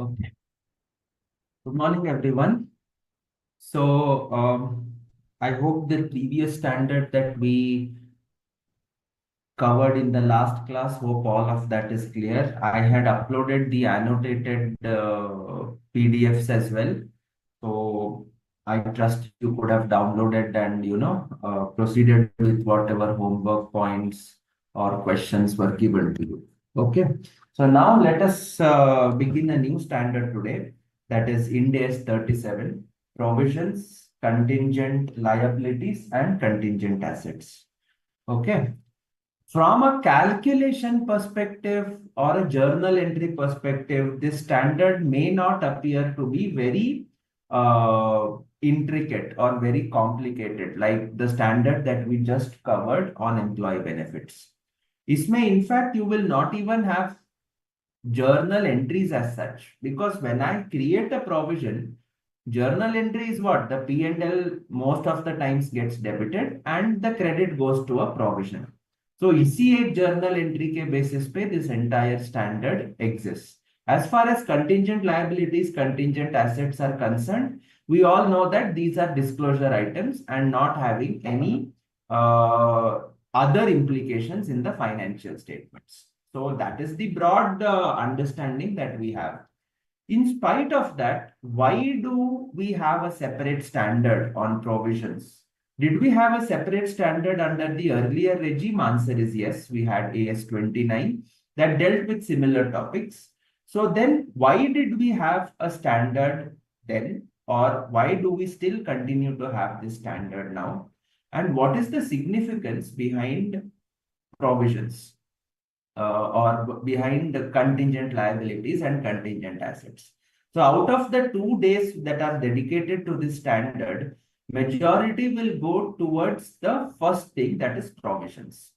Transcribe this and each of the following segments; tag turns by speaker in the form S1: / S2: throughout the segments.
S1: Okay. Good morning, everyone. So, I hope the previous standard that we covered in the last class, hope all of that is clear. I had uploaded the annotated PDFs as well. So, I trust you could have downloaded and, proceeded with whatever homework points or questions were given to you. Okay. So now let us begin a new standard today. That is Ind AS 37, provisions, contingent liabilities, and contingent assets. Okay. From a calculation perspective or a journal entry perspective, this standard may not appear to be very intricate or very complicated, like the standard that we just covered on employee benefits. Isme, in fact, you will not even have journal entries as such, because when I create a provision, journal entry is what? The P&L most of the times gets debited and the credit goes to a provision. So ICAI journal entry ke basis pe this entire standard exists. As far as contingent liabilities, contingent assets are concerned, we all know that these are disclosure items and not having any other implications in the financial statements. So that is the broad understanding that we have. In spite of that, why do we have a separate standard on provisions? Did we have a separate standard under the earlier regime? Answer is yes. We had AS 29 that dealt with similar topics. So then why did we have a standard then? Or why do we still continue to have this standard now? And what is the significance behind provisions? Or behind the contingent liabilities and contingent assets. So out of the 2 days that are dedicated to this standard, majority will go towards the first thing, that is provisions.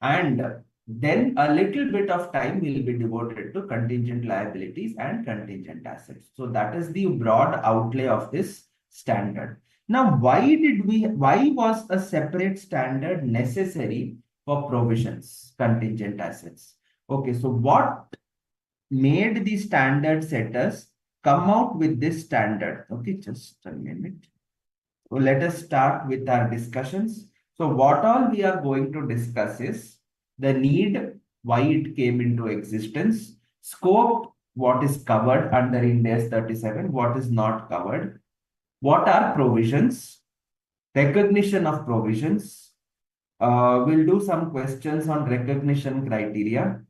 S1: And then a little bit of time will be devoted to contingent liabilities and contingent assets. So that is the broad outlay of this standard. Now, why was a separate standard necessary for provisions, contingent assets? Okay, so what made the standard setters come out with this standard? Okay, just a minute. So let us start with our discussions. So what all we are going to discuss is the need, why it came into existence, scope, what is covered under Ind AS 37, what is not covered, what are provisions, recognition of provisions. We'll do some questions on recognition criteria,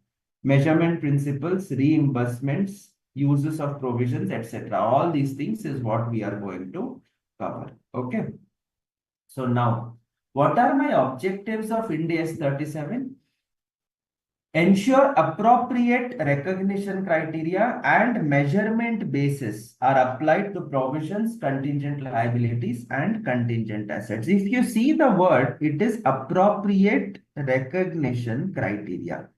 S1: measurement principles, reimbursements, uses of provisions, etc. All these things is what we are going to cover. Okay. So now, what are my objectives of Ind AS 37? Ensure appropriate recognition criteria and measurement basis are applied to provisions, contingent liabilities, and contingent assets. If you see the word, it is appropriate recognition criteria.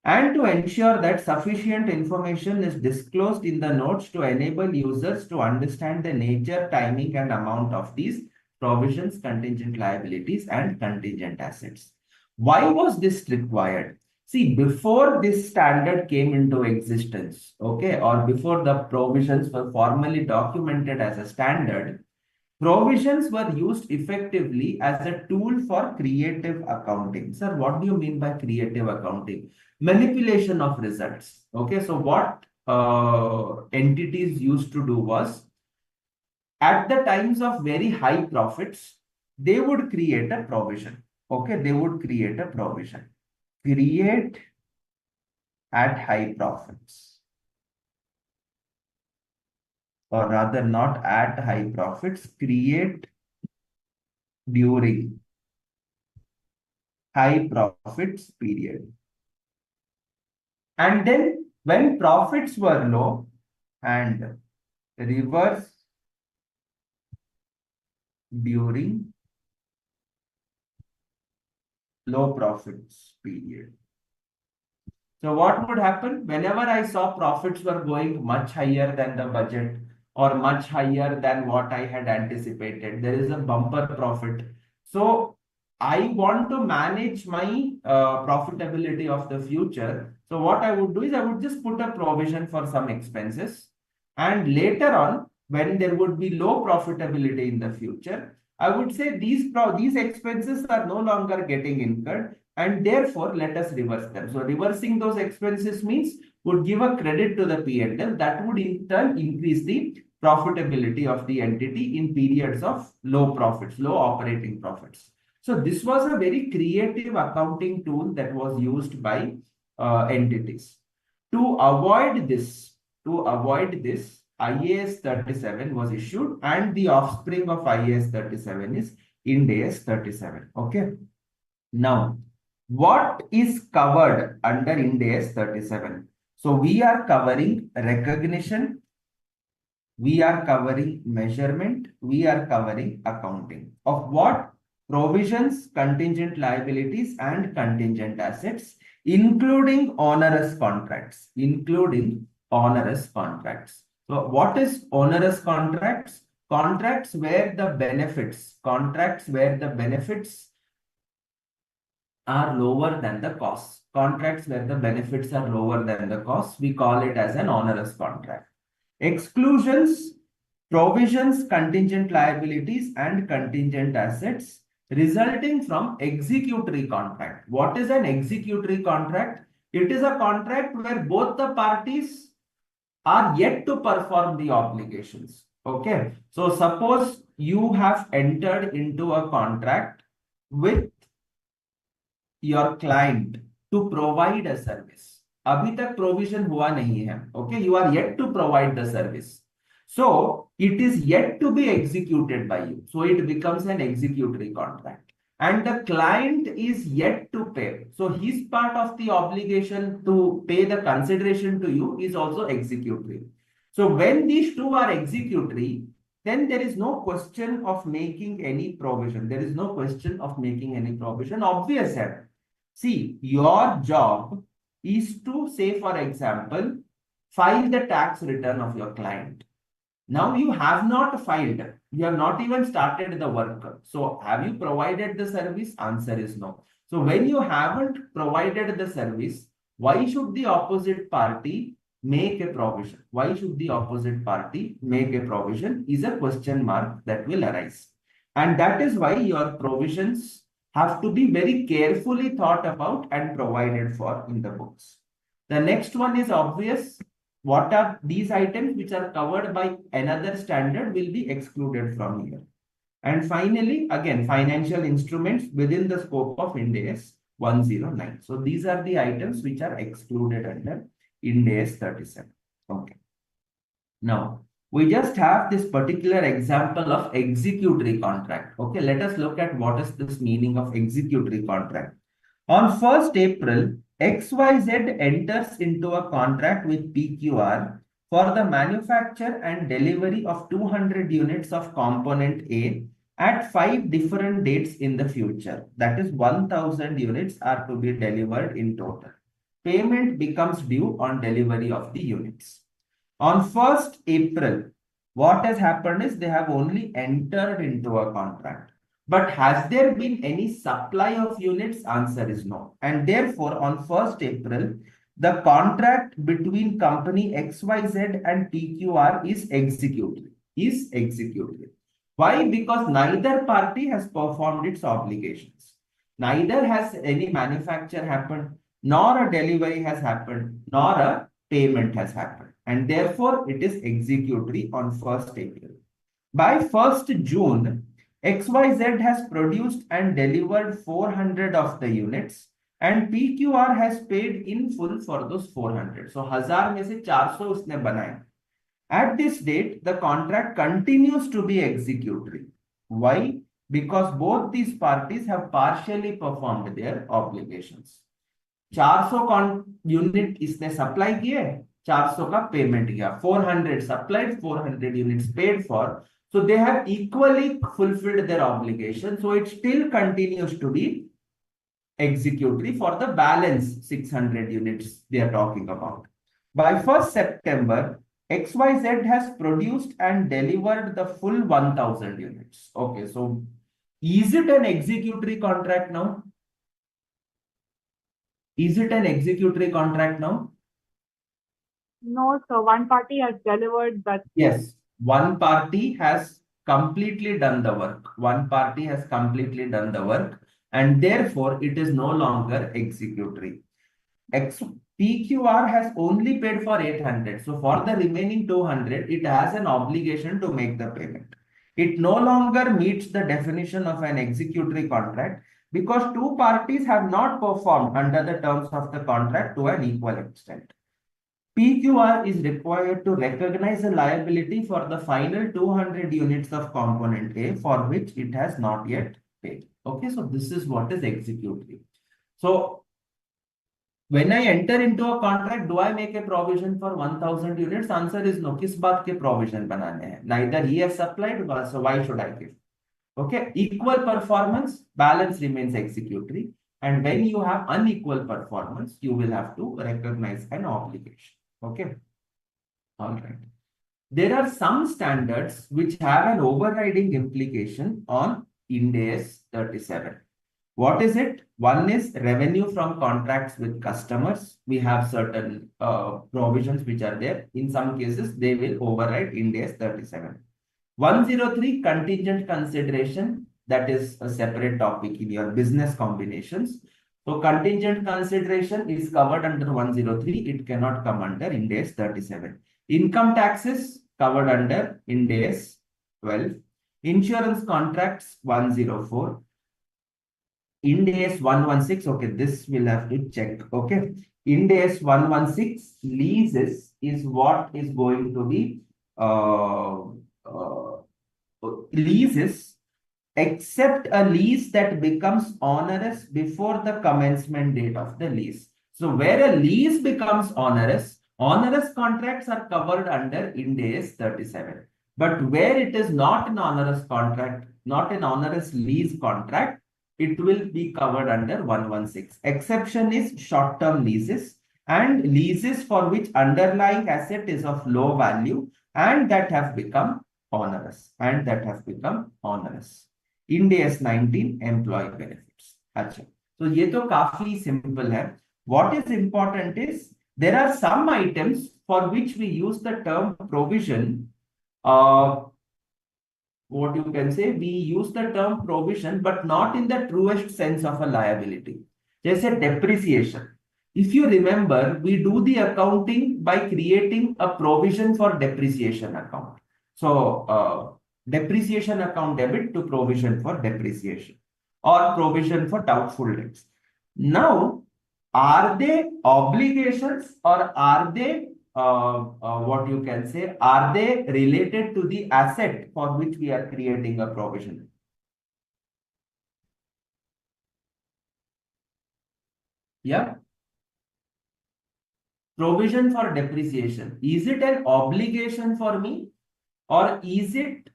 S1: And to ensure that sufficient information is disclosed in the notes to enable users to understand the nature, timing, and amount of these provisions, contingent liabilities, and contingent assets. Why was this required? See, before this standard came into existence, okay, or before the provisions were formally documented as a standard, provisions were used effectively as a tool for creative accounting. Sir, what do you mean by creative accounting? Manipulation of results. Okay, so what entities used to do was, at the times of very high profits, they would create a provision. Okay, they would create a provision. Create at high profits. Or rather, not at high profits, create during high profits period. And then when profits were low, and reverse during low profits period. So what would happen? Whenever I saw profits were going much higher than the budget or much higher than what I had anticipated, there is a bumper profit. So I want to manage my profitability of the future. So what I would do is I would just put a provision for some expenses. And later on, when there would be low profitability in the future, I would say these expenses are no longer getting incurred, and therefore let us reverse them. So reversing those expenses means would give a credit to the P&L that would in turn increase the profitability of the entity in periods of low profits, low operating profits. So this was a very creative accounting tool that was used by entities. To avoid this, IAS 37 was issued, and the offspring of IAS 37 is Ind AS 37. Okay. Now, what is covered under Ind AS 37? So we are covering recognition, we are covering measurement, we are covering accounting. Of what? Provisions, contingent liabilities, and contingent assets, including onerous contracts. Including onerous contracts. So what is onerous contracts? Contracts where the benefits are lower than the costs. Contracts where the benefits are lower than the costs, we call it as an onerous contract. Exclusions, provisions, contingent liabilities, and contingent assets resulting from executory contract. What is an executory contract? It is a contract where both the parties are yet to perform the obligations. Okay. So suppose you have entered into a contract with your client to provide a service. अभी तक provision हुआ नहीं है. Okay, you are yet to provide the service. So it is yet to be executed by you. So it becomes an executory contract. And the client is yet to pay. So his part of the obligation to pay the consideration to you is also executory. So when these two are executory, then there is no question of making any provision. There is no question of making any provision. Obvious. See, your job is to, say, for example, file the tax return of your client. Now you have not filed. You have not even started the work. So have you provided the service? Answer is no. So when you haven't provided the service, why should the opposite party make a provision? Why should the opposite party make a provision is a question mark that will arise. And that is why your provisions have to be very carefully thought about and provided for in the books. The next one is obvious. What are these items which are covered by another standard will be excluded from here. And finally, again, financial instruments within the scope of Ind AS 109. So these are the items which are excluded under Ind AS 37. Okay. Now, we just have this particular example of executory contract. Okay, let us look at what is this meaning of executory contract. On 1st April, XYZ enters into a contract with PQR for the manufacture and delivery of 200 units of component A at 5 different dates in the future. That is 1000 units are to be delivered in total. Payment becomes due on delivery of the units. On 1st April, what has happened is they have only entered into a contract. But has there been any supply of units? Answer is no. And therefore, on 1st April, the contract between company XYZ and PQR is executed. Why? Because neither party has performed its obligations. Neither has any manufacture happened, nor a delivery has happened, nor a payment has happened. And therefore, it is executory on 1st April. By 1st June, XYZ has produced and delivered 400 of the units, and PQR has paid in full for those 400. So 1000 में से 400 उसने बनाए. At this date, the contract continues to be executory. Why? Because both these parties have partially performed their obligations. 400 unit इसने supply किए, 400 का payment किया, 400 supplied, 400 units paid for. So they have equally fulfilled their obligation. So it still continues to be executory for the balance 600 units they are talking about. By 1st September, XYZ has produced and delivered the full 1000 units. Okay, so Is it an executory contract now? Is it an executory contract now?
S2: No, so one party has delivered that.
S1: Yes, one party has completely done the work. One party has completely done the work, and therefore it is no longer executory. PQR has only paid for 800. So for the remaining 200, it has an obligation to make the payment. It no longer meets the definition of an executory contract because two parties have not performed under the terms of the contract to an equal extent. PQR is required to recognize a liability for the final 200 units of component A for which it has not yet paid. Okay, so this is what is executory. So when I enter into a contract, do I make a provision for 1000 units? Answer is no. किस बात के provision बनाने हैं? Neither he has supplied, so why should I give? Okay, equal performance, balance remains executory. And when you have unequal performance, you will have to recognize an obligation. Okay, all right. There are some standards which have an overriding implication on Ind AS 37. What is it? One is revenue from contracts with customers. We have certain provisions which are there. In some cases, they will override Ind AS 37. 103 contingent consideration. That is a separate topic in your business combinations. So contingent consideration is covered under 103. It cannot come under Ind AS 37. Income taxes covered under Ind AS 12. Insurance contracts 104. Ind AS 116, okay, this we'll have to check. Okay, Ind AS 116 leases is what is going to be leases, except a lease that becomes onerous before the commencement date of the lease. So where a lease becomes onerous, onerous contracts are covered under Ind AS 37. But where it is not an onerous contract, not an onerous lease contract, it will be covered under 116. Exception is short-term leases and leases for which underlying asset is of low value and that have become onerous. Ind AS 19 employee benefits. अच्छा, तो ये तो काफी simple है. What is important is there are some items for which we use the term provision. What you can say, we use the term provision, but not in the truest sense of a liability. Jैसे depreciation. If you remember, we do the accounting by creating a provision for depreciation account. So, depreciation account debit to provision for depreciation or provision for doubtful debts. Now, are they obligations or are they what you can say, are they related to the asset for which we are creating a provision? Yeah. Provision for depreciation. Is it an obligation for me or is it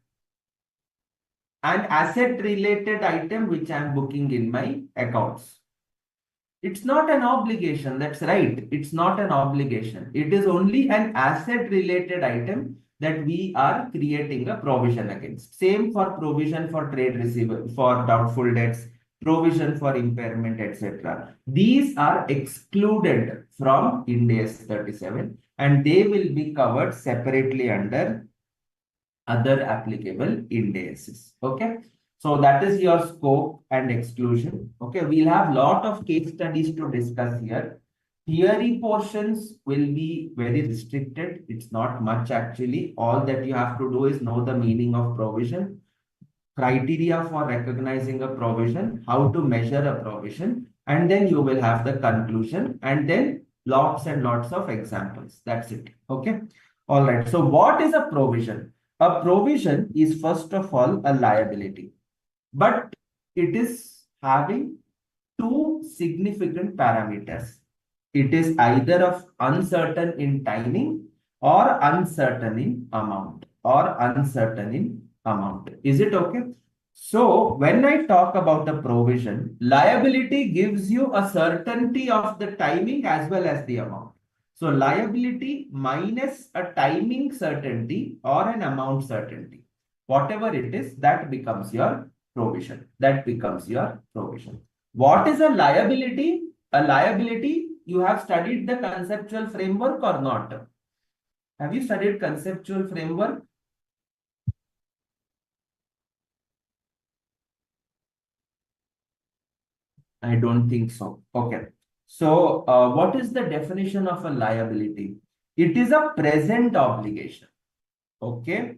S1: an asset related item which I am booking in my accounts? It's not an obligation. That's right. It's not an obligation. It is only an asset related item that we are creating a provision against. Same for provision for trade receiver, for doubtful debts, provision for impairment, etc. These are excluded from Ind AS 37 and they will be covered separately under other applicable Ind ASs. Okay. So that is your scope and exclusion. Okay, we'll have lot of case studies to discuss here. Theory portions will be very restricted. It's not much actually. All that you have to do is know the meaning of provision, criteria for recognizing a provision, how to measure a provision, and then you will have the conclusion and then lots and lots of examples. That's it. Okay. All right. So what is a provision? A provision is first of all a liability, but it is having two significant parameters. It is either of uncertain in timing or uncertain in amount Is it okay? So when I talk about a provision, liability gives you a certainty of the timing as well as the amount. So liability minus a timing certainty or an amount certainty, whatever it is, that becomes your provision. That becomes your provision. What is a liability? A liability, you have studied the conceptual framework or not? Have you studied conceptual framework? I don't think so. Okay. So, what is the definition of a liability? It is a present obligation. Okay.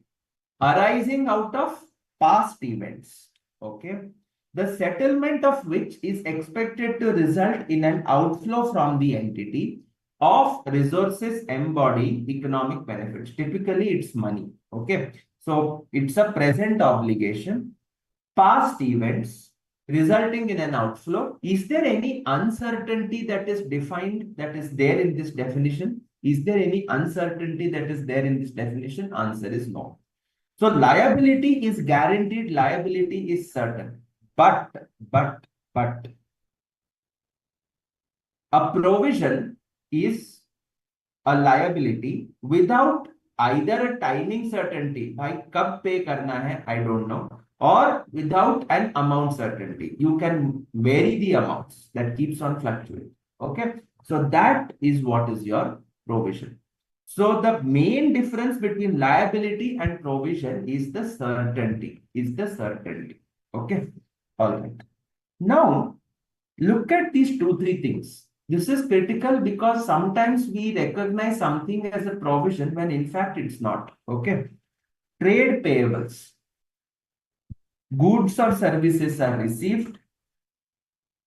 S1: Arising out of past events. Okay. The settlement of which is expected to result in an outflow from the entity of resources embody economic benefits. Typically, it's money. Okay. So, it's a present obligation. Past events resulting in an outflow. Is there any uncertainty that is defined, that is there in this definition? Is there any uncertainty that is there in this definition? Answer is no. So liability is guaranteed, liability is certain. But, but, a provision is a liability without either a timing certainty, like kab pay karna hai, I don't know, or without an amount certainty. You can vary the amounts that keeps on fluctuating. Okay. So that is what is your provision. So the main difference between liability and provision is the certainty, Okay. All right. Now, look at these two, three things. This is critical because sometimes we recognize something as a provision when in fact it's not. Okay. Trade payables. Goods or services are received.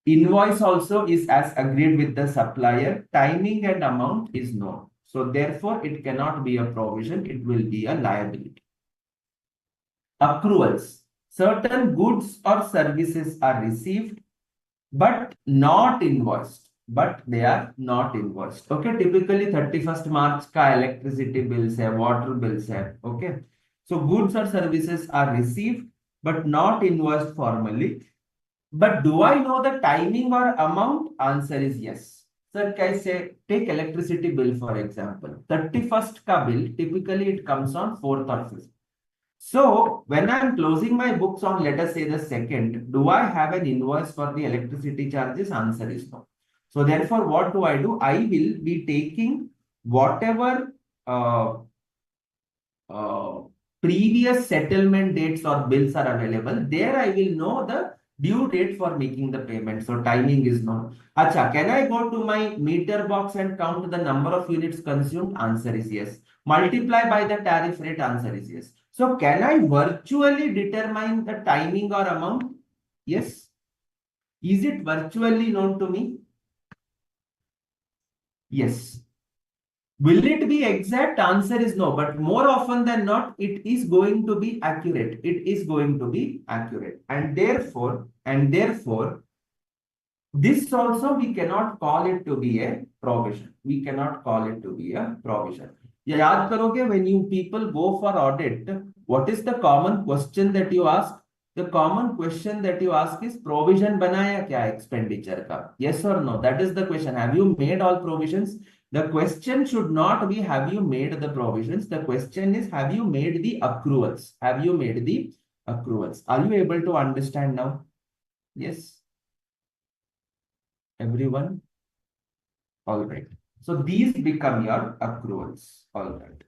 S1: Invoice also is as agreed with the supplier. Timing and amount is known. So therefore, it cannot be a provision. It will be a liability. Accruals. Certain goods or services are received but not invoiced. But they are not invoiced. Okay. Typically 31st March ka electricity bills hai, water bills hai. Okay. So goods or services are received but not invoiced formally. But do I know the timing or amount? Answer is yes. Sir, say take electricity bill for example. 31st ka bill, typically it comes on 4th or 5th. So when I'm closing my books on, let us say the 2nd, do I have an invoice for the electricity charges? Answer is no. So therefore, what do? I will be taking whatever previous settlement dates or bills are available. There I will know the due date for making the payment. So timing is known. Acha, can I go to my meter box and count the number of units consumed? Answer is yes. Multiply by the tariff rate? Answer is yes. So can I virtually determine the timing or amount? Yes. Is it virtually known to me? Yes. Will it be exact? Answer is no, but more often than not, it is going to be accurate. It is going to be accurate. And therefore, this also we cannot call it to be a provision. We cannot call it to be a provision. Yaad karoge, when you people go for audit, what is the common question that you ask? The common question that you ask is provision banaya kya expenditure ka? Yes or no? That is the question. Have you made all provisions? The question should not be have you made the provisions? The question is have you made the accruals? Have you made the accruals? Are you able to understand now? Yes. Everyone? All right. So these become your accruals. All right.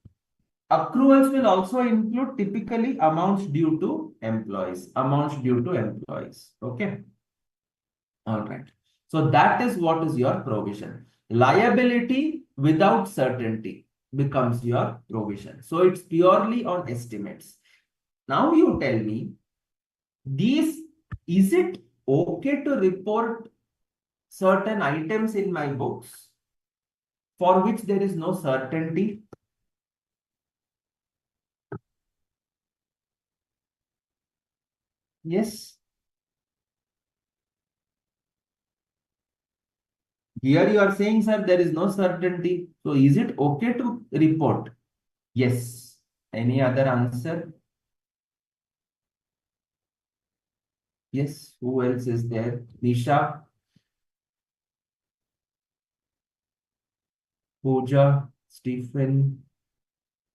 S1: Accruals will also include typically amounts due to employees. Okay. All right. So that is what is your provision. Liability without certainty becomes your provision. So it's purely on estimates. Now you tell me, is it okay to report certain items in my books for which there is no certainty? Yes. Here you are saying, sir, there is no certainty. So is it okay to report? Yes. Any other answer? Yes. Who else is there? Nisha, Pooja, Stephen.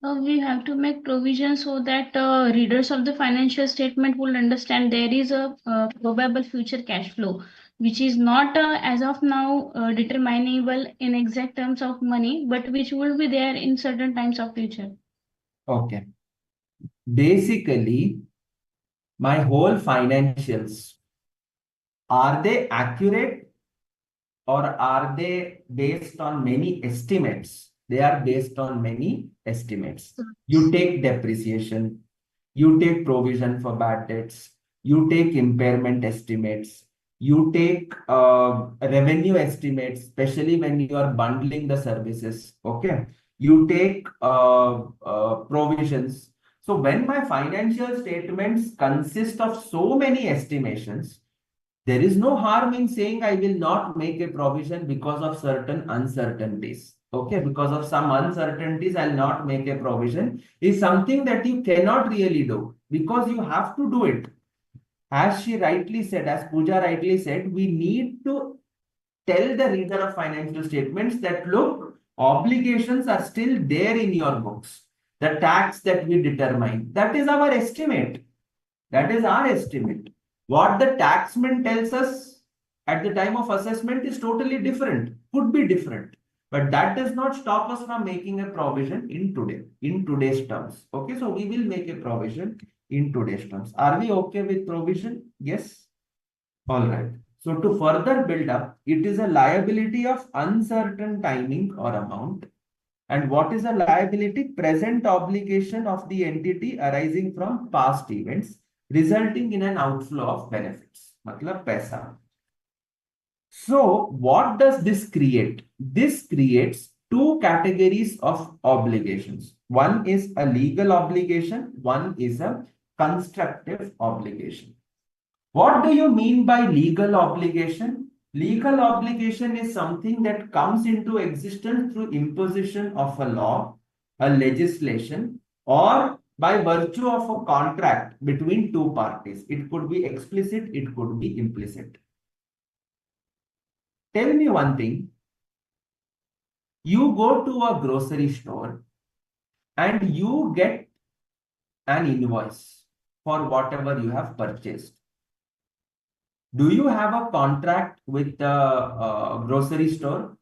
S3: We have to make provision so that readers of the financial statement will understand there is a probable future cash flow, which is not as of now determinable in exact terms of money, but which will be there in certain times of future.
S1: Okay. Basically, my whole financials, are they accurate or are they based on many estimates? They are based on many estimates. You take depreciation, you take provision for bad debts, you take impairment estimates, you take revenue estimates, especially when you are bundling the services. Okay. You take provisions. So when my financial statements consist of so many estimations, there is no harm in saying I will not make a provision because of certain uncertainties. Okay, because of some uncertainties, I'll not make a provision is something that you cannot really do because you have to do it. As she rightly said, as Pooja rightly said, we need to tell the reader of financial statements that look, obligations are still there in your books. The tax that we determine, that is our estimate. That is our estimate. What the taxman tells us at the time of assessment is totally different, could be different. But that does not stop us from making a provision in today's terms. Okay, so we will make a provision in today's terms. Are we okay with provision? Yes. All right. So to further build up, it is a liability of uncertain timing or amount. And what is a liability? Present obligation of the entity arising from past events, resulting in an outflow of benefits. Matlab paisa. So what does this create? This creates two categories of obligations. One is a legal obligation, one is a constructive obligation. What do you mean by legal obligation? Legal obligation is something that comes into existence through imposition of a law, a legislation, or by virtue of a contract between two parties. It could be explicit, it could be implicit. Tell me one thing. You go to a grocery store and you get an invoice for whatever you have purchased. Do you have a contract with the grocery store?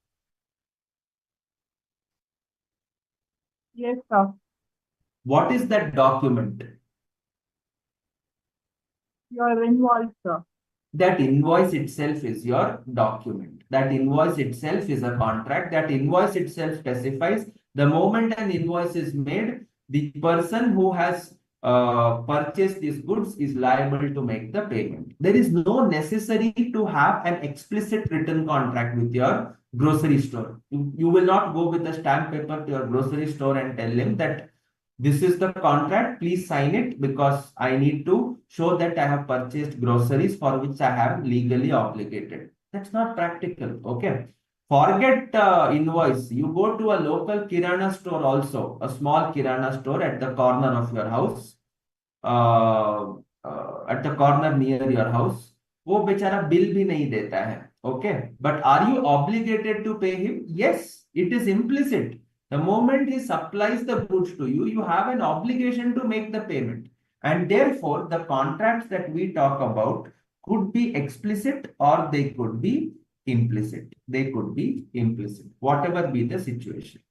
S2: Yes, sir.
S1: What is that document?
S2: Your invoice, sir.
S1: That invoice itself is your document. That invoice itself is a contract. That invoice itself specifies the moment an invoice is made, the person who has purchased these goods is liable to make the payment. There is no necessary to have an explicit written contract with your grocery store. You will not go with a stamp paper to your grocery store and tell him that this is the contract, please sign it because I need to show that I have purchased groceries for which I have legally obligated. That's not practical. Okay. Forget invoice. You go to a local Kirana store also, a small Kirana store at the corner of your house, at the corner near your house. वो बेचारा bill भी नहीं देता है. Okay. But are you obligated to pay him? Yes, it is implicit. The moment he supplies the goods to you, you have an obligation to make the payment. And therefore, the contracts that we talk about could be explicit or they could be implicit. They could be implicit, whatever be the situation.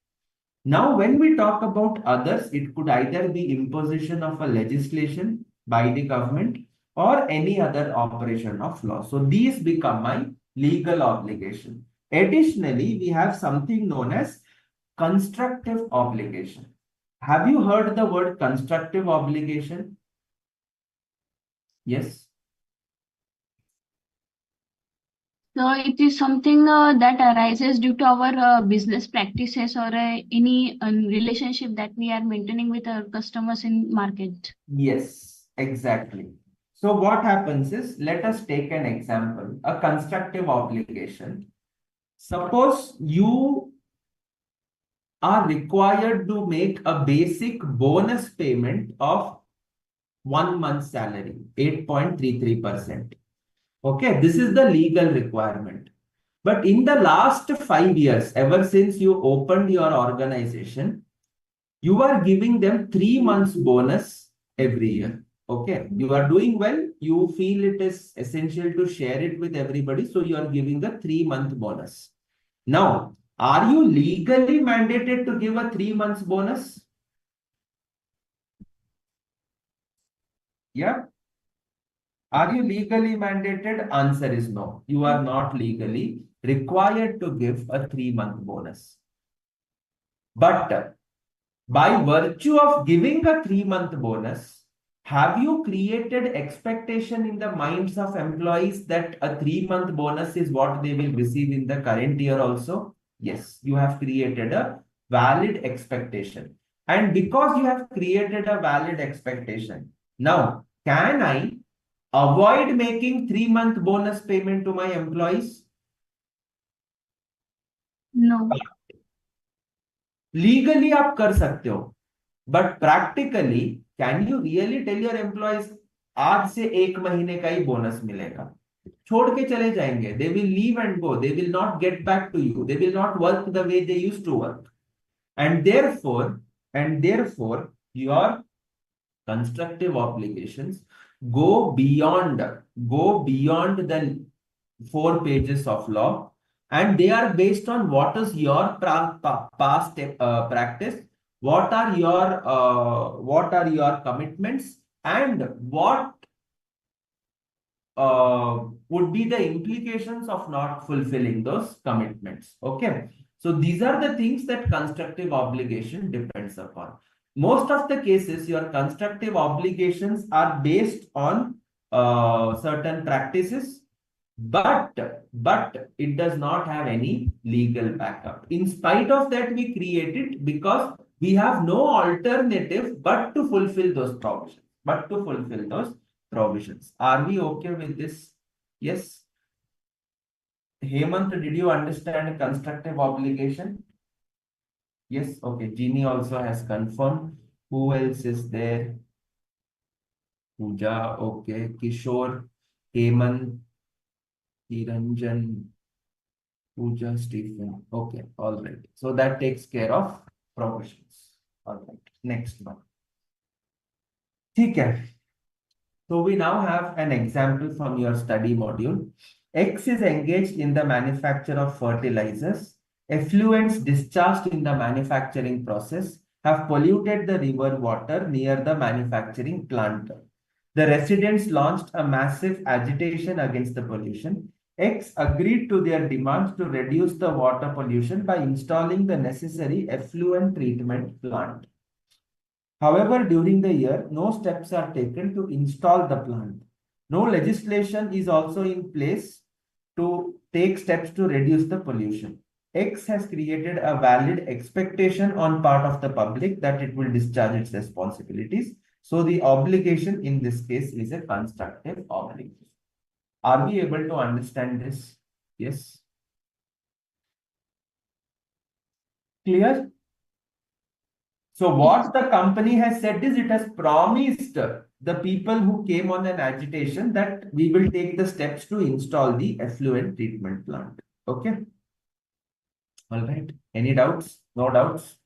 S1: Now, when we talk about others, it could either be imposition of a legislation by the government or any other operation of law. So these become my legal obligation. Additionally, we have something known as constructive obligation. Have you heard the word constructive obligation? Yes.
S3: So it is something that arises due to our business practices or any relationship that we are maintaining with our customers in market.
S1: Yes, exactly. So what happens is, let us take an example, a constructive obligation. Suppose you are required to make a basic bonus payment of 1 month's salary, 8.33%. Okay, this is the legal requirement. But in the last 5 years, ever since you opened your organization, You are giving them 3 months bonus every year. Okay, you are doing well. You feel it is essential to share it with everybody. So you are giving a 3 month bonus. Now, are you legally mandated to give a 3 months bonus? Yeah. Are you legally mandated? Answer is no. You are not legally required to give a 3 month bonus. But by virtue of giving a 3 month bonus, have you created expectation in the minds of employees that a 3 month bonus is what they will receive in the current year also? Yes, you have created a valid expectation. And because you have created a valid expectation, now can I avoid making 3 month bonus payment to my employees?
S3: No.
S1: Legally आप कर सकते हो, but practically can you really tell your employees आज से 1 महीने का ही bonus मिलेगा? छोड़ के चले जाएंगे. They will leave and go. They will not get back to you. They will not work the way they used to work. And therefore, your constructive obligations go beyond the 4 pages of law, and they are based on what is your past practice, what are your commitments, and what would be the implications of not fulfilling those commitments. Okay, so these are the things that constructive obligation depends upon. Most of the cases, your constructive obligations are based on certain practices, but it does not have any legal backup. In spite of that, we create it because we have no alternative but to fulfill those provisions. Are we okay with this? Yes. Hemant, did you understand constructive obligation? Yes. Okay. Jeannie also has confirmed. Who else is there? Pooja. Okay. Kishore, Hemant, Niranjan, Pooja, Stephen. Okay. All right. So that takes care of provisions. All right. Next one. Okay. So we now have an example from your study module. X is engaged in the manufacture of fertilizers. Effluents discharged in the manufacturing process have polluted the river water near the manufacturing plant. The residents launched a massive agitation against the pollution. X agreed to their demands to reduce the water pollution by installing the necessary effluent treatment plant. However, during the year, no steps are taken to install the plant. No legislation is also in place to take steps to reduce the pollution. X has created a valid expectation on part of the public that it will discharge its responsibilities. So the obligation in this case is a constructive obligation. Are we able to understand this? Yes. Clear? So what the company has said is it has promised the people who came on an agitation that we will take the steps to install the effluent treatment plant. Okay. All right. Any doubts? No doubts?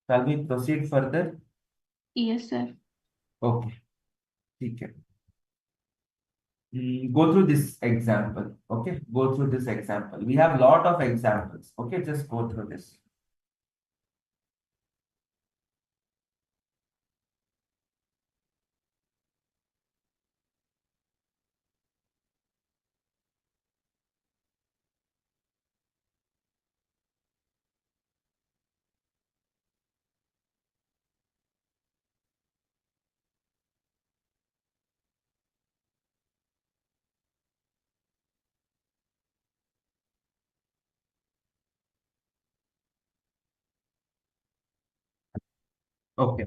S1: Shall we proceed further?
S3: Yes, sir.
S1: Okay. Okay. Go through this example. Okay. Go through this example. We have a lot of examples. Okay. Just go through this. Okay.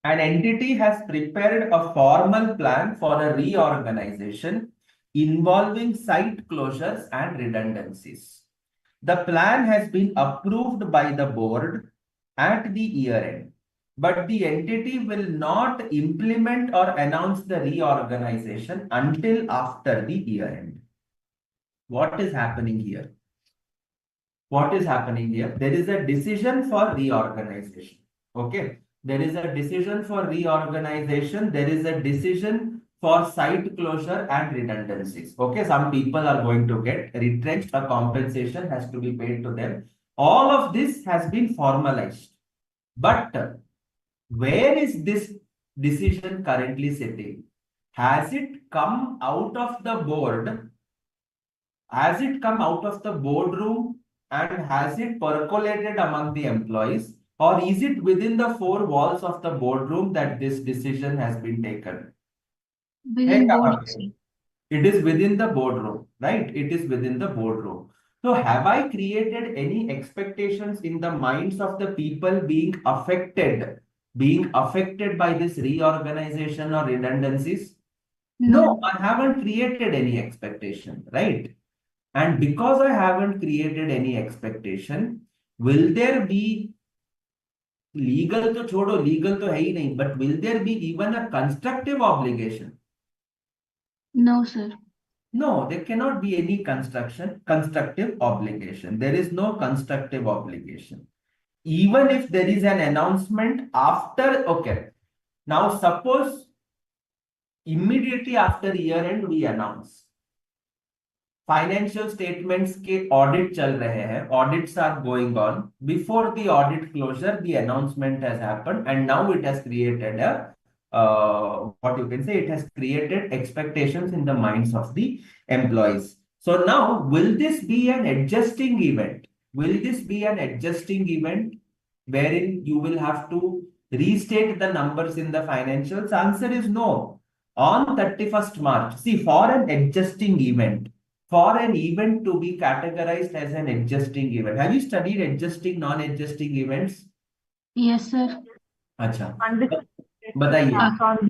S1: An entity has prepared a formal plan for a reorganization involving site closures and redundancies. The plan has been approved by the board at the year end, but the entity will not implement or announce the reorganization until after the year end. What is happening here? what is happening here? There is a decision for reorganization. Okay. There is a decision for reorganization. There is a decision for site closure and redundancies. Okay. Some people are going to get retrenched. A compensation has to be paid to them. All of this has been formalized. But where is this decision currently sitting? Has it come out of the board? Has it come out of the boardroom and has it percolated among the employees? Or is it within the four walls of the boardroom that this decision has been taken?
S3: Within board.
S1: It is within the boardroom, right? It is within the boardroom. So have I created any expectations in the minds of the people being affected by this reorganization or redundancies? No, I haven't created any expectation, right? And because I haven't created any expectation, will there be legal to chodo, legal to hai nahi, but will there be even a constructive obligation?
S3: No, sir.
S1: No, there cannot be any constructive obligation. There is no constructive obligation. Even if there is an announcement after, okay. Now suppose immediately after year end we announce. Financial statements के audit चल रहे हैं, audits are going on. Before the audit closure the announcement has happened and now it has created a what you can say, it has created expectations in the minds of the employees. So now will this be an adjusting event? Will this be an adjusting event wherein you will have to restate the numbers in the financials? Answer is no. On 31st March, see, for an adjusting event, for an event to be categorized as an adjusting event. Have you studied adjusting, non-adjusting events?
S3: Yes, sir.
S1: अच्छा,
S2: बताइए.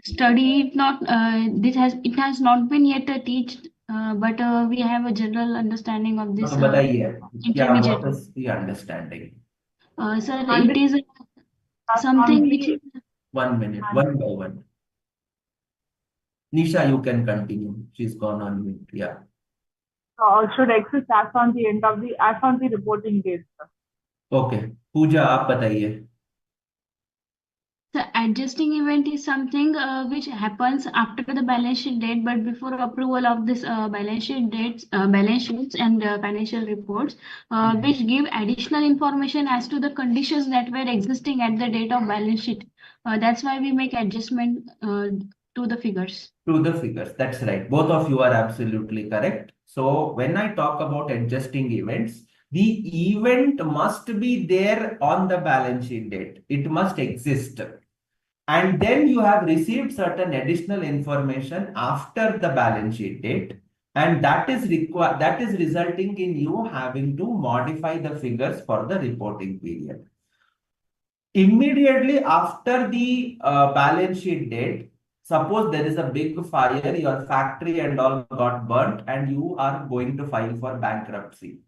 S3: Study it not. It has not been yet taught, but we have a general understanding of this.
S1: तो बताइए, क्या
S3: Intermediate.
S1: what is the understanding?
S3: Sir, it is something which is
S1: 1 minute, one by one. Nisha, you can continue. She's gone on mute. Yeah.
S2: Should exist as on the reporting date, sir.
S1: Okay. Pooja, आप बताइए.
S3: the adjusting event is something which happens after the balance sheet date, but before approval of this balance sheet dates, balance sheets and financial reports, which give additional information as to the conditions that were existing at the date of balance sheet. That's why we make adjustment to the figures.
S1: To the figures. That's right. Both of you are absolutely correct. So when I talk about adjusting events, the event must be there on the balance sheet date. It must exist. And then you have received certain additional information after the balance sheet date. And that is resulting in you having to modify the figures for the reporting period. Immediately after the balance sheet date, suppose there is a big fire, your factory and all got burnt, and you are going to file for bankruptcy.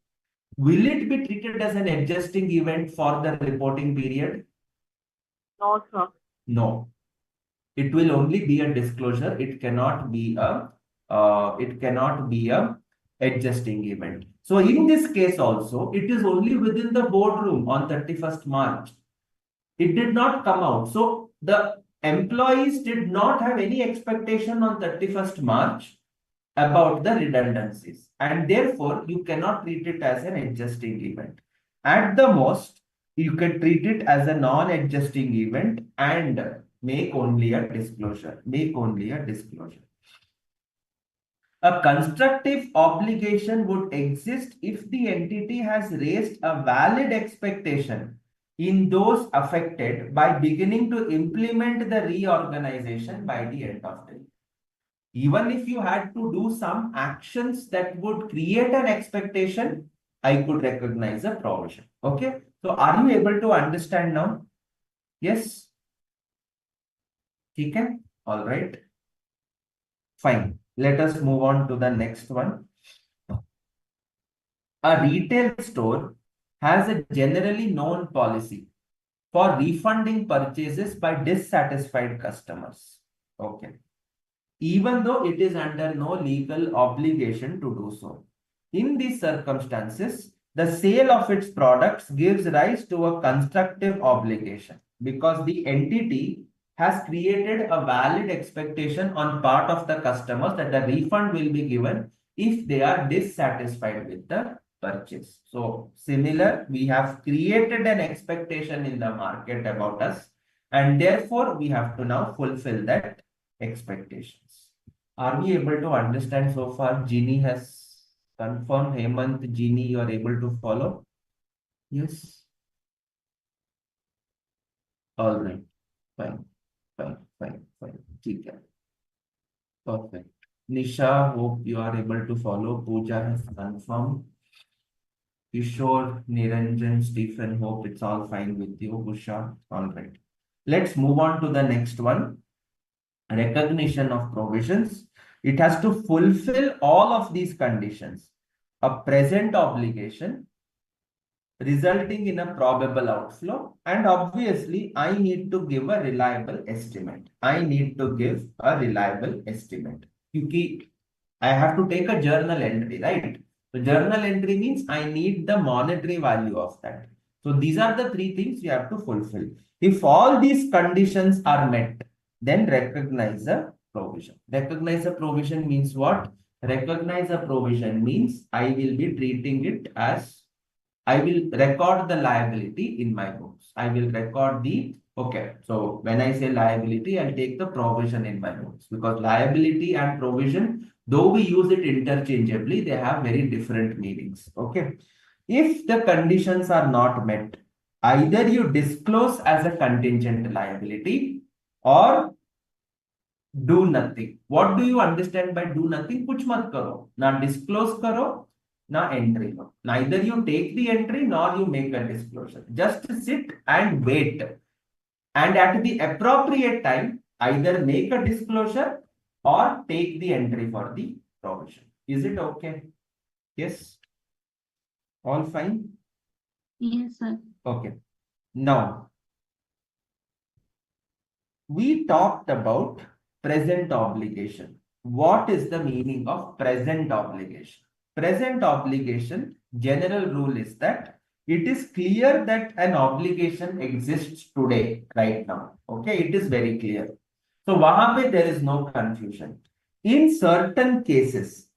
S1: Will it be treated as an adjusting event for the reporting period?
S2: No, sir.
S1: No. It will only be a disclosure. It cannot be a adjusting event. So in this case also, it is only within the boardroom on 31st March. It did not come out. So the employees did not have any expectation on 31st March about the redundancies. And therefore, you cannot treat it as an adjusting event. At the most, you can treat it as a non-adjusting event and make only a disclosure. A constructive obligation would exist if the entity has raised a valid expectation in those affected by beginning to implement the reorganization by the end of the year. Even if you had to do some actions that would create an expectation, I could recognize a provision. Okay. So are you able to understand now? Yes. Okay. All right. Fine. Let us move on to the next one. A retail store has a generally known policy for refunding purchases by dissatisfied customers. Okay. Even though it is under no legal obligation to do so. In these circumstances, the sale of its products gives rise to a constructive obligation because the entity has created a valid expectation on part of the customers that the refund will be given if they are dissatisfied with the purchase. So similar, we have created an expectation in the market about us, and therefore we have to now fulfill that expectations. Are we able to understand so far? Jeannie has confirmed. Hemant, Jeannie, you are able to follow? Yes. All right. Fine. Fine. ठीक है. Perfect. Nisha, hope you are able to follow. Pooja has confirmed. Kishore, Niranjan, Stephen, hope it's all fine with you. Usha, all right. Let's move on to the next one. Recognition of provisions. It has to fulfill all of these conditions. A present obligation resulting in a probable outflow, and obviously I need to give a reliable estimate. Because I have to take a journal entry, right? So journal entry means I need the monetary value of that. So these are the three things we have to fulfill. If all these conditions are met, then recognize a provision. Recognize a provision means what? Recognize a provision means I will be treating it as, I will record the liability in my books. I will record the, okay. So when I say liability, I'll take the provision in my books, because liability and provision, though we use it interchangeably, they have very different meanings. Okay. If the conditions are not met, either you disclose as a contingent liability or do nothing. What do you understand by do nothing? Kuch mat karo. Na disclose karo, na entry. Neither you take the entry nor you make a disclosure. Just sit and wait. And at the appropriate time, either make a disclosure or take the entry for the provision. Is it okay? Yes? All fine?
S3: Yes, sir.
S1: Okay. Now, we talked about present obligation. What is the meaning of present obligation? Present obligation, general rule is that it is clear that an obligation exists today, right now. Okay, it is very clear. So, wahan pe there is no confusion. In certain cases,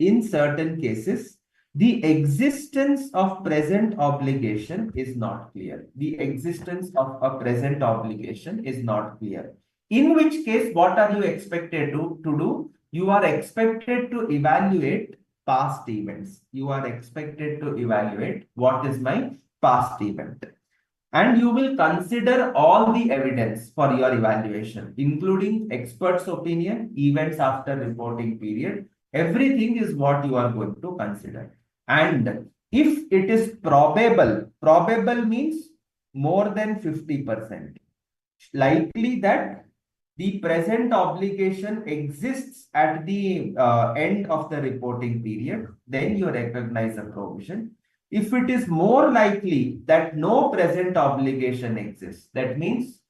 S1: the existence of present obligation is not clear. The existence of a present obligation is not clear. In which case, what are you expected to do? You are expected to evaluate past events. You are expected to evaluate what is my past event. And you will consider all the evidence for your evaluation, including experts' opinion, events after reporting period. Everything is what you are going to consider. And if it is probable means more than 50%, likely that the present obligation exists at the end of the reporting period, then you recognize a provision. If it is more likely that no present obligation exists, that means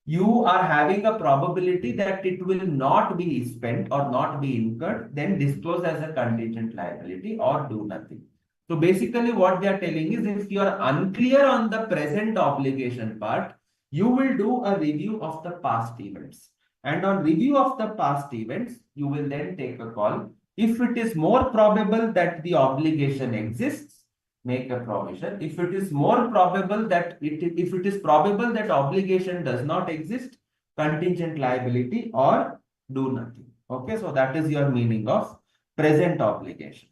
S1: you are having a probability that it will not be spent or not be incurred, then disclose as a contingent liability or do nothing. So basically what they are telling is, if you are unclear on the present obligation part, you will do a review of the past events. And on review of the past events, you will then take a call. If it is more probable that the obligation exists, make a provision. If it is more probable that if it is probable that obligation does not exist, contingent liability or do nothing. Okay, so that is your meaning of present obligation.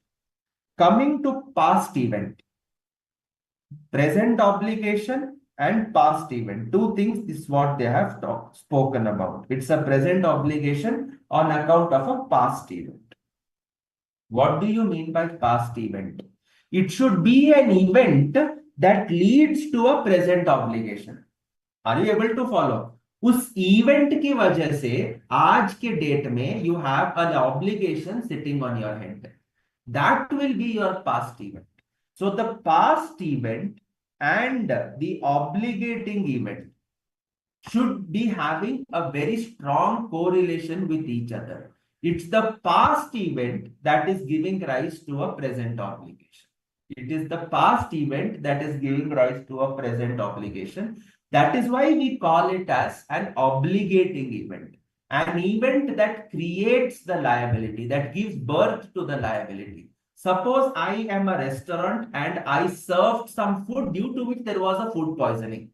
S1: Coming to past event, present obligation and past event, two things is what they have spoken about. It's a present obligation on account of a past event. What do you mean by past event? It should be an event that leads to a present obligation. Are you able to follow? उस event की वजह से आज के date में you have an obligation sitting on your head. That will be your past event. So the past event and the obligating event should be having a very strong correlation with each other. It's the past event that is giving rise to a present obligation. It is the past event that is giving rise to a present obligation. That is why we call it as an obligating event. An event that creates the liability, that gives birth to the liability. Suppose I am a restaurant and I served some food due to which there was a food poisoning.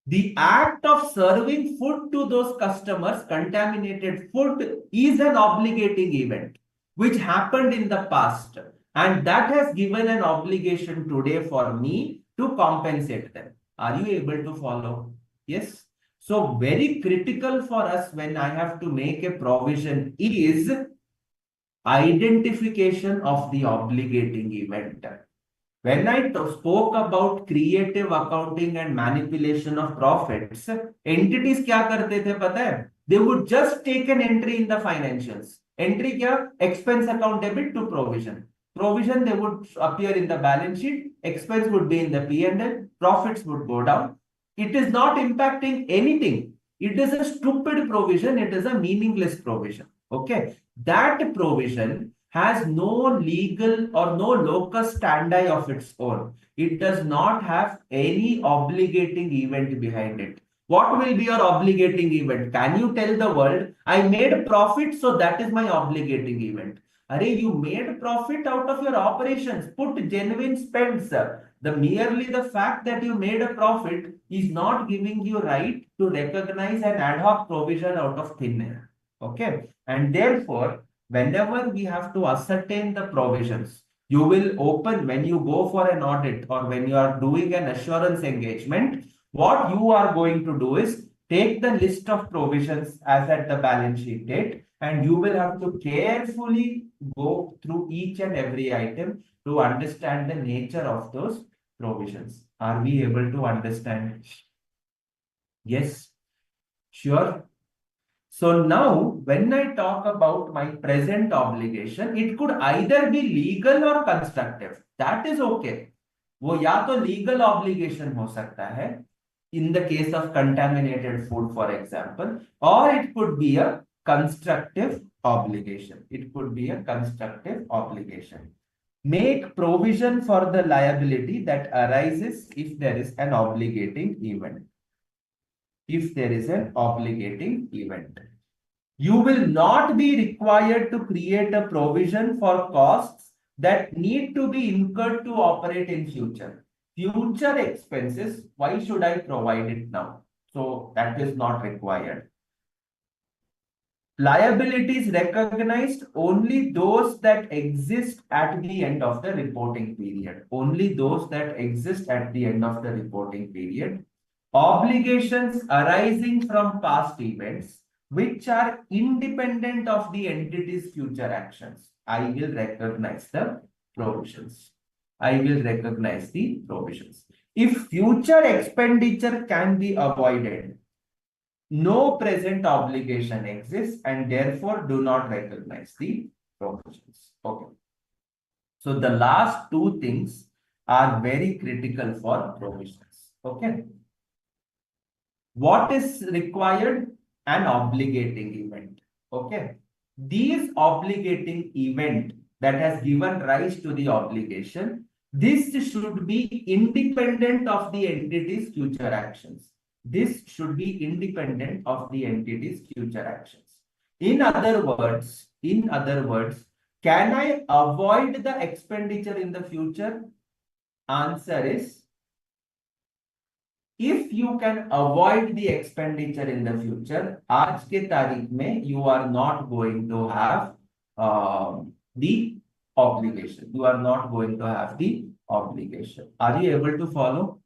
S1: The act of serving food to those customers, contaminated food, is an obligating event which happened in the past. And that has given an obligation today for me to compensate them. Are you able to follow? Yes. So very critical for us when I have to make a provision is identification of the obligating event. When I spoke about creative accounting and manipulation of profits, entities क्या करते थे पता है? They would just take an entry in the financials. Entry क्या? Expense account debit to provision. Provision, they would appear in the balance sheet. Expense would be in the P&L. Profits would go down. It is not impacting anything. It is a stupid provision. It is a meaningless provision. Okay. That provision has no legal or no locus standi of its own. It does not have any obligating event behind it. What will be your obligating event? Can you tell the world, I made a profit, so that is my obligating event? Array, you made profit out of your operations. Put genuine spends. Merely the fact that you made a profit is not giving you right to recognize an ad hoc provision out of thin air. Okay. And therefore, whenever we have to ascertain the provisions, you will open when you go for an audit or when you are doing an assurance engagement, what you are going to do is take the list of provisions as at the balance sheet date, and you will have to carefully go through each and every item to understand the nature of those provisions. Are we able to understand? Yes, sure. So now, when I talk about my present obligation, it could either be legal or constructive. That is okay. वो या तो legal obligation हो सकता है, in the case of contaminated food, for example, or it could be a constructive obligation. It could be a constructive obligation. Make provision for the liability that arises if there is an obligating event. If there is an obligating event, you will not be required to create a provision for costs that need to be incurred to operate in future. Future expenses, why should I provide it now? So that is not required. Liabilities recognized only those that exist at the end of the reporting period. Only those that exist at the end of the reporting period. Obligations arising from past events which are independent of the entity's future actions. I will recognize the provisions. I will recognize the provisions. If future expenditure can be avoided, no present obligation exists and therefore do not recognize the provisions. Okay. So the last two things are very critical for provisions. Okay. What is required? An obligating event. Okay. These obligating event that has given rise to the obligation, this should be independent of the entity's future actions. This should be independent of the entity's future actions. In other words, can I avoid the expenditure in the future? Answer is, if you can avoid the expenditure in the future, आज के तारीख में you are not going to have the obligation. You are not going to have the obligation. Are you able to follow?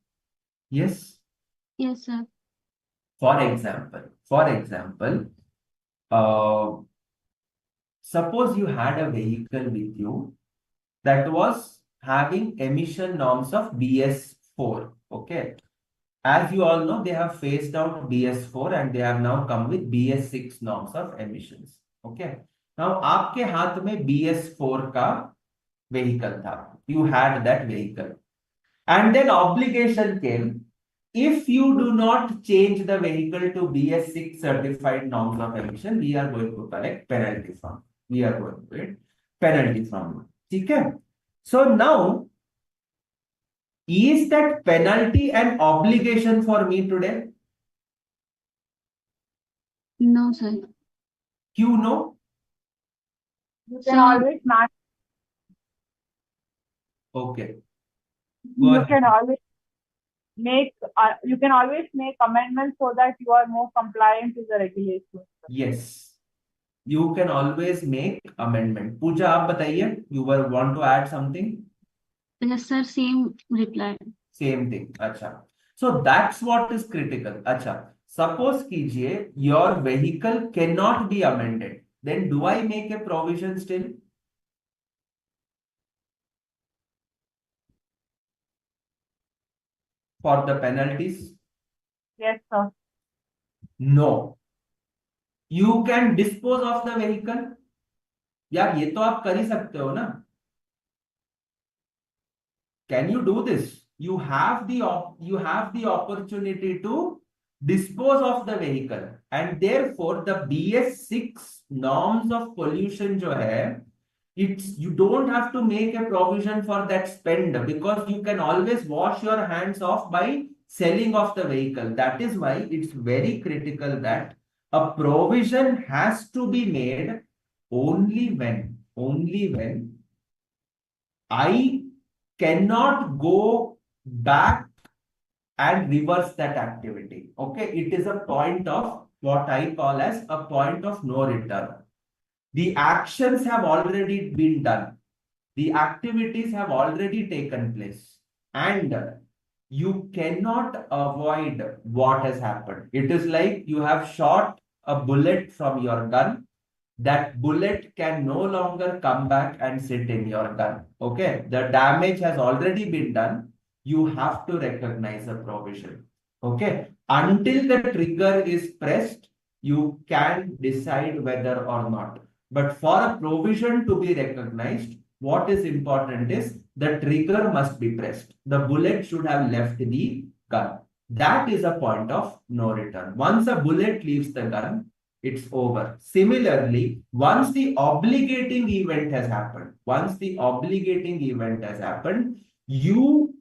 S1: Yes.
S3: Yes, sir.
S1: For example, suppose you had a vehicle with you that was having emission norms of BS4. Okay. As you all know, they have phased out BS4 and they have now come with BS6 norms of emissions. Okay. Now, आपके हाथ में BS4 का vehicle था. You had that vehicle. And then obligation came. If you do not change the vehicle to BS6 certified norms of emission, we are going to collect penalty from. We are going to get penalty from you. Okay. So now, Is that penalty an obligation for me today?
S3: No, sir.
S1: You know?
S2: You can
S3: So
S2: always match.
S1: Okay. Go
S2: You
S1: ahead.
S2: can always make amendments so that you are more compliant with the regulations.
S1: Yes. You can always make amendment. Pooja, आप बताइए. You were want to add something?
S3: yes, sir, same reply.
S1: Same thing. Acha. So that's what is critical. Acha. Suppose कीजिए your vehicle cannot be amended. Then do I make a provision still for the penalties?
S2: Yes, sir.
S1: No. You can dispose of the vehicle. यार ये तो आप कर ही सकते हो ना. Can you do this? You have the opportunity to dispose of the vehicle, and therefore the BS6 norms of pollution जो है, you don't have to make a provision for that spend, because you can always wash your hands off by selling off the vehicle. That is why it's very critical that a provision has to be made only when I cannot go back and reverse that activity. Okay, it is a point of what I call as a point of no return. The actions have already been done. The activities have already taken place, and you cannot avoid what has happened. It is like you have shot a bullet from your gun. That bullet can no longer come back and sit in your gun. Okay, the damage has already been done. You have to recognize a provision. Okay, until the trigger is pressed, you can decide whether or not. But for a provision to be recognized, what is important is the trigger must be pressed. The bullet should have left the gun. That is a point of no return. Once a bullet leaves the gun, it's over. Similarly, once the obligating event has happened, you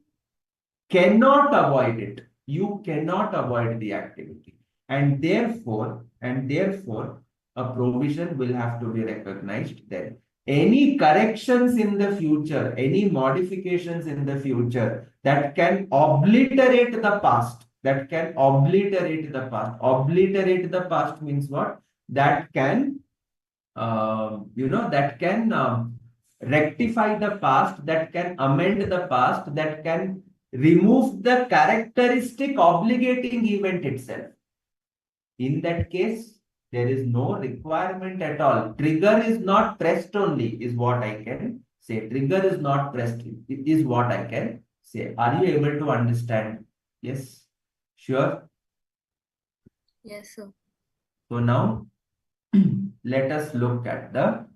S1: cannot avoid it. You cannot avoid the activity. And therefore, a provision will have to be recognized there. Any corrections in the future, any modifications in the future that can obliterate the past, obliterate the past means what? That can, rectify the past, that can amend the past, that can remove the characteristic obligating event itself. In that case, there is no requirement at all. Trigger is not pressed only, is what I can say. Trigger is not pressed, is what I can say. Are you able to understand? Yes? Sure?
S4: Yes, sir.
S1: So now, let us look at the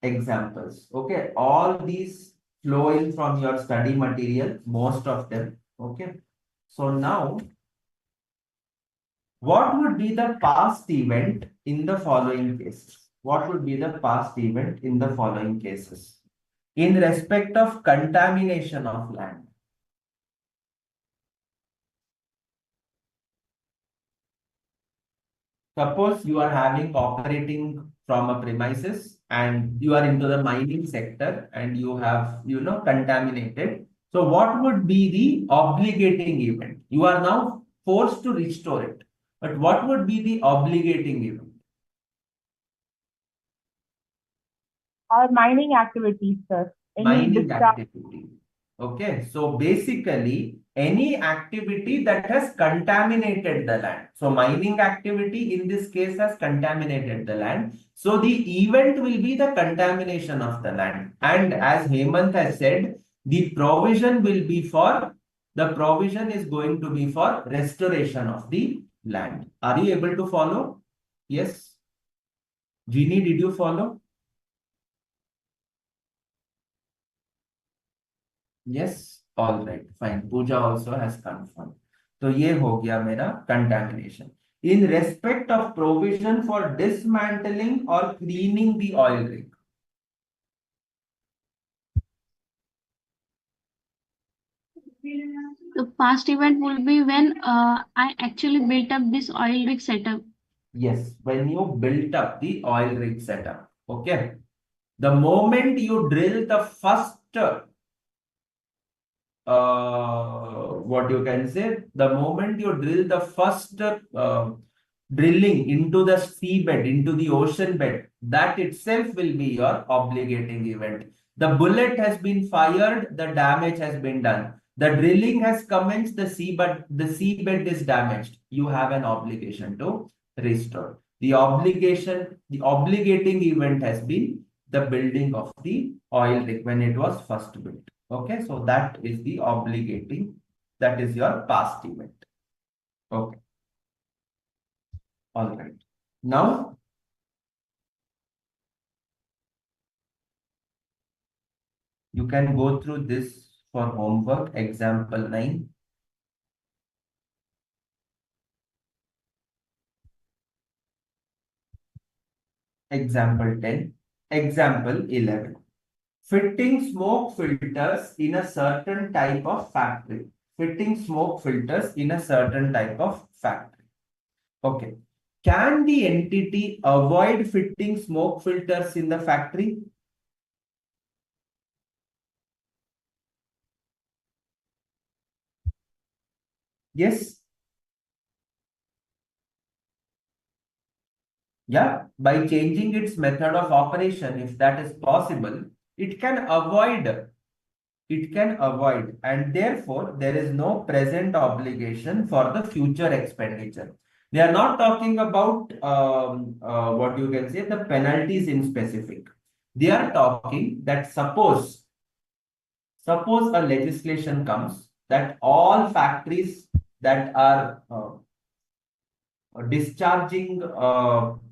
S1: examples. Okay, all these flowing from your study material, most of them. Okay, so now, what would be the past event in the following cases? What would be the past event in the following cases? In respect of contamination of land. Suppose you are having operating from a premises and you are into the mining sector and you have, contaminated. So what would be the obligating event? You are now forced to restore it. But what would be the obligating event?
S2: Or mining activities, sir. Any
S1: Mining
S2: discharge.
S1: activity. Okay, so basically any activity that has contaminated the land. So mining activity in this case has contaminated the land. So the event will be the contamination of the land. And as Hemant has said, the provision is going to be for restoration of the land. Are you able to follow? Yes. Jeannie, did you follow? Yes, all right, fine. Pooja also has confirmed. So ये हो गया मेरा contamination. In respect of provision for dismantling or cleaning the oil rig.
S3: The past event will be when I actually built up this oil rig setup.
S1: Yes, when you built up the oil rig setup. Okay. The moment you drill the first what you can say, the moment you drill the first drilling into the seabed, into the ocean bed, that itself will be your obligating event. The bullet has been fired, the damage has been done. The drilling has commenced, the seabed is damaged. You have an obligation to restore. The obligating event has been the building of the oil rig when it was first built. Okay, so that is the obligating, that is your past event. Okay, all right. Now, you can go through this for homework, example 9. Example 10, example 11. Fitting smoke filters in a certain type of factory. Fitting smoke filters in a certain type of factory. Okay. Can the entity avoid fitting smoke filters in the factory? Yes. Yeah, by changing its method of operation, if that is possible, it can avoid, and therefore there is no present obligation for the future expenditure. They are not talking about what you can say, the penalties in specific. They are talking that suppose a legislation comes that all factories that are discharging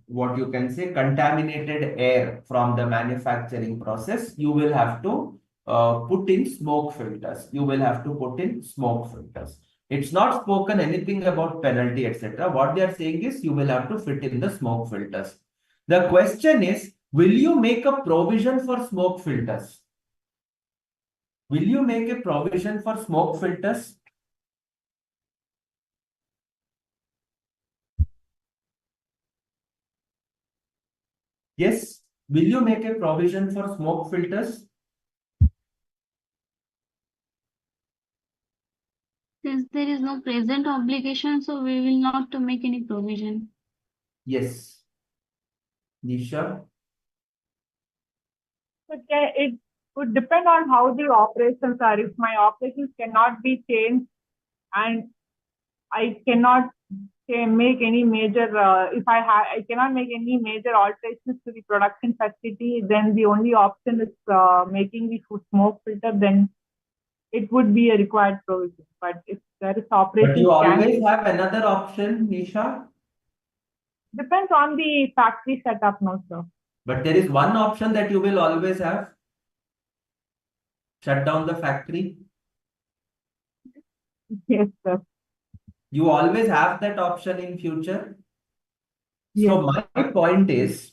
S1: what you can say, contaminated air from the manufacturing process, you will have to put in smoke filters. You will have to put in smoke filters. It's not spoken anything about penalty, etc. What they are saying is you will have to fit in the smoke filters. The question is, will you make a provision for smoke filters? Will you make a provision for smoke filters? Yes. Will you make a provision for smoke filters?
S3: Since there is no present obligation, so we will not to make any provision.
S1: Yes. Nisha?
S2: It would depend on how the operations are. If my operations cannot be changed and I cannot make any major, I cannot make any major alterations to the production facility, then the only option is making the smoke filter, then it would be a required provision. But if there is
S1: But
S2: operations
S1: you
S2: can,
S1: always have another option, Nisha.
S2: depends on the factory setup, no, sir.
S1: But there is one option that you will always have. Shut down the factory.
S2: Yes, sir.
S1: You always have that option in future.
S2: Yes.
S1: So my point is,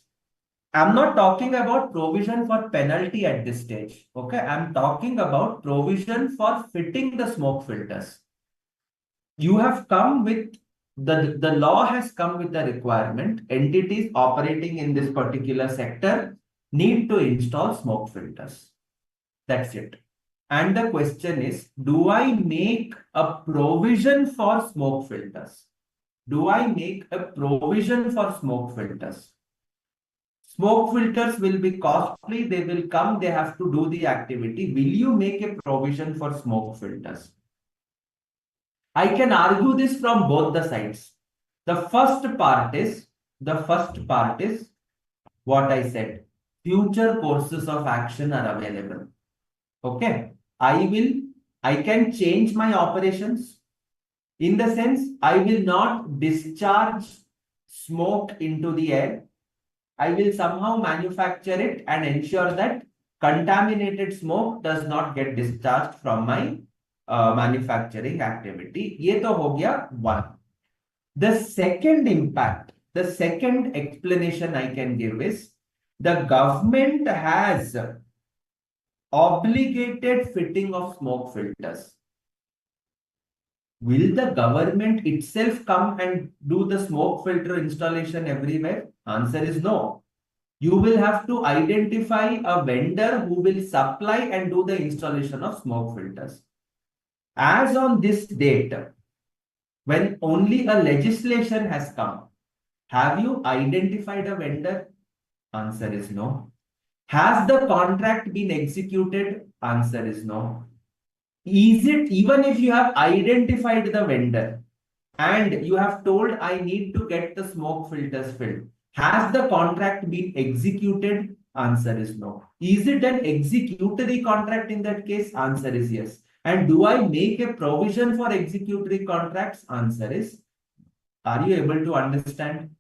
S1: I'm not talking about provision for penalty at this stage. Okay, I'm talking about provision for fitting the smoke filters. You have come with the law has come with the requirement. Entities operating in this particular sector need to install smoke filters. That's it. And the question is, do I make a provision for smoke filters? Do I make a provision for smoke filters? Smoke filters will be costly. They will come. They have to do the activity. Will you make a provision for smoke filters? I can argue this from both the sides. The first part is what I said. Future courses of action are available. Okay. I can change my operations in the sense I will not discharge smoke into the air. I will somehow manufacture it and ensure that contaminated smoke does not get discharged from my manufacturing activity. ये तो हो गया one. The second impact, the second explanation I can give is the government has obligated fitting of smoke filters. Will the government itself come and do the smoke filter installation everywhere? Answer is no. You will have to identify a vendor who will supply and do the installation of smoke filters. As on this date, when only a legislation has come, have you identified a vendor? Answer is no. Has the contract been executed? Answer is no. Is it, even if you have identified the vendor and you have told I need to get the smoke filters filled, has the contract been executed? Answer is no. Is it an executory contract in that case? Answer is yes. And do I make a provision for executory contracts? Answer is, are you able to understand?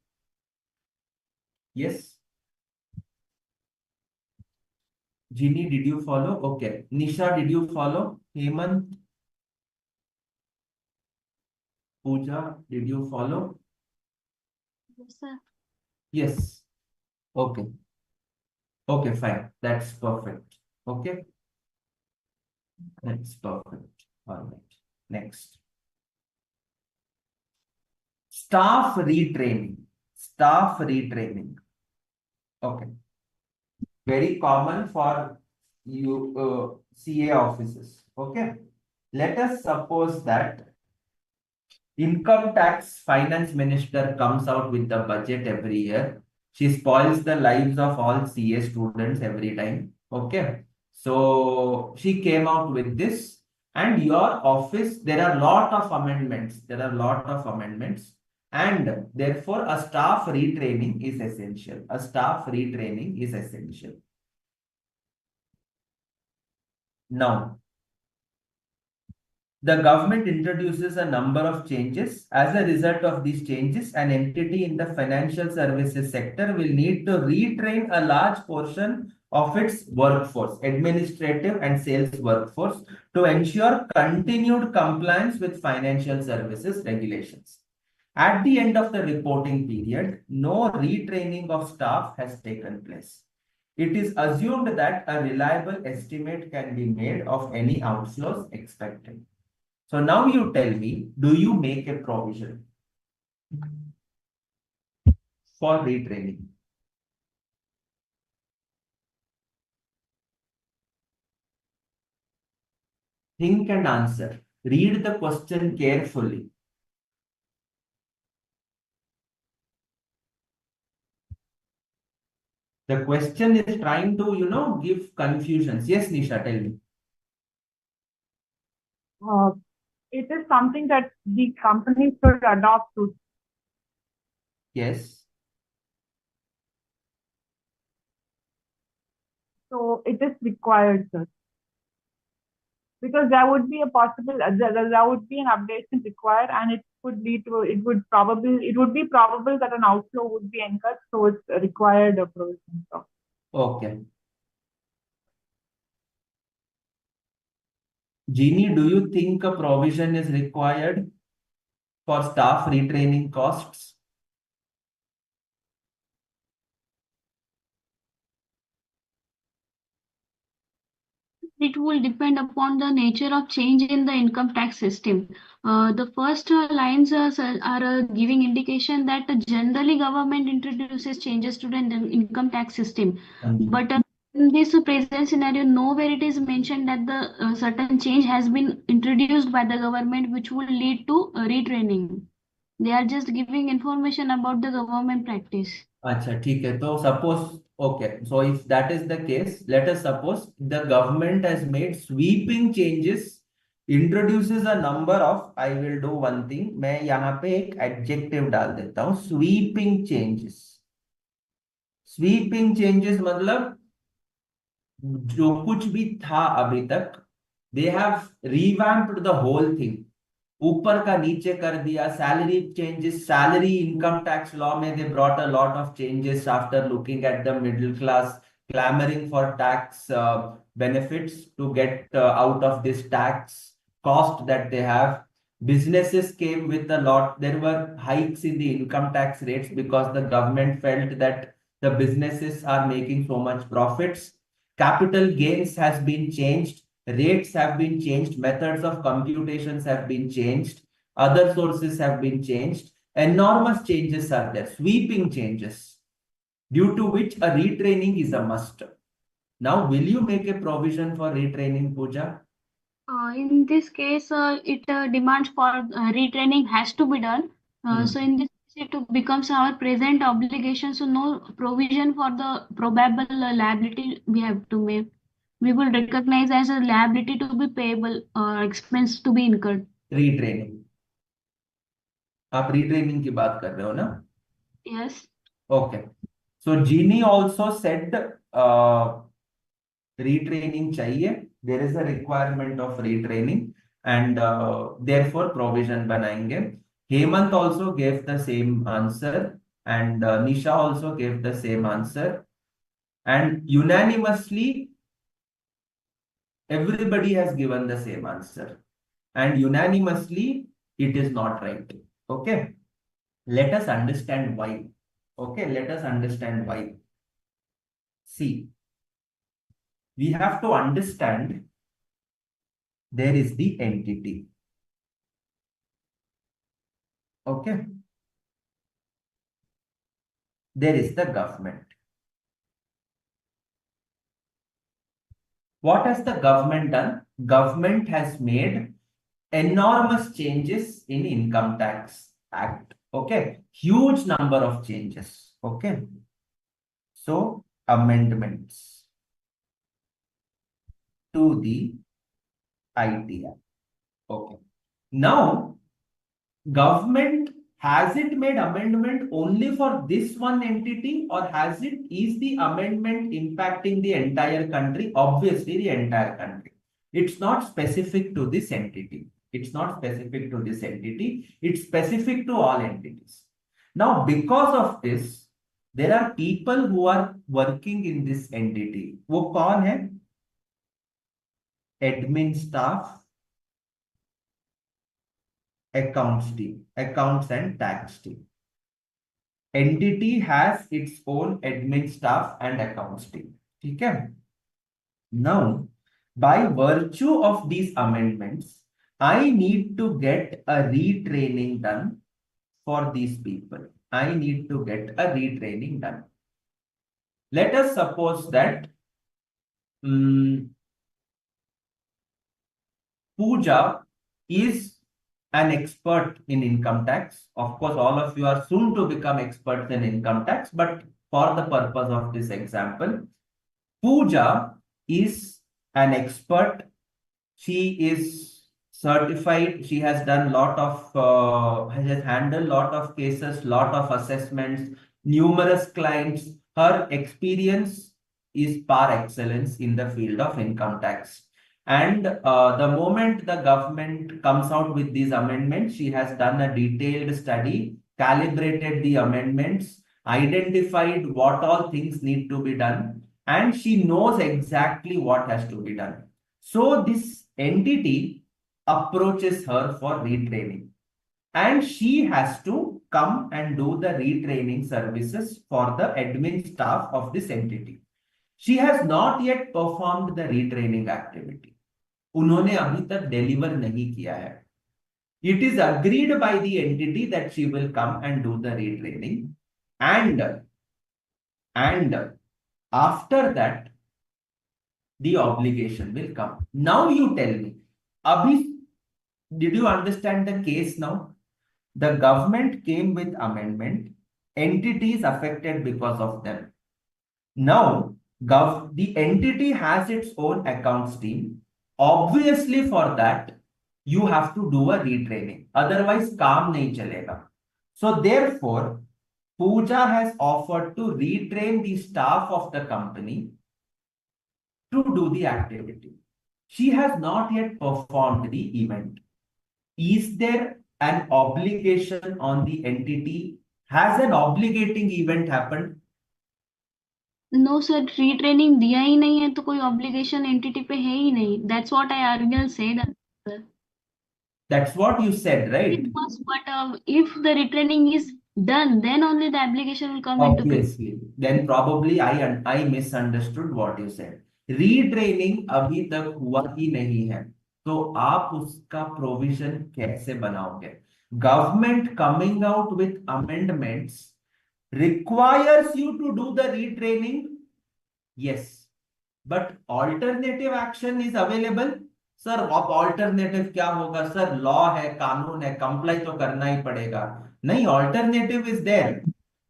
S1: Yes. Ginny, did you follow? Okay. Nisha, did you follow? Hemant? Pooja, did you follow?
S3: Yes, sir.
S1: Yes. Okay. Okay, fine. That's perfect. Okay. That's perfect. All right. Next. Staff retraining. Staff retraining. Okay. Very common for you CA offices. Okay. Let us suppose that income tax finance minister comes out with the budget every year. She spoils the lives of all CA students every time. Okay. So she came out with this, and your office, there are a lot of amendments. There are a lot of amendments. And therefore, a staff retraining is essential. A staff retraining is essential. Now, the government introduces a number of changes. As a result of these changes, an entity in the financial services sector will need to retrain a large portion of its workforce, administrative and sales workforce, to ensure continued compliance with financial services regulations. At the end of the reporting period, no retraining of staff has taken place. It is assumed that a reliable estimate can be made of any outflows expected. So now you tell me, do you make a provision for retraining? Think and answer. Read the question carefully. The question is trying to, give confusions. Yes, Nisha, tell me.
S2: It is something that the company should adopt to.
S1: Yes.
S2: So it is required, sir. Because there would be a possible, there would be an updation required, and it could lead to, it would be probable that an outflow would be incurred, so it's required a provision. So.
S1: Okay. Jeannie, do you think a provision is required for staff retraining costs?
S3: It will depend upon the nature of change in the income tax system. The first lines are giving indication that generally government introduces changes to the income tax system. But in this present scenario, nowhere it is mentioned that the certain change has been introduced by the government which will lead to retraining. They are just giving information about the government practice.
S1: Acha, ठीक है. So suppose, okay, so if that is the case, let us suppose the government has made sweeping changes, introduces a number of, I will do one thing, मैं यहाँ पे एक adjective डाल देता हूँ, sweeping changes. Sweeping changes मतलब जो कुछ भी था अभी तक, they have revamped the whole thing. ऊपर का नीचे कर दिया. Salary changes, salary income tax law में they brought a lot of changes after looking at the middle class clamoring for tax benefits to get out of this tax cost that they have. Businesses came with a lot. There were hikes in the income tax rates because the government felt that the businesses are making so much profits. Capital gains has been changed. Rates have been changed, methods of computations have been changed. Other sources have been changed. Enormous changes are there, sweeping changes, due to which a retraining is a must. Now, will you make a provision for retraining, Pooja?
S3: In this case, it demands for retraining has to be done. So in this case, it becomes our present obligation. So no provision for the probable liability we have to make. We will recognize as a liability to be payable or expense to be incurred.
S1: Retraining. आप retraining की बात कर रहे हो ना?
S3: Yes.
S1: Okay. So Jeannie also said retraining चाहिए. There is a requirement of retraining and therefore provision बनाएंगे. Hemant also gave the same answer and Nisha also gave the same answer. And unanimously, everybody has given the same answer. And unanimously, it is not right. Okay. Let us understand why. Okay, let us understand why. See, we have to understand there is the entity. Okay. There is the government. What has the government done? Government has made enormous changes in Income Tax Act. Okay. Huge number of changes. Okay. So, amendments to the ICAI. Okay. Now, government, has it made amendment only for this one entity or is the amendment impacting the entire country? Obviously, the entire country. It's not specific to this entity. It's not specific to this entity. It's specific to all entities. Now, because of this, there are people who are working in this entity. वो कौन है? Admin staff, accounts team, accounts and tax team. Entity has its own admin staff and accounts team. Okay. Now, by virtue of these amendments, I need to get a retraining done for these people. I need to get a retraining done. Let us suppose that Pooja is an expert in income tax. Of course, all of you are soon to become experts in income tax, but for the purpose of this example, Pooja is an expert. She is certified. She has done has handled lot of cases, lot of assessments, numerous clients. Her experience is par excellence in the field of income tax. And the moment the government comes out with these amendments, she has done a detailed study, calibrated the amendments, identified what all things need to be done, and she knows exactly what has to be done. So this entity approaches her for retraining, and she has to come and do the retraining services for the admin staff of this entity. She has not yet performed the retraining activity. उन्होंने अभी तक deliver नहीं किया है. It is agreed by the entity that she will come and do the retraining, and after that the obligation will come. Now you tell me, Abhi, did you understand the case now? The government came with amendment, entities affected because of them. Now, the entity has its own accounts team. Obviously, for that, you have to do a retraining. Otherwise, काम नहीं चलेगा. So, therefore, Pooja has offered to retrain the staff of the company to do the activity. She has not yet performed the event. Is there an obligation on the entity? Has an obligating event happened?
S3: No sir, retraining दिया ही नहीं है तो कोई obligation entity पे है ही नहीं. That's what I earlier said. Sir.
S1: That's what you said, right?
S3: It was, but if the retraining is done, then only the obligation will come into play.
S1: Obviously, then probably I misunderstood what you said. Retraining अभी तक हुआ ही नहीं है, तो आप उसका provision कैसे बनाओगे? Government coming out with amendments requires you to do the retraining, yes, but alternative action is available. Sir अब ऑल्टरनेटिव क्या होगा? सर लॉ है, कानून है, कंप्लाई तो करना ही पड़ेगा। नहीं, alternative is there.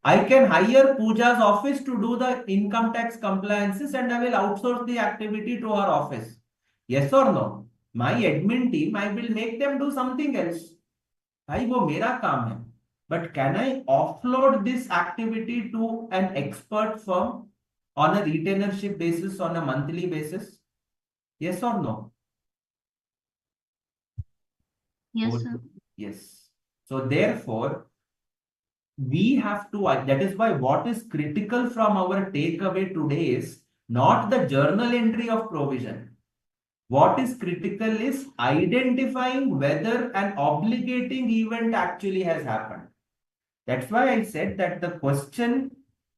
S1: I can hire Pooja's office to do the income tax compliances and I will outsource the activity to her office. Yes or no? My admin team, I will make them do something else. भाई वो मेरा काम है, but can I offload this activity to an expert firm on a retainership basis, on a monthly basis? Yes or no?
S3: Yes, sir.
S1: Yes. So therefore, we have to, that is why what is critical from our takeaway today is not the journal entry of provision. What is critical is identifying whether an obligating event actually has happened. That's why I said that the question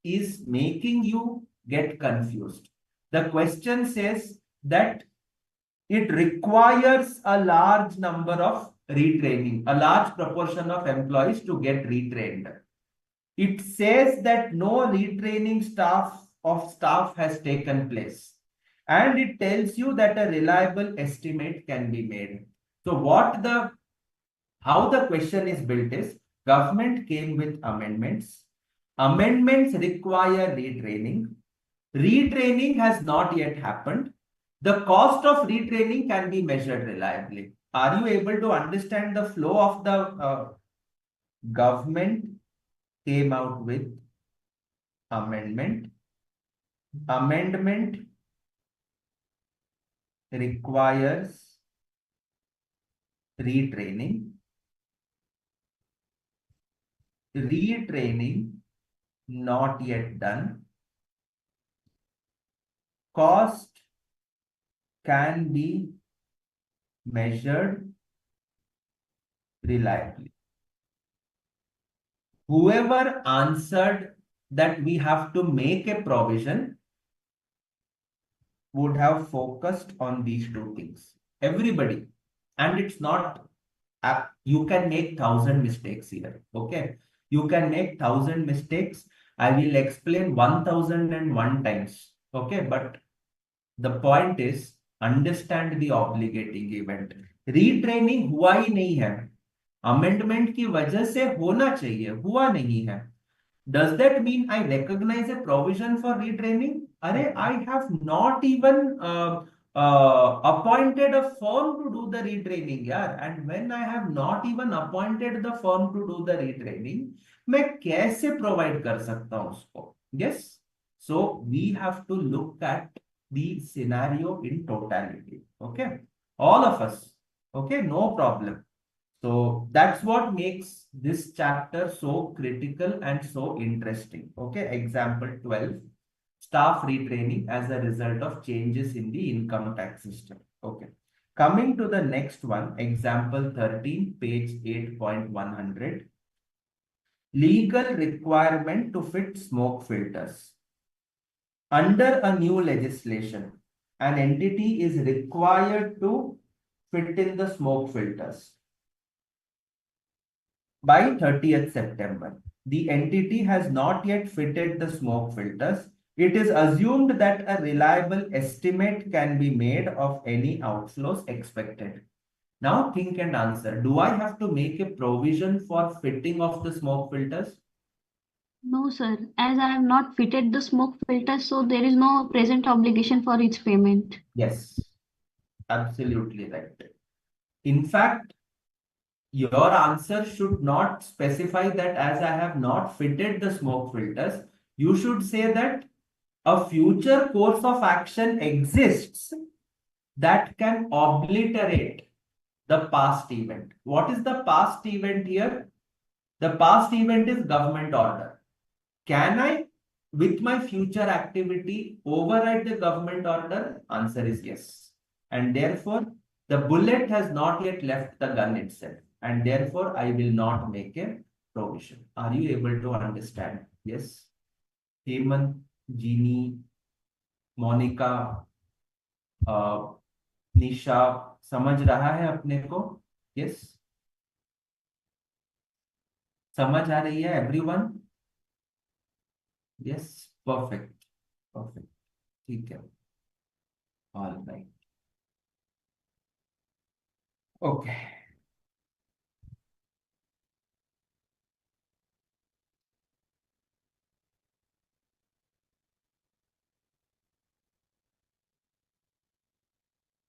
S1: is making you get confused. The question says that it requires a large number of retraining, a large proportion of employees to get retrained. It says that no retraining staff has taken place. And it tells you that a reliable estimate can be made. So how the question is built is, government came with amendments. Amendments require retraining. Retraining has not yet happened. The cost of retraining can be measured reliably. Are you able to understand the flow of the government came out with amendment? Amendment requires retraining. Retraining not yet done. Cost can be measured reliably. Whoever answered that we have to make a provision would have focused on these two things. Everybody. And it's not, you can make 1,000 mistakes here. Okay. You can make 1,000 mistakes. I will explain 1,001 times. Okay. But the point is, understand the obligating event. Retraining हुआ ही नहीं है, amendment की वजह से होना चाहिए, हुआ नहीं है. Does that mean I recognize a provision for retraining? Arey, I have not even appointed a firm to do the retraining, yaar. And when I have not even appointed the firm to do the retraining, मैं कैसे provide कर सकता हूँ उसको? Yes. So we have to look at the scenario in totality. Okay. All of us. Okay. No problem. So that's what makes this chapter so critical and so interesting. Okay, example 12, staff retraining as a result of changes in the income tax system. Okay, coming to the next one, example 13, page 8.100, legal requirement to fit smoke filters. Under a new legislation, an entity is required to fit in the smoke filters. By 30th September, the entity has not yet fitted the smoke filters. It is assumed that a reliable estimate can be made of any outflows expected. Now think and answer. Do I have to make a provision for fitting of the smoke filters?
S3: No, sir. As I have not fitted the smoke filter, so there is no present obligation for its payment.
S1: Yes, absolutely right. In fact, your answer should not specify that as I have not fitted the smoke filters. You should say that a future course of action exists that can obliterate the past event. What is the past event here? The past event is government order. Can I, with my future activity, override the government order? Answer is yes. And therefore, the bullet has not yet left the gun itself. And therefore, I will not make a provision. Are you able to understand? Yes. Hemant, Jeannie, Monica, Nisha, समझ रहा है अपने को? Yes, समझ आ रही है everyone? Yes, perfect, perfect, ठीक है, all right, okay.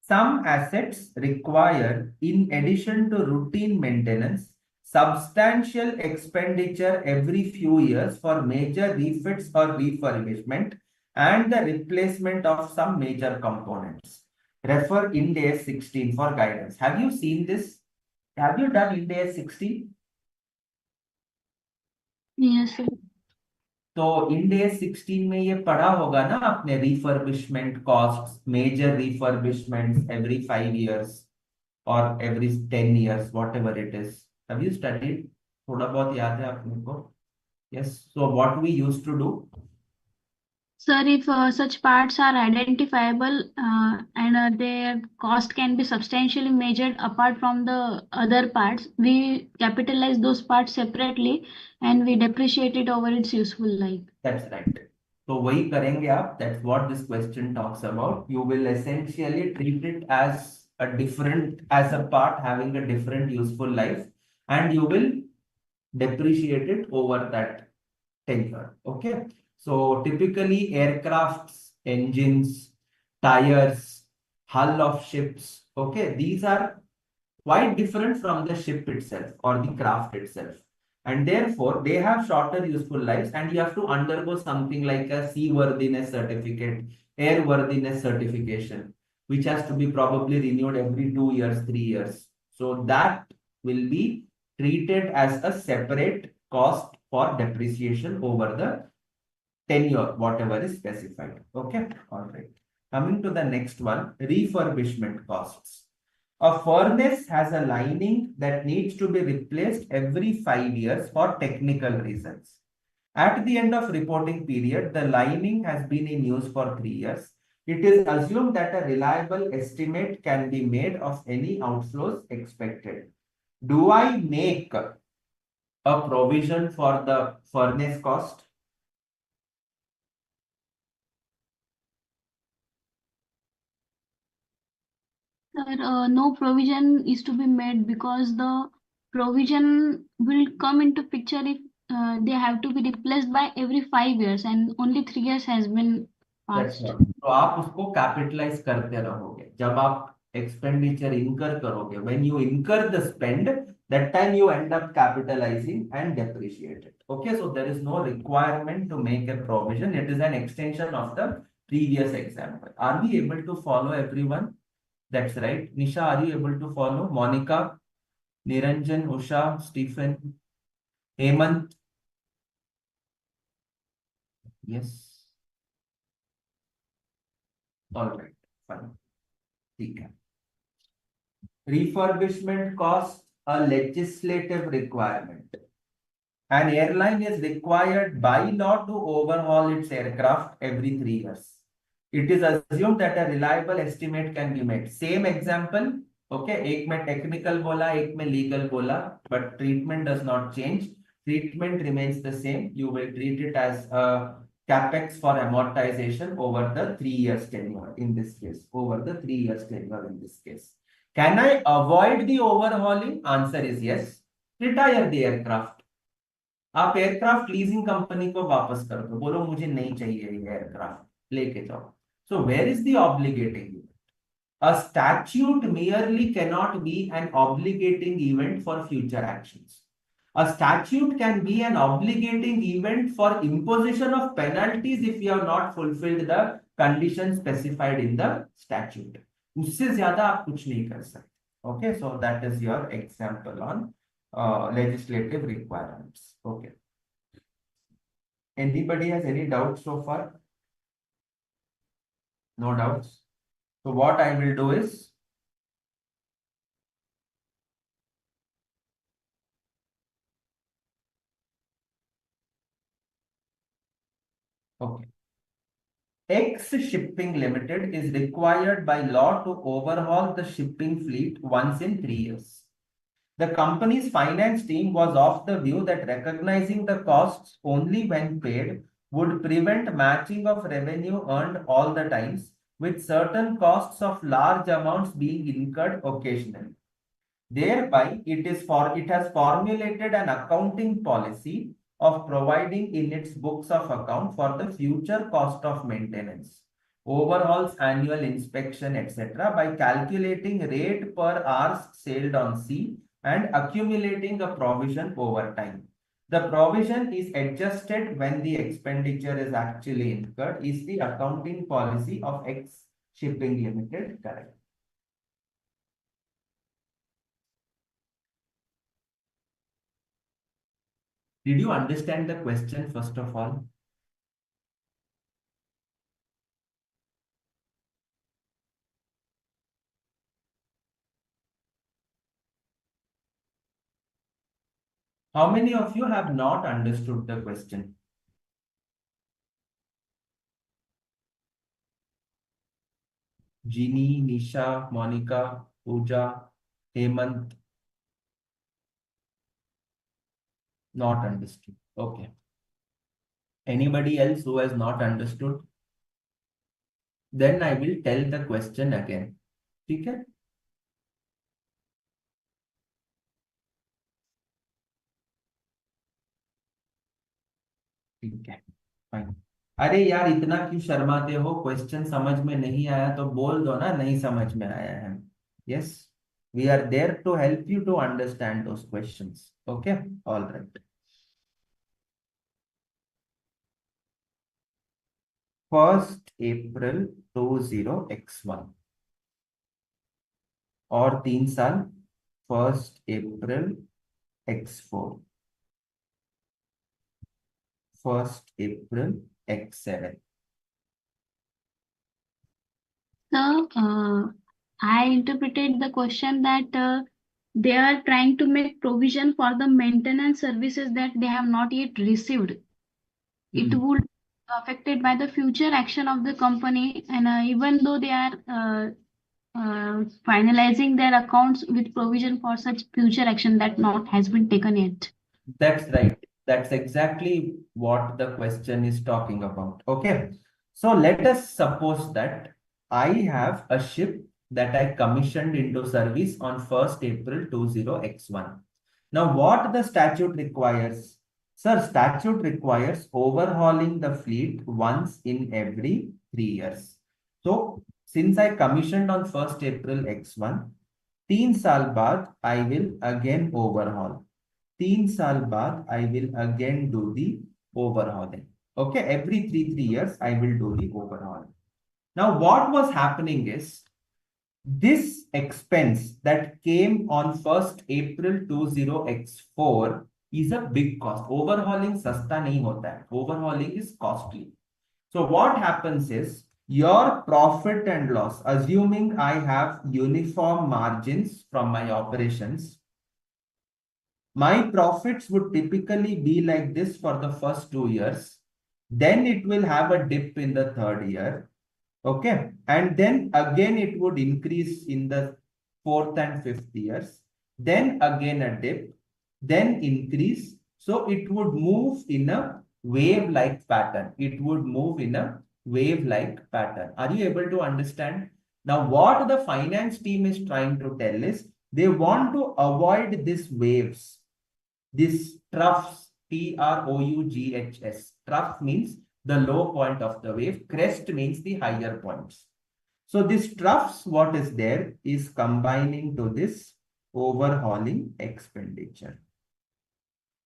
S1: Some assets require, in addition to routine maintenance, substantial expenditure every few years for major refits or refurbishment and the replacement of some major components. Refer Ind AS 16 for guidance. Have you seen this? Have you done Ind AS 16?
S3: Yes, sir.
S1: तो Ind AS 16 में ये पढ़ा होगा ना आपने, refurbishment cost, major refurbishment every 5 years और every 10 years, whatever it is. Have you studied? थोड़ा बहुत याद है आपने को? Yes, so what we used to do.
S3: Sir, if such parts are identifiable and their cost can be substantially measured apart from the other parts, we capitalize those parts separately and we depreciate it over its useful life.
S1: That's right, तो वही करेंगे आप। That's what this question talks about. You will essentially treat it as a different, as a part having a different useful life, and you will depreciate it over that tenure. Okay, so typically aircrafts, engines, tires, hull of ships, okay, these are quite different from the ship itself or the craft itself, and therefore they have shorter useful lives, and you have to undergo something like a seaworthiness certificate, airworthiness certification, which has to be probably renewed every 2 years, 3 years. So that will be treated as a separate cost for depreciation over the tenure, whatever is specified. Okay, all right. Coming to the next one, refurbishment costs. A furnace has a lining that needs to be replaced every 5 years for technical reasons. At the end of reporting period, the lining has been in use for 3 years. It is assumed that a reliable estimate can be made of any outflows expected. Do I make a provision for the furnace cost?
S3: Sir, no provision is to be made because the provision will come into picture if they have to be replaced by every 5 years and only 3 years has been
S1: That's
S3: passed.
S1: not. तो आप उसको capitalise करते रहोगे जब आप expenditure इनकर करोगे। When you इनकर the spend, that time you end up capitalizing and depreciate it. Okay, so there is no requirement to make a provision. It is an extension of the previous example. Are we able to follow everyone? That's right. Nisha, are you able to follow? Monica, Niranjan, Usha, Stephen, Hemant? Yes. All right. Fine. ठीक है। Refurbishment costs a legislative requirement. An airline is required by law to overhaul its aircraft every 3 years. It is assumed that a reliable estimate can be made. Same example, okay? एक में technical बोला, एक में legal बोला, but treatment does not change. Treatment remains the same. You will treat it as a capex for amortization over the 3 years tenure in this case. Over the 3 years tenure in this case. Can I avoid the overhauling? Answer is yes. Retire the aircraft. आप aircraft leasing company को वापस कर दो, बोलो मुझे नहीं चाहिए ये एयरक्राफ्ट, लेके जाओ। So where is the obligating event? A statute merely cannot be an obligating event for future actions. A statute can be an obligating event for imposition of penalties if you have not fulfilled the conditions specified in the statute. उससे ज्यादा आप कुछ नहीं कर सकते। Okay, so that is your example on legislative requirements. Okay. Anybody has any doubts so far? No doubts. So what I will do is, okay, X Shipping Limited is required by law to overhaul the shipping fleet once in 3 years. The company's finance team was of the view that recognizing the costs only when paid would prevent matching of revenue earned all the times, with certain costs of large amounts being incurred occasionally. Thereby, it has formulated an accounting policy of providing in its books of account for the future cost of maintenance, overhauls, annual inspection, etc., by calculating rate per hours sailed on sea and accumulating a provision over time. The provision is adjusted when the expenditure is actually incurred. Is the accounting policy of X Shipping Limited correct? Did you understand the question first of all? How many of you have not understood the question? Jeannie, Nisha, Monica, Pooja, Hemant. Not understood. Okay. Anybody else who has not understood? Then I will tell the question again. Okay? ठीक है, fine. अरे यार इतना क्यों शर्माते हो? Question समझ में नहीं आया तो बोल दो ना, नहीं समझ में आया है। Yes, we are there to help you to understand those questions. Okay, all right. First April 20x1 और 3 साल first April x4, first April x7।
S3: So, I interpreted the question that they are trying to make provision for the maintenance services that they have not yet received. It would be affected by the future action of the company, and even though they are finalizing their accounts with provision for such future action that not has been taken yet.
S1: That's right. That's exactly what the question is talking about. Okay. So let us suppose that I have a ship that I commissioned into service on 1st April 20x1. Now, what the statute requires? Sir, statute requires overhauling the fleet once in every 3 years. So, since I commissioned on 1st April x1, 3 साल बाद I will again overhaul. 3 साल बाद I will again do the overhauling. Okay, every three years I will do the overhauling. Now, what was happening is this expense that came on 1st April 20x4 is a big cost. Overhauling sasta nahi hota hai. Overhauling is costly. So what happens is your profit and loss, assuming I have uniform margins from my operations, my profits would typically be like this for the first 2 years. Then it will have a dip in the third year. Okay. And then again, it would increase in the fourth and fifth years. Then again a dip, then increase. So it would move in a wave-like pattern. It would move in a wave-like pattern. Are you able to understand? Now, what the finance team is trying to tell is they want to avoid these waves. This troughs, Troughs. Trough means the low point of the wave. Crest means the higher points. So this troughs, what is there is combining to this overhauling expenditure.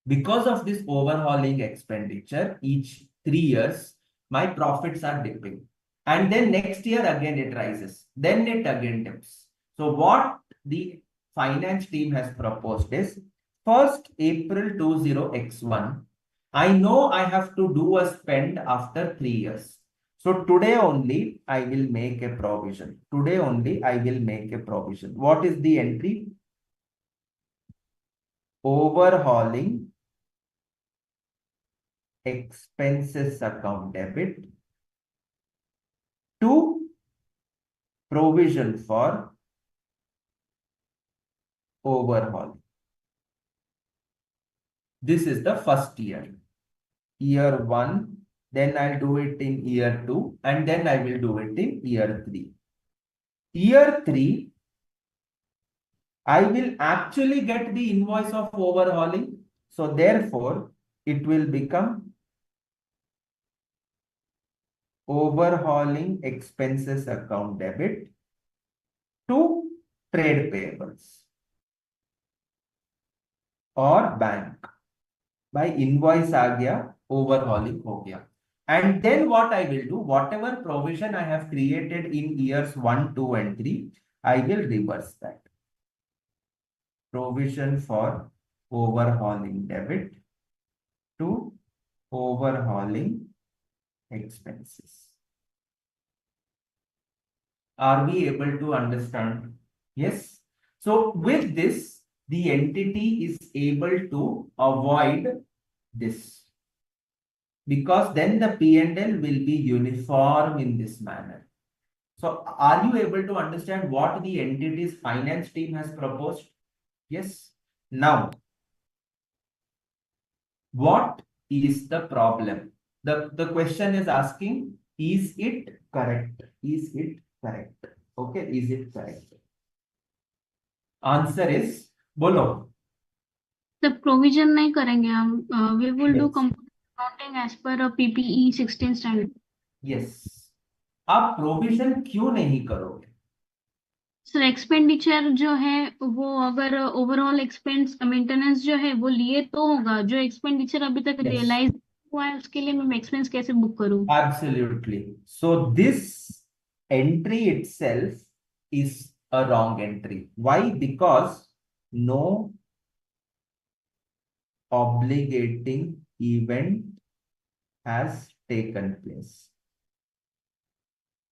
S1: Because of this overhauling expenditure, each 3 years, my profits are dipping. And then next year again it rises. Then it again dips. So what the finance team has proposed is 1st April 20x1, I know I have to do a spend after 3 years. So today only I will make a provision. Today only I will make a provision. What is the entry? Overhauling expenses account debit provision for overhaul. This is the first year. Year 1, then I'll do it in year 2, and then I will do it in year 3. Year 3, I will actually get the invoice of overhauling. So therefore, it will become overhauling expenses account debit to trade payables or bank. By invoice आ गया, overhauling हो गया. And then what I will do, whatever provision I have created in years 1, 2, and 3, I will reverse that. Provision for overhauling debit to overhauling expenses. Are we able to understand? Yes. So with this, the entity is able to avoid this, because then the P&L will be uniform in this manner. So are you able to understand what the entity's finance team has proposed? Yes. Now, what is the problem? The question is asking, is it correct? Is it correct? Okay, is it correct? Answer is, bolo.
S3: The provision नहीं करेंगे हम. We will do
S1: Yes.
S3: accounting as per a PPE 16 standard.
S1: Yes. आप provision क्यों नहीं करोगे?
S3: Sir expenditure जो है वो अगर ओवरऑल एक्सपेंस मेंटेनेंस जो है वो लिए तो होगा. जो एक्सपेंडिचर अभी तक
S1: Yes.
S3: रियलाइज हुआ है उसके लिए मैं एक्सपेंस कैसे बुक करूं?
S1: Absolutely. So this entry itself is a wrong entry. Why? Because no obligating event has taken place.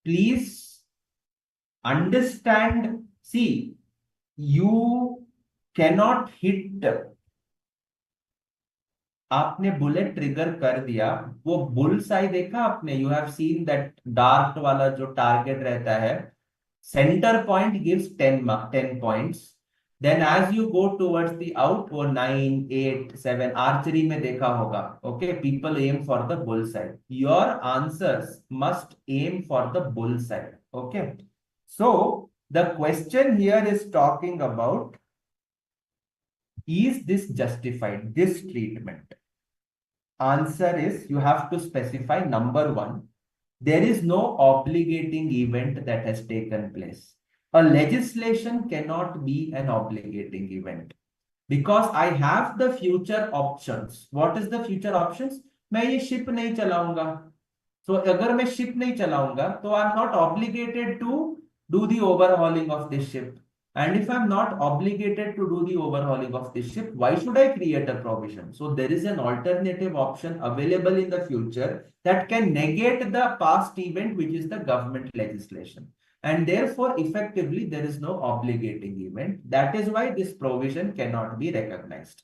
S1: Please understand. See, you cannot hit. आपने बुलेट ट्रिगर कर दिया, वो बुल्स आई देखा आपने? You have seen that dart वाला जो target रहता है, centre point gives 10 points. Then as you go towards the out, वो 9, 8, 7 आर्चरी में देखा होगा. Okay, people aim for the bull side. Your answers must aim for the bull side. Okay, so the question here is talking about, is this justified, this treatment? Answer is, you have to specify number 1, there is no obligating event that has taken place. A legislation cannot be an obligating event because I have the future options. What is the future options? मैं ये ship नहीं चलाऊंगा. So अगर मैं ship नहीं चलाऊंगा तो I'm not obligated to do the overhauling of this ship. And if I'm not obligated to do the overhauling of this ship, why should I create a provision? So there is an alternative option available in the future that can negate the past event, which is the government legislation. And therefore, effectively, there is no obligating event. That is why this provision cannot be recognized.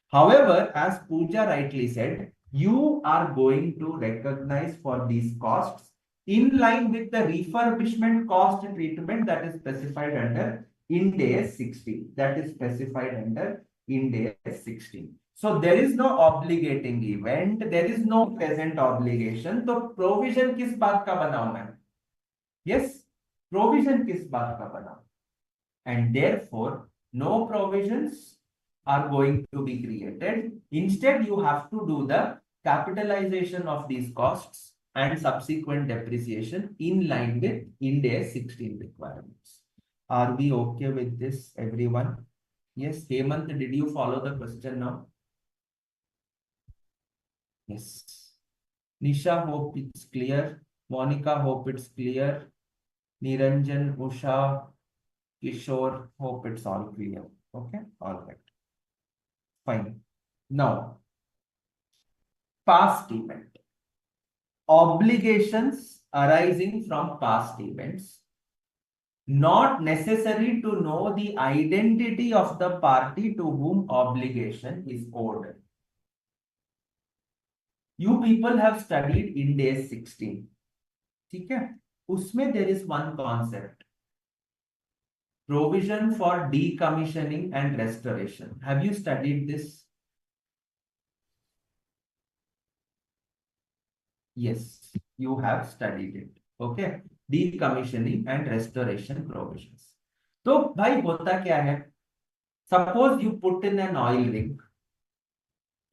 S1: However, as Pooja rightly said, you are going to recognize for these costs in line with the refurbishment cost treatment that is specified under Ind AS 16. That is specified under Ind AS 16. So there is no obligating event, there is no present obligation. So provision किस बात का बनाऊं मैं? Yes, provision किस बात का बनाऊं? And therefore, no provisions are going to be created. Instead, you have to do the capitalization of these costs and subsequent depreciation in line with Ind AS 16 requirements. Are we okay with this, everyone? Yes, Hemant, did you follow the question now? Yes. Nisha, hope it's clear. Monica, hope it's clear. Niranjan, Usha, Kishore, hope it's all clear. Okay, all right. Fine. Now, past event. Obligations arising from past events. Not necessary to know the identity of the party to whom obligation is owed. You people have studied Ind AS 16. ठीक है? उसमें there is one concept. provision for decommissioning and restoration. Have you studied this? Yes, you have studied it. Okay, decommissioning and restoration provisions. तो भाई होता क्या है? Suppose you put in an oil rig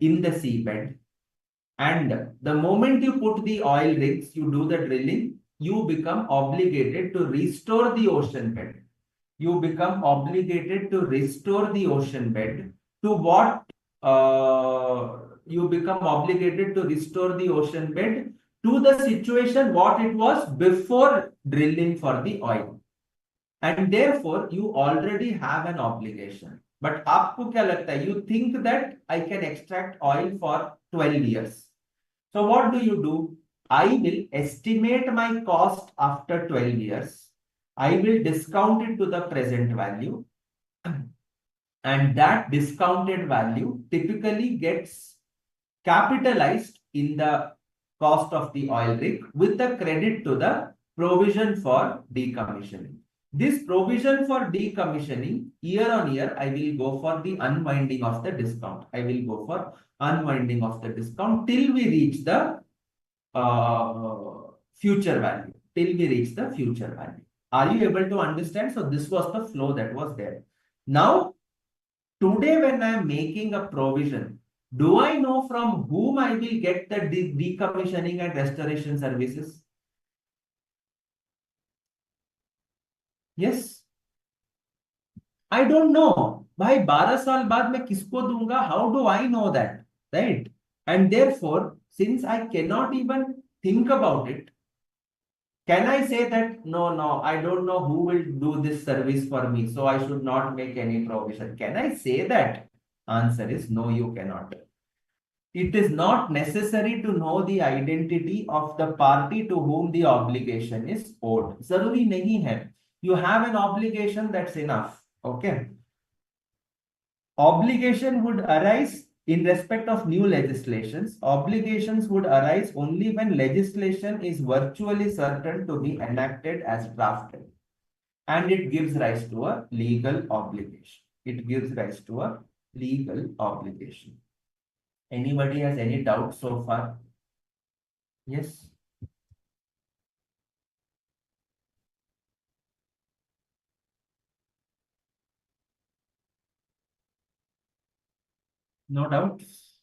S1: in the seabed, and the moment you put the oil rigs, you do the drilling, you become obligated to restore the ocean bed. You become obligated to restore the ocean bed to what? You become obligated to restore the ocean bed to the situation what it was before drilling for the oil. And therefore, you already have an obligation. But आपको क्या लगता है? You think that I can extract oil for 12 years. So what do? I will estimate my cost after 12 years. I will discount it to the present value. And that discounted value typically gets capitalized in the cost of the oil rig with the credit to the provision for decommissioning. This provision for decommissioning, year on year, I will go for the unwinding of the discount. I will go for unwinding of the discount till we reach the future value, till we reach the future value. Are you able to understand? So this was the flow that was there. Now, today when I am making a provision, do I know from whom I will get the decommissioning and restoration services? Yes. I don't know. भाई 12 साल बाद मैं किसको दूंगा? How do I know that? Right? And therefore, since I cannot even think about it, can I say that no, I don't know who will do this service for me, so I should not make any provision? Can I say that? Answer is no, you cannot. It is not necessary to know the identity of the party to whom the obligation is owed. Zaruri nahi hai. You have an obligation, that's enough. Okay. Obligation would arise in respect of new legislations. Obligations would arise only when legislation is virtually certain to be enacted as drafted. And it gives rise to a legal obligation. It gives rise to a legal obligation. Anybody has any doubt so far? Yes. No doubts?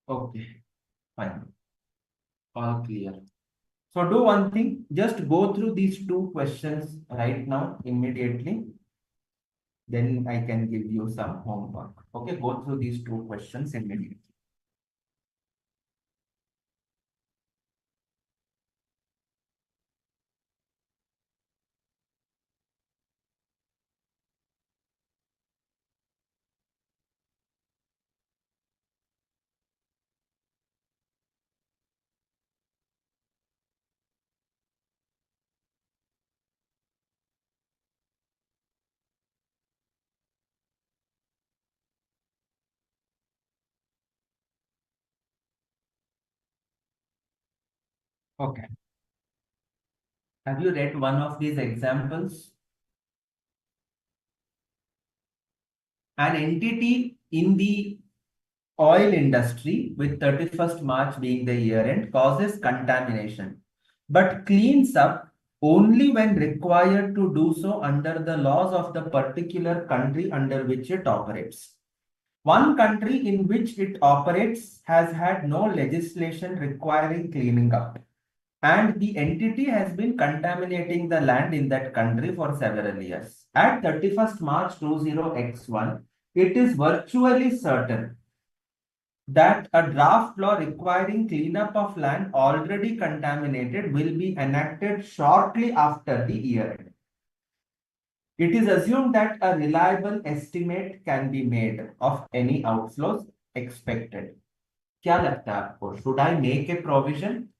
S1: Okay, fine. All clear. So do one thing, just go through these two questions right now, immediately. Then I can give you some homework. Okay, go through these two questions immediately. Okay. Have you read one of these examples? An entity in the oil industry, with 31st March being the year end, causes contamination, but cleans up only when required to do so under the laws of the particular country under which it operates. One country in which it operates has had no legislation requiring cleaning up, and the entity has been contaminating the land in that country for several years. At 31st March 20x1, it is virtually certain that a draft law requiring cleanup of land already contaminated will be enacted shortly after the year end. It is assumed that a reliable estimate can be made of any outflows expected. क्या लगता है आपको? Should I make a provision?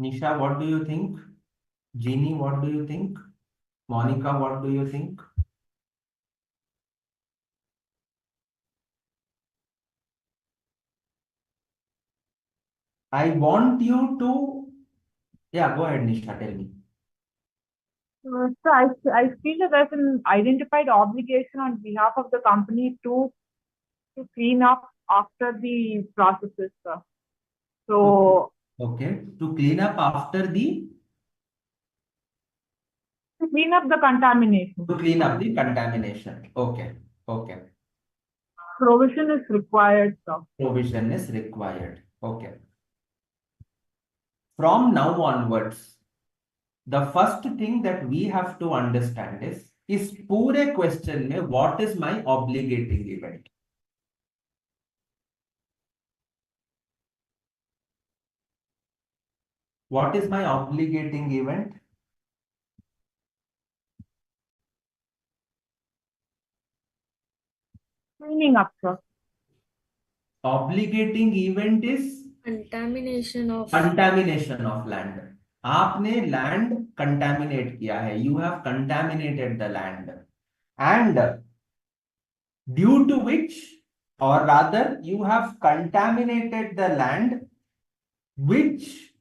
S1: Nisha, what do you think? Jeannie, what do you think? Monica, what do you think? I want you to, yeah, go ahead, Nisha, tell me.
S2: I feel that there's an identified obligation on behalf of the company to clean up after the processes. So
S1: Okay, to clean up after the,
S2: to clean up the contamination.
S1: to clean up the contamination. Okay, okay.
S2: Provision is required, sir.
S1: Provision is required. Okay. From now onwards, the first thing that we have to understand is पूरे question में what is my obligating event? What is my obligating event?
S2: Cleaning up, sir.
S1: Obligating event is
S4: Contamination of
S1: contamination of land. आपने land contaminate किया है. You have contaminated the land. And due to which, or rather, you have contaminated the land, which,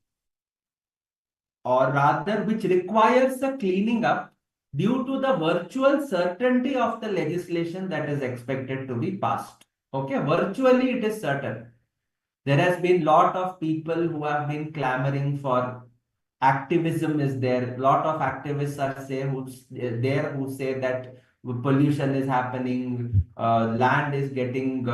S1: or rather, which requires a cleaning up due to the virtual certainty of the legislation that is expected to be passed. Okay, virtually it is certain. There has been lot of people who have been clamoring for activism is there. Lot of activists are there who say that pollution is happening, land is getting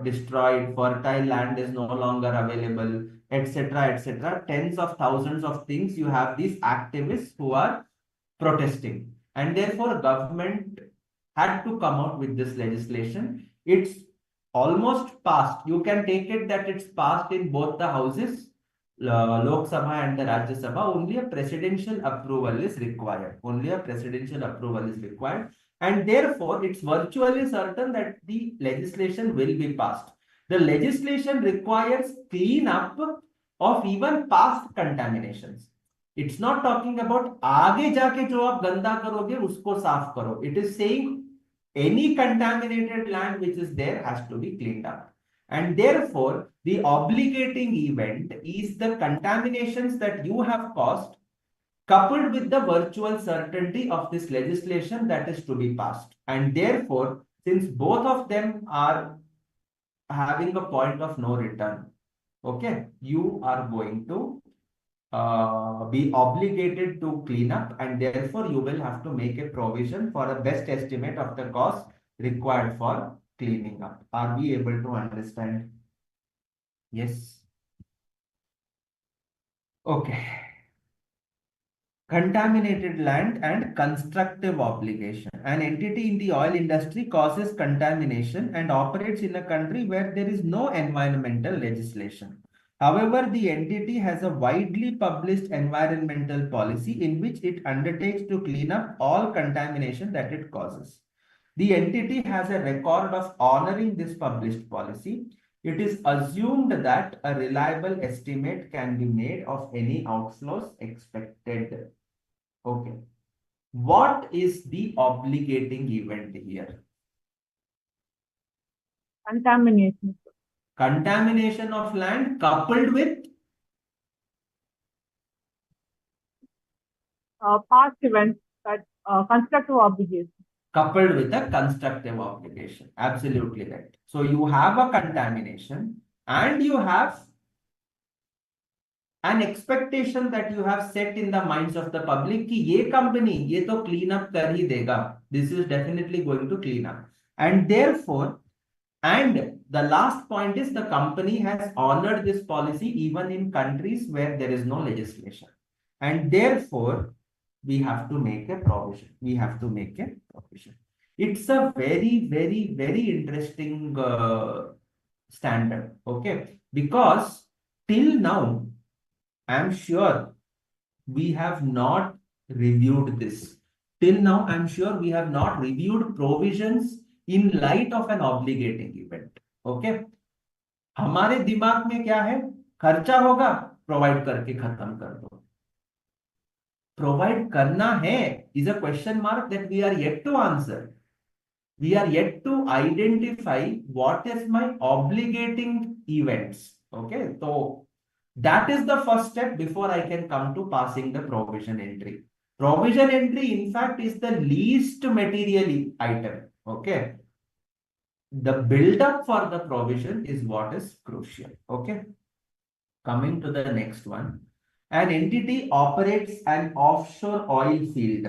S1: destroyed, fertile land is no longer available, etc., etc. Tens of thousands of things. You have these activists who are protesting, and therefore government had to come out with this legislation. It's almost passed. You can take it that it's passed in both the houses, Lok Sabha and the Rajya Sabha. Only a presidential approval is required. Only a presidential approval is required. And therefore, it's virtually certain that the legislation will be passed. The legislation requires clean up of even past contaminations. It's not talking about आगे जाके जो आप गंदा करोगे उसको साफ करो. It is saying any contaminated land which is there has to be cleaned up. And therefore, the obligating event is the contaminations that you have caused coupled with the virtual certainty of this legislation that is to be passed. And therefore, since both of them are having a point of no return, okay, you are going to be obligated to clean up, and therefore you will have to make a provision for a best estimate of the cost required for cleaning up. Are we able to understand? Yes. Okay. Contaminated land and constructive obligation. An entity in the oil industry causes contamination and operates in a country where there is no environmental legislation. However, the entity has a widely published environmental policy in which it undertakes to clean up all contamination that it causes. The entity has a record of honoring this published policy. It is assumed that a reliable estimate can be made of any outflows expected. Okay. What is the obligating event here?
S2: Contamination.
S1: Contamination of land coupled with
S2: Past events that constructive obligation.
S1: coupled with a constructive obligation. Absolutely right. So you have a contamination and you have an expectation that you have set in the minds of the public कि ये company ये तो clean up कर ही देगा. This is definitely going to clean up. And therefore, and the last point is the company has honored this policy even in countries where there is no legislation. And therefore, we have to make a provision. We have to make a provision. It's a very, very, very interesting standard. Okay. Because till now, I'm sure we have not reviewed this. Till now, I'm sure we have not reviewed provisions in light of an obligating event. Okay. हमारे दिमाग में क्या है? खर्चा होगा, provide करके खत्म कर दो. Provide करना है is a question mark that we are yet to answer. We are yet to identify what is my obligating events. Okay. So That is the first step before I can come to passing the provision entry. Provision entry, in fact, is the least material item. Okay. The build-up for the provision is what is crucial. Okay. Coming to the next one. An entity operates an offshore oil field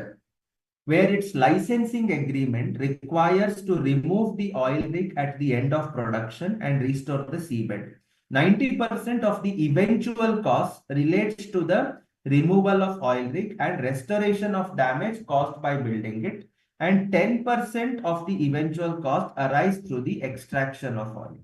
S1: where its licensing agreement requires to remove the oil rig at the end of production and restore the seabed. 90% of the eventual cost relates to the removal of oil rig and restoration of damage caused by building it, and 10% of the eventual cost arise through the extraction of oil.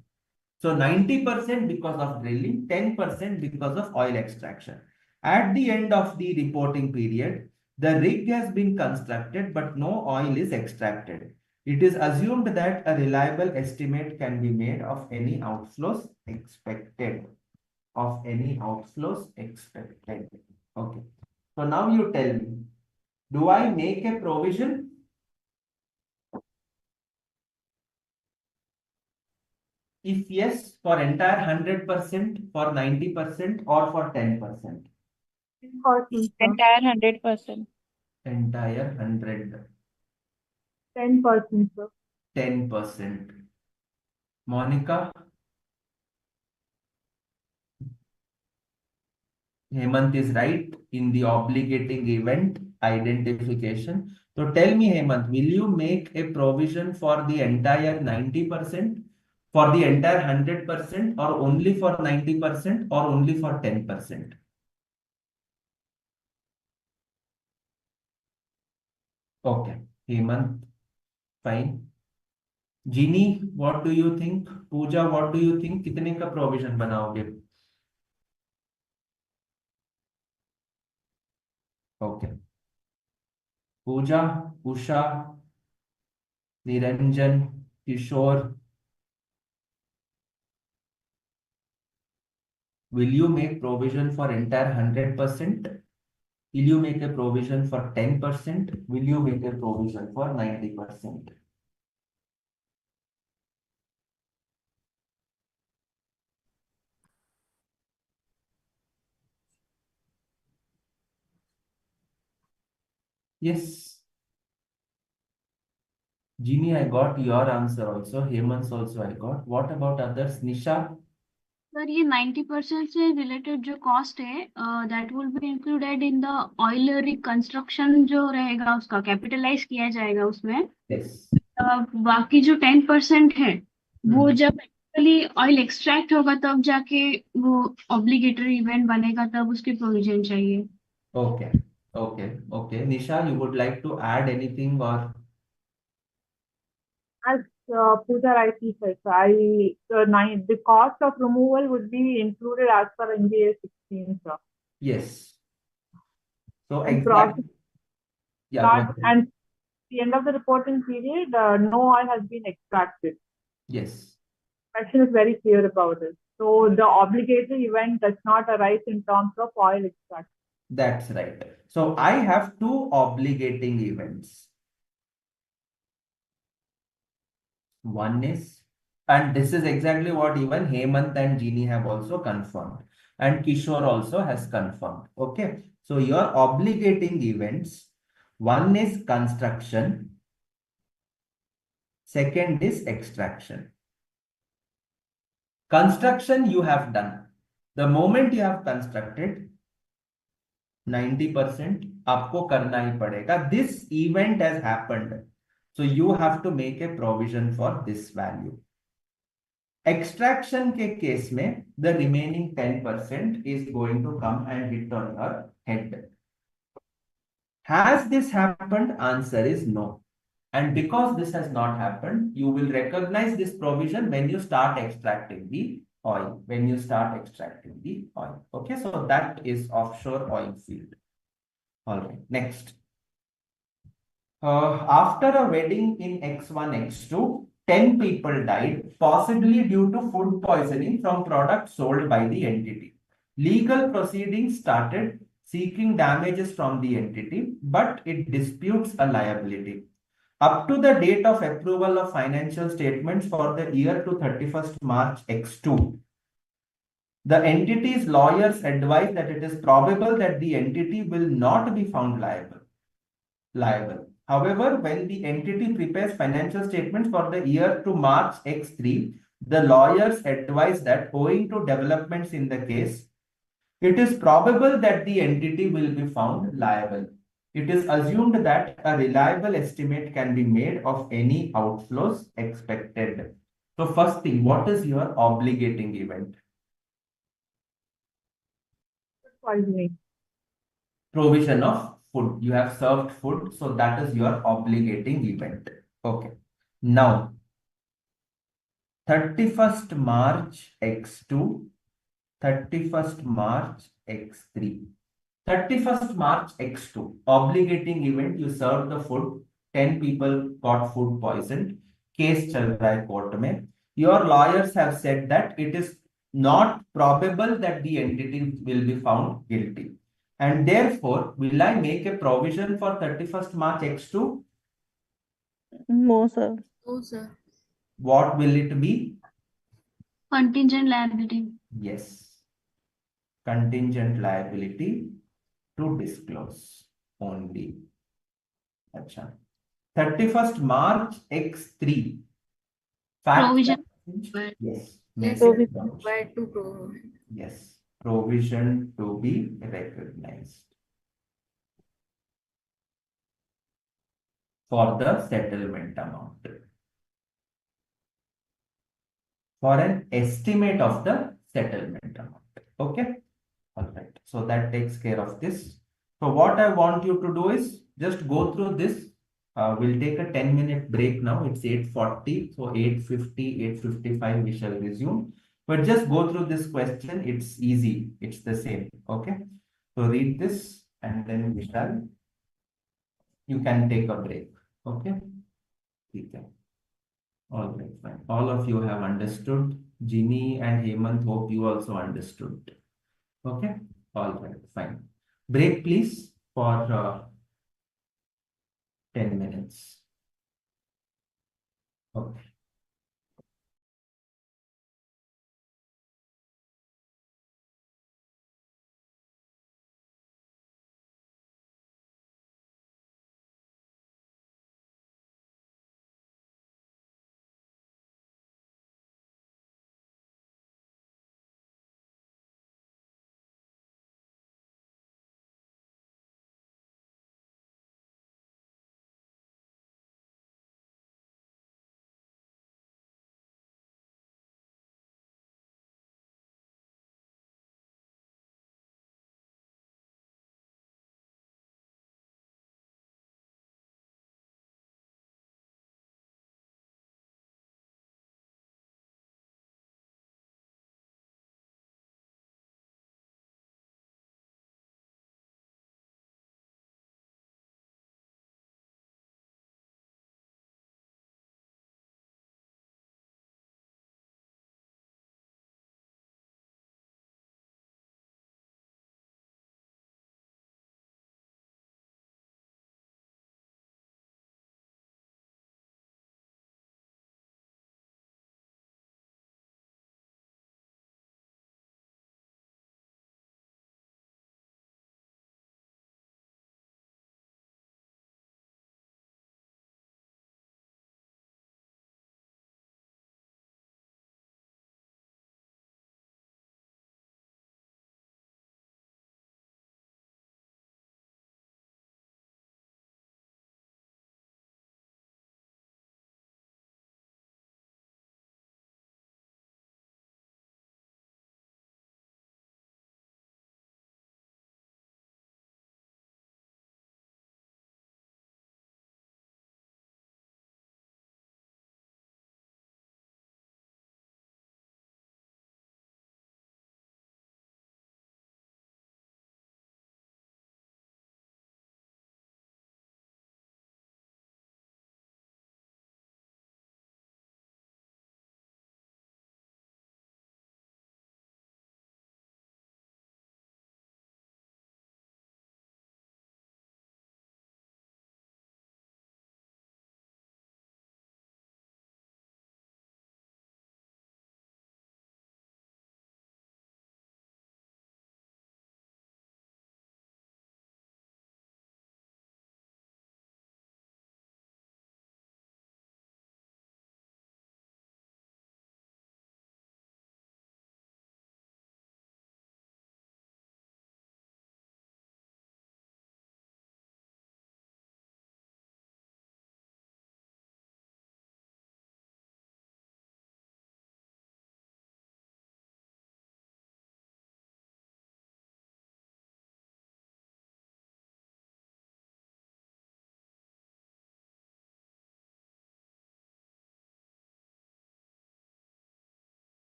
S1: So 90% because of drilling, 10% because of oil extraction. At the end of the reporting period, the rig has been constructed, but no oil is extracted. It is assumed that a reliable estimate can be made of any outflows expected. Okay. So now you tell me, do I make a provision? If yes, for entire 100%, for 90%, or for 10%?
S2: Entire 100%.
S1: Entire 100.
S2: 10%, sir.
S1: 10%. Monica? Hemant is right in the obligating event identification. So tell me, Hemant, will you make a provision for the entire 90%, for the entire 100%, or only for 90%, or only for 10%? Okay, Hemant, fine. Jeannie, what do you think? Pooja, what do you think? कितने का provision बनाओगे? Okay. Pooja, Usha, Niranjan, Kishore. Will you make provision for entire 100%? Will you make a provision for 10%? Will you make a provision for 90%? Yes. Jeannie, I got your answer also. Hemant's also I got. What about others? Nisha?
S3: Sir ये 90% से related जो cost है that will be included in the oil reconstruction जो रहेगा उसका capitalise किया जाएगा उसमें।
S1: Yes.
S3: बाकी जो 10% है वो जब एक्चुअली ऑयल एक्सट्रैक्ट होगा तब जाके वो ऑब्लिगेटरी इवेंट बनेगा तब उसकी प्रोविजन चाहिए।
S1: Okay. Okay. Nisha, you would like to add anything or?
S2: As Pooja rightly said, the cost of removal would be included as per NGA 16, sir.
S1: Yes. So
S2: And
S1: exactly. Yeah, go ahead.
S2: and the end of the reporting period, no oil has been extracted.
S1: Yes.
S2: Question is very clear about it. So the obligatory event does not arise in terms of oil extraction.
S1: That's right. So I have two obligating events. One is, and this is exactly what even Hemant and Jeannie have also confirmed, and Kishore also has confirmed. Okay. So your obligating events, one is construction, second is extraction. Construction you have done. The moment you have constructed, 90% आपको करना ही पड़ेगा. This event has happened. So you have to make a provision for this value. Extraction के case में, the remaining 10% is going to come and hit on your head. Has this happened? Answer is no. And because this has not happened, you will recognize this provision when you start extracting the oil. Okay, so that is offshore oil field. All right, next. After a wedding in X1, X2, 10 people died, possibly due to food poisoning from products sold by the entity. Legal proceedings started seeking damages from the entity, but it disputes a liability. Up to the date of approval of financial statements for the year to 31st March X2, The entity's lawyers advise that it is probable that the entity will not be found liable. However, when the entity prepares financial statements for the year to March X3, the lawyers advise that owing to developments in the case, it is probable that the entity will be found liable. It is assumed that a reliable estimate can be made of any outflows expected. So first thing, what is your obligating event?
S2: Poisoning.
S1: Provision of food. You have served food, so that is your obligating event. Okay. Now, 31st March X2, 31st March X3. 31st March X2, obligating event, you served the food, 10 people got food poisoned, case chal raha hai court mein. Your lawyers have said that it is not probable that the entity will be found guilty. And therefore, will I make a provision for 31st March X2?
S5: No, sir.
S4: No, sir.
S1: What will it be?
S3: Contingent liability.
S1: Yes. Contingent liability to disclose only. Acha. 31st March X3. Fact
S3: Provision.
S4: But
S1: yes.
S4: yes,
S1: Make
S4: sir.
S1: it provision.
S4: Required to provide.
S1: Yes. Provision to be recognized for the settlement amount. For an estimate of the settlement amount. Okay. All right. So that takes care of this. So what I want you to do is just go through this. We'll take a 10-minute break now. It's 8:40. So 8:50, 8:55, we shall resume. But just go through this question. It's easy. It's the same. Okay. So read this and then you can take a break. Okay. Okay. All right, fine. All of you have understood. Ginny and Hemant, hope you also understood. Okay. All right, fine. Break, please, for 10 minutes. Okay.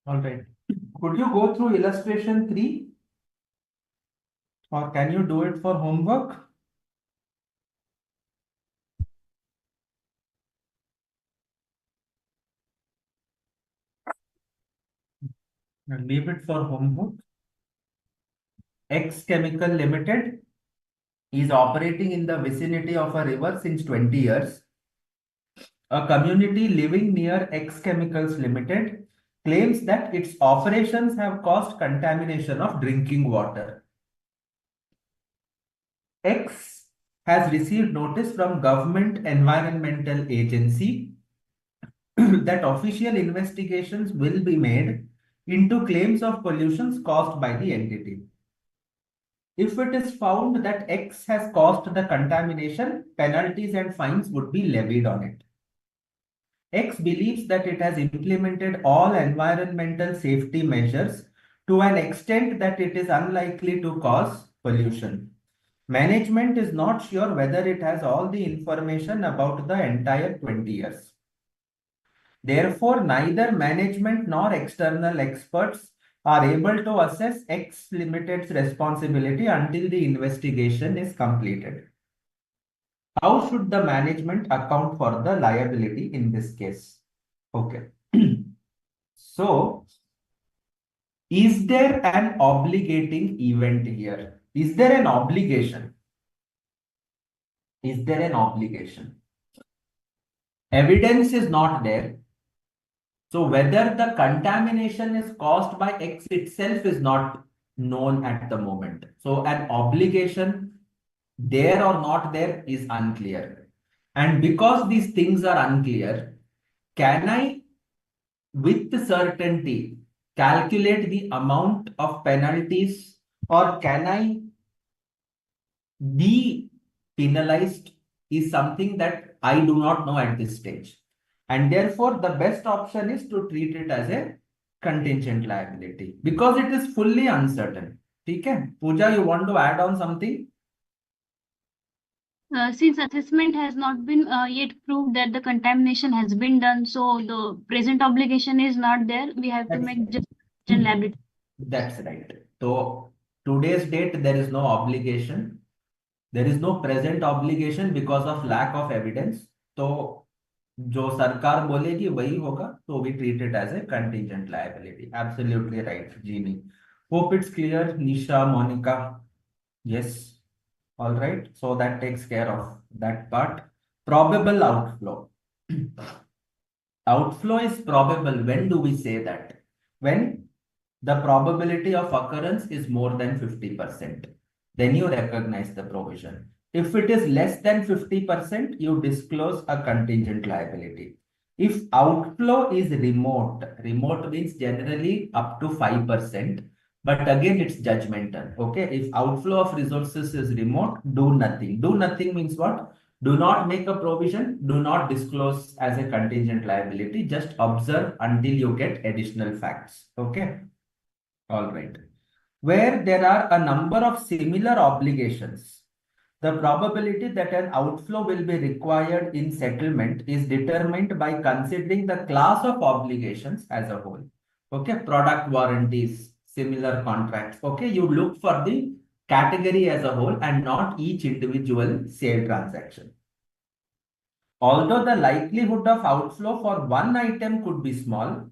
S1: All right. Could you go through illustration 3? Or can you do it for homework? And leave it for homework. X Chemical Limited is operating in the vicinity of a river since 20 years. A community living near X Chemicals Limited claims that its operations have caused contamination of drinking water. X has received notice from Government Environmental Agency that official investigations will be made into claims of pollutions caused by the entity. If it is found that X has caused the contamination, penalties and fines would be levied on it. X believes that it has implemented all environmental safety measures to an extent that it is unlikely to cause pollution. Management is not sure whether it has all the information about the entire 20 years. Therefore, neither management nor external experts are able to assess X Limited's responsibility until the investigation is completed. How should the management account for the liability in this case? Okay. So, is there an obligating event here? Is there an obligation? Is there an obligation? Evidence is not there. So whether the contamination is caused by X itself is not known at the moment. So an obligation there or not there is unclear. And because these things are unclear, can I with certainty calculate the amount of penalties, or can I be penalized is something that I do not know at this stage. And therefore, the best option is to treat it as a contingent liability because it is fully uncertain. Okay? Pooja, you want to add on something?
S3: Since assessment has not been yet proved that the contamination has been done, so the present obligation is not there. We have to make just liability.
S1: That's right. So today's date, there is no obligation. There is no present obligation because of lack of evidence. So जो सरकार बोलेगी वही होगा, so we treat it as a contingent liability. Absolutely right, Jeannie. Hope it's clear, Nisha, Monica. Yes. All right. So that takes care of that part. Probable outflow. Outflow is probable. When do we say that? When the probability of occurrence is more than 50%. Then you recognize the provision. If it is less than 50%, you disclose a contingent liability. If outflow is remote, remote means generally up to 5%, but again it's judgmental. Okay, if outflow of resources is remote, do nothing. Do nothing means what? Do not make a provision, do not disclose as a contingent liability, just observe until you get additional facts. Okay. All right. Where there are a number of similar obligations, the probability that an outflow will be required in settlement is determined by considering the class of obligations as a whole. Okay, product warranties, similar contracts. Okay, you look for the category as a whole and not each individual sale transaction. Although the likelihood of outflow for one item could be small,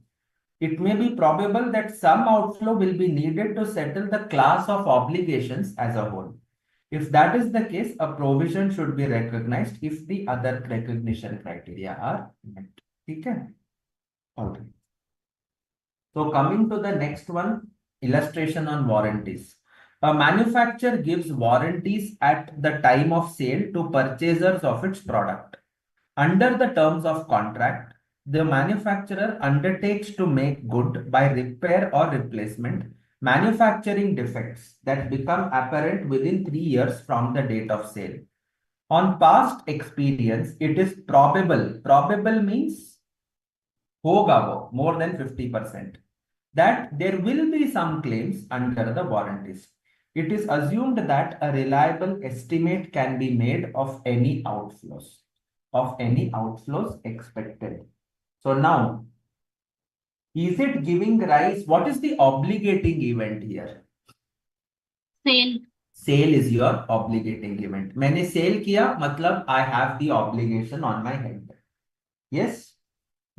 S1: it may be probable that some outflow will be needed to settle the class of obligations as a whole. If that is the case, a provision should be recognized if the other recognition criteria are met. Okay. All right. So coming to the next one, illustration on warranties. A manufacturer gives warranties at the time of sale to purchasers of its product. Under the terms of contract, the manufacturer undertakes to make good by repair or replacement manufacturing defects that become apparent within 3 years from the date of sale. On past experience, it is probable. Probable means hoga wo, more than 50%. That there will be some claims under the warranties. It is assumed that a reliable estimate can be made of any outflows expected. So now, Is it giving rise? What is the obligating event here?
S3: Sale.
S1: Sale is your obligating event. मैंने sale किया मतलब I have the obligation on my head. Yes.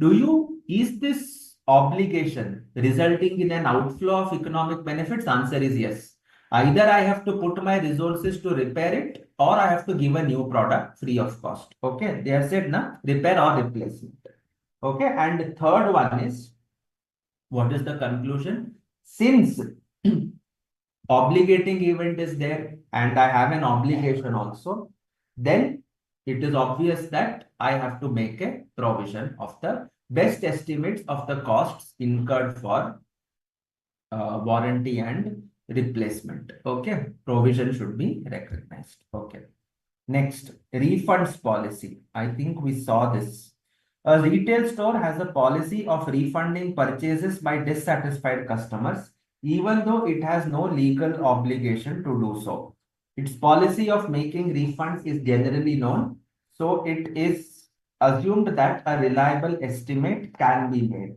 S1: Is this obligation resulting in an outflow of economic benefits? Answer is yes. Either I have to put my resources to repair it or I have to give a new product free of cost. Okay. They have said na repair or replacement. Okay. And the third one is, what is the conclusion? Since obligating event is there and I have an obligation also, then it is obvious that I have to make a provision of the best estimates of the costs incurred for warranty and replacement. Okay, provision should be recognized. Okay. Next, refunds policy. I think we saw this. A retail store has a policy of refunding purchases by dissatisfied customers, even though it has no legal obligation to do so. Its policy of making refunds is generally known, so it is assumed that a reliable estimate can be made.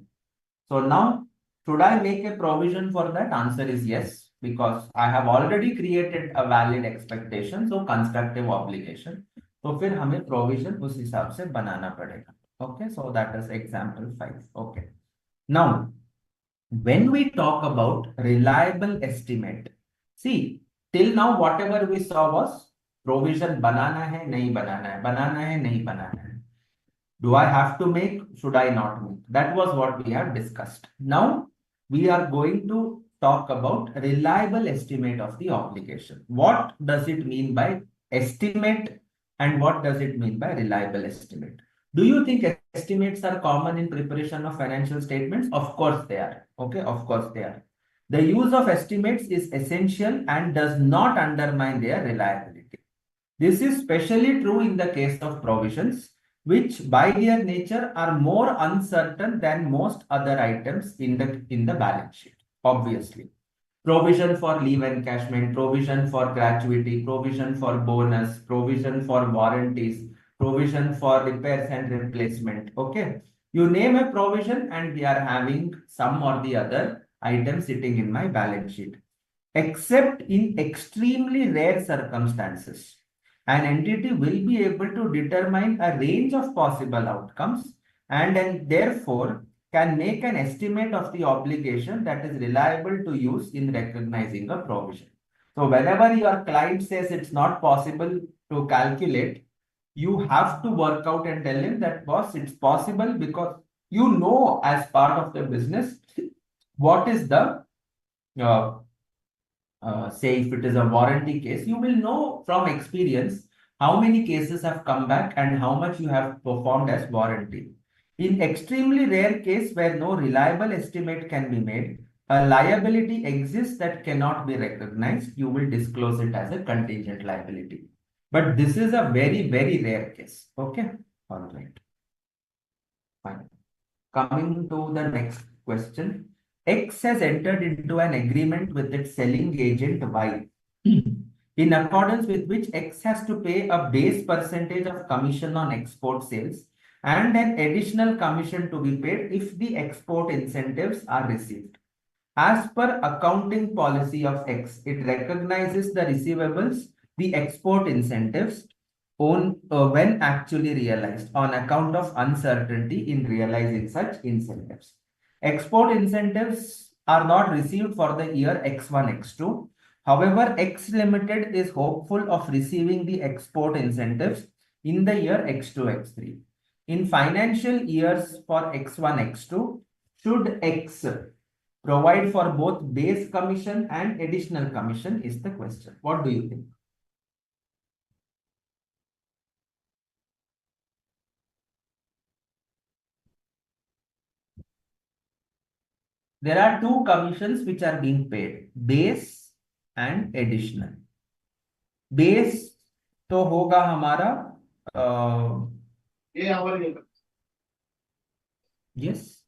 S1: So now, should I make a provision for that? Answer is yes, because I have already created a valid expectation, so constructive obligation. तो फिर हमें provision उस हिसाब से बनाना पड़ेगा. Okay, so that is example 5. Okay. Now, when we talk about reliable estimate, see, till now whatever we saw was provision banana hai, nahi banana hai, banana hai, nahi banana hai. Do I have to make? Should I not make? That was what we have discussed. Now we are going to talk about reliable estimate of the obligation. What does it mean by estimate and what does it mean by reliable estimate? Do you think estimates are common in preparation of financial statements? Of course they are. Okay, of course they are. The use of estimates is essential and does not undermine their reliability. This is especially true in the case of provisions, which by their nature are more uncertain than most other items in the balance sheet. Obviously, provision for leave encashment, provision for gratuity, provision for bonus, provision for warranties, provision for repairs and replacement. Okay, you name a provision and we are having some or the other item sitting in my balance sheet. Except in extremely rare circumstances, an entity will be able to determine a range of possible outcomes and therefore can make an estimate of the obligation that is reliable to use in recognizing a provision. So whenever your client says it's not possible to calculate, you have to work out and tell him that, boss, it's possible because you know as part of the business what is the say if it is a warranty case, you will know from experience how many cases have come back and how much you have performed as warranty. In extremely rare case where no reliable estimate can be made, a liability exists that cannot be recognized. You will disclose it as a contingent liability. But this is a very, very rare case. Okay. All right. Fine. Coming to the next question. X has entered into an agreement with its selling agent Y, in accordance with which X has to pay a base percentage of commission on export sales and an additional commission to be paid if the export incentives are received. As per accounting policy of X, it recognizes the receivables, the export incentives, when actually realized on account of uncertainty in realizing such incentives. Export incentives are not received for the year X1, X2. However, X Limited is hopeful of receiving the export incentives in the year X2, X3. In financial years for X1, X2, should X provide for both base commission and additional commission is the question. What do you think? There are two commissions which are being paid, base and additional. Base तो होगा हमारा yes.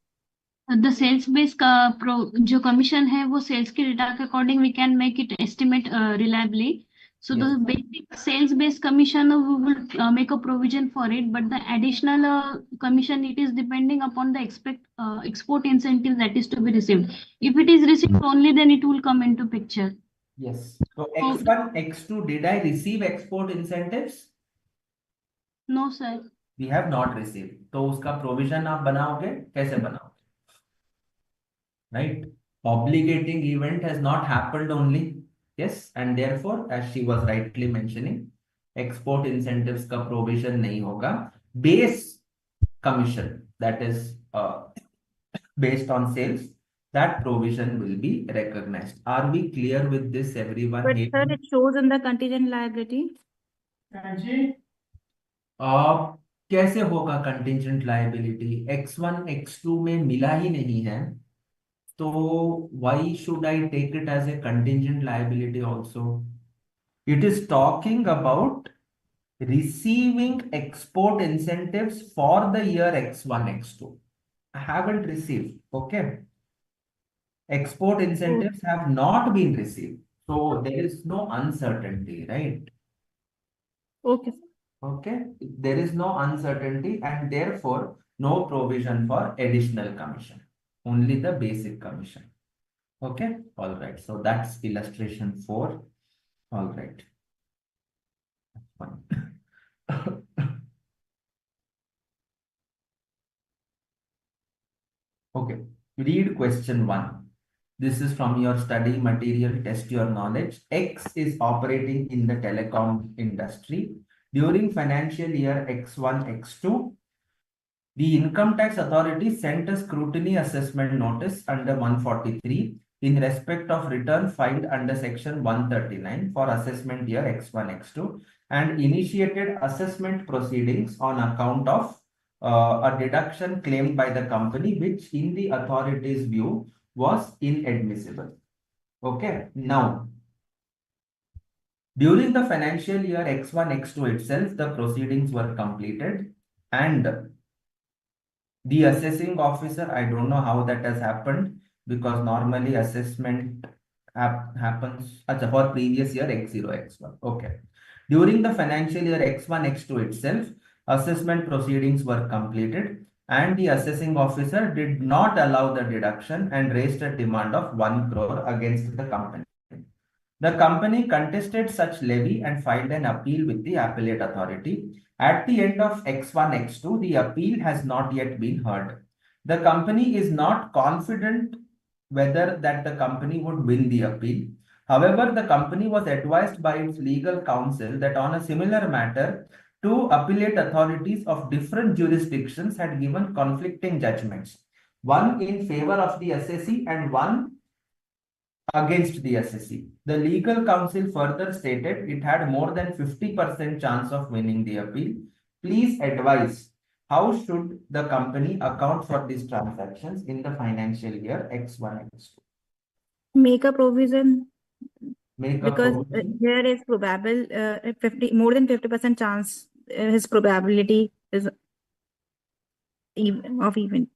S3: The sales based जो commission है वो sales के data के according we can make it estimate reliably. So
S1: Yes.
S3: the basic sales-based commission, we will make a provision for it, but the additional commission, it is depending upon the export incentive that is to be received. If it is received only, then it will come into picture.
S1: Yes. So
S3: So
S1: X1, X2, did I receive export incentives?
S3: no, sir.
S1: We have not received. तो उसका provision आप बनाओगे कैसे बनाओगे? Right? Obligating event has not happened only. Yes, and therefore, as she was rightly mentioning, export incentives का provision नहीं होगा. Base commission, that is based on sales, that provision will be recognized. Are we clear with this, everyone?
S5: But sir, it shows in the contingent liability.
S1: कैसे होगा contingent liability? X1, X2 में मिला ही नहीं है, तो why should I take it as a contingent liability also? It is talking about receiving export incentives for the year X1, X2. I haven't received. Okay. Export incentives have not been received. So there is no uncertainty, right?
S5: Okay.
S1: Okay. There is no uncertainty and therefore no provision for additional commission. Only the basic commission. Okay. All right. So that's illustration 4. All right. Fine. Okay. Read question 1. This is from your study material, test your knowledge. X is operating in the telecom industry. During financial year X1, X2, the income tax authority sent a scrutiny assessment notice under 143 in respect of return filed under section 139 for assessment year X1, X2 and initiated assessment proceedings on account of a deduction claimed by the company, which in the authority's view was inadmissible. Okay, now during the financial year X1, X2 itself, the proceedings were completed and the assessing officer, I don't know how that has happened because normally assessment happens for previous year X0, X1. Okay. During the financial year X1, X2 itself, assessment proceedings were completed and the assessing officer did not allow the deduction and raised a demand of 1 crore against the company. The company contested such levy and filed an appeal with the appellate authority. At the end of X1, X2, the appeal has not yet been heard. The company is not confident whether that the company would win the appeal. However, the company was advised by its legal counsel that on a similar matter, two appellate authorities of different jurisdictions had given conflicting judgments, one in favor of the assessee and one against the assessee. The legal counsel further stated it had more than 50% chance of winning the appeal. Please advise, how should the company account for these transactions in the financial year X1, X2?
S5: Make a provision
S1: Make a
S5: because
S1: provision.
S5: here is probable more than 50% chance his probability is even.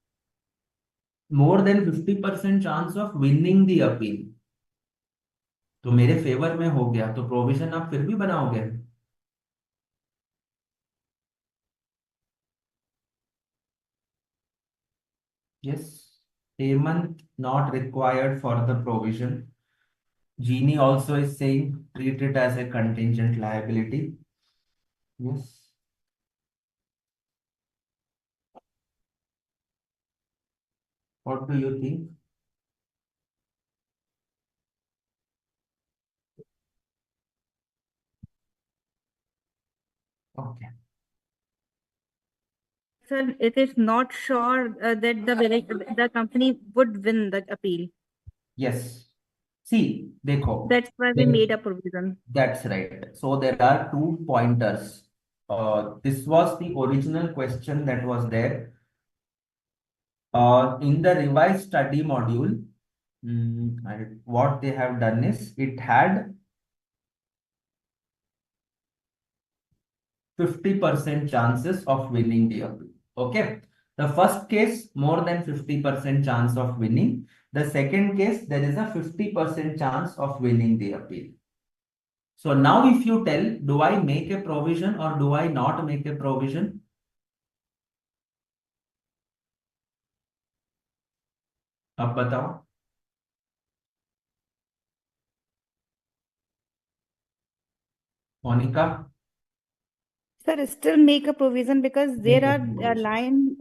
S1: More than 50% chance of winning the appeal. तो मेरे favour में हो गया तो provision आप फिर भी बनाओगे. Yes, payment not required for the provision. Jeannie also is saying treat it as a contingent liability. Yes. What do you think? Okay.
S5: Sir, it is not sure that the company would win the appeal.
S1: Yes. See, देखो.
S5: That's why we made a provision.
S1: That's right. So there are 2 pointers. This was the original question that was there. In the revised study module, what they have done is it had 50% chances of winning the appeal. Okay. The first case, more than 50% chance of winning. The second case, there is a 50% chance of winning the appeal. So now if you tell, do I make a provision or do I not make a provision? अब बताओ. Monica?
S5: Sir, still make a provision because
S1: Make
S5: there
S1: a
S5: are
S1: provision.
S5: line.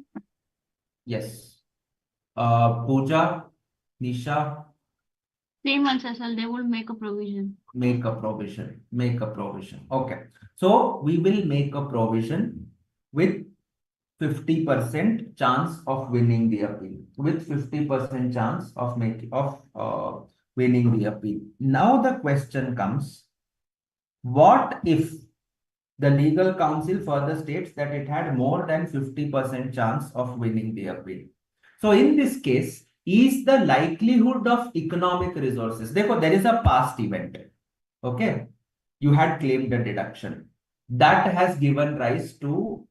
S1: Yes. Pooja, Nisha,
S3: Same answer, sir. They will make a provision.
S1: make a provision. Make a provision. Okay. So we will make a provision with 50% chance of winning the appeal. With 50% chance of winning the appeal. Now the question comes, what if the legal counsel further states that it had more than 50% chance of winning the appeal? So in this case, is the likelihood of economic resources. Therefore, there is a past event. Okay. You had claimed a deduction. That has given rise to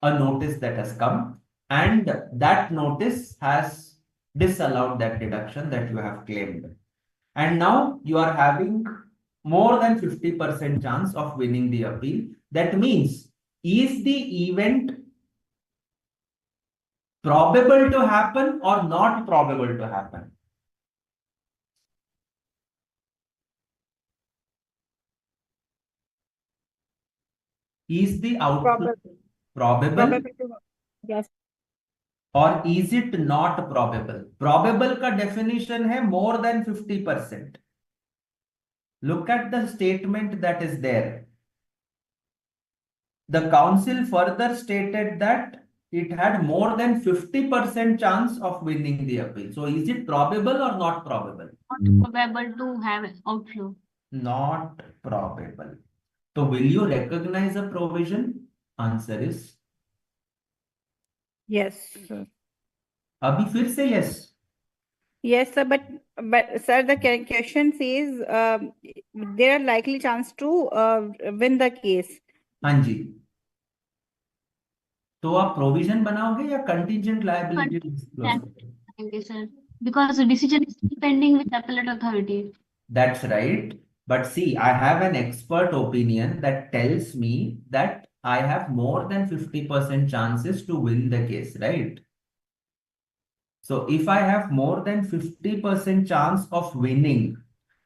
S1: a notice that has come, and that notice has disallowed that deduction that you have claimed. And now you are having more than 50% chance of winning the appeal. That means, is the event probable to happen or not probable to happen? Is the outflow probable
S5: Yes.
S1: or is it not probable? Probable का definition है more than 50%. Look at the statement that is there. The council further stated that it had more than 50% chance of winning the appeal. So is it probable or not probable?
S3: Not probable to have outflow.
S1: Not probable. So will you recognize a provision? Answer is
S5: Yes, sir.
S1: अभी फिर से yes.
S5: Yes, sir. But sir, the question says there are likely chance to win the case.
S1: हाँ जी. तो आप provision बनाओगे या contingent liability disclose करोगे?
S3: Okay, sir. Because the decision is still pending with appellate authority.
S1: That's right. But see, I have an expert opinion that tells me that I have more than 50% chances to win the case, right? So if I have more than 50% chance of winning,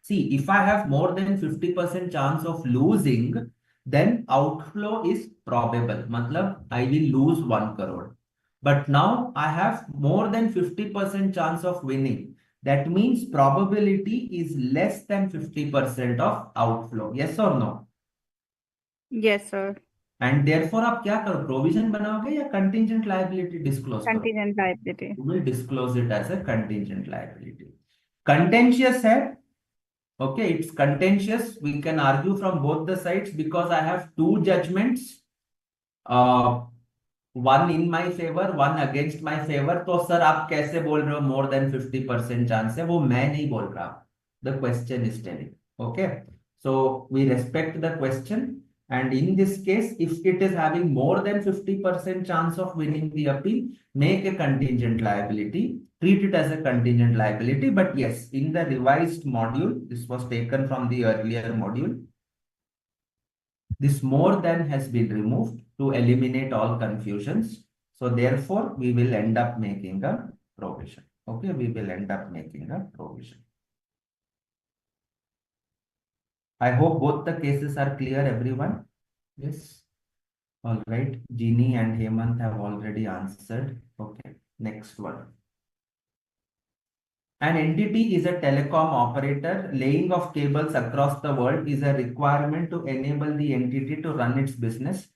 S1: see, if I have more than 50% chance of losing, then outflow is probable. Matlab, I will lose 1 crore. But now I have more than 50% chance of winning. That means probability is less than 50% of outflow. Yes or no?
S5: Yes, sir.
S1: And therefore, आप क्या करो? Provision बनाओगे या contingent liability disclose करो?
S5: Contingent liability.
S1: We will disclose it as a contingent liability. Contentious है. Okay, it's contentious. We can argue from both the sides because I have two judgments. One in my favor, one against my favor. तो sir आप कैसे बोल रहे हो more than 50% chance है? वो मैं नहीं बोल रहा. The question is telling. Okay. So we respect the question. And in this case, if it is having more than 50% chance of winning the appeal, make a contingent liability, treat it as a contingent liability. But yes, in the revised module, this was taken from the earlier module. This more than has been removed to eliminate all confusions. So therefore, we will end up making a provision. Okay, we will end up making a provision. I hope both the cases are clear, everyone. Yes. All right. Jeannie and Hemant have already answered. Okay. Next one. An entity is a telecom operator. Laying of cables across the world is a requirement to enable the entity to run its business.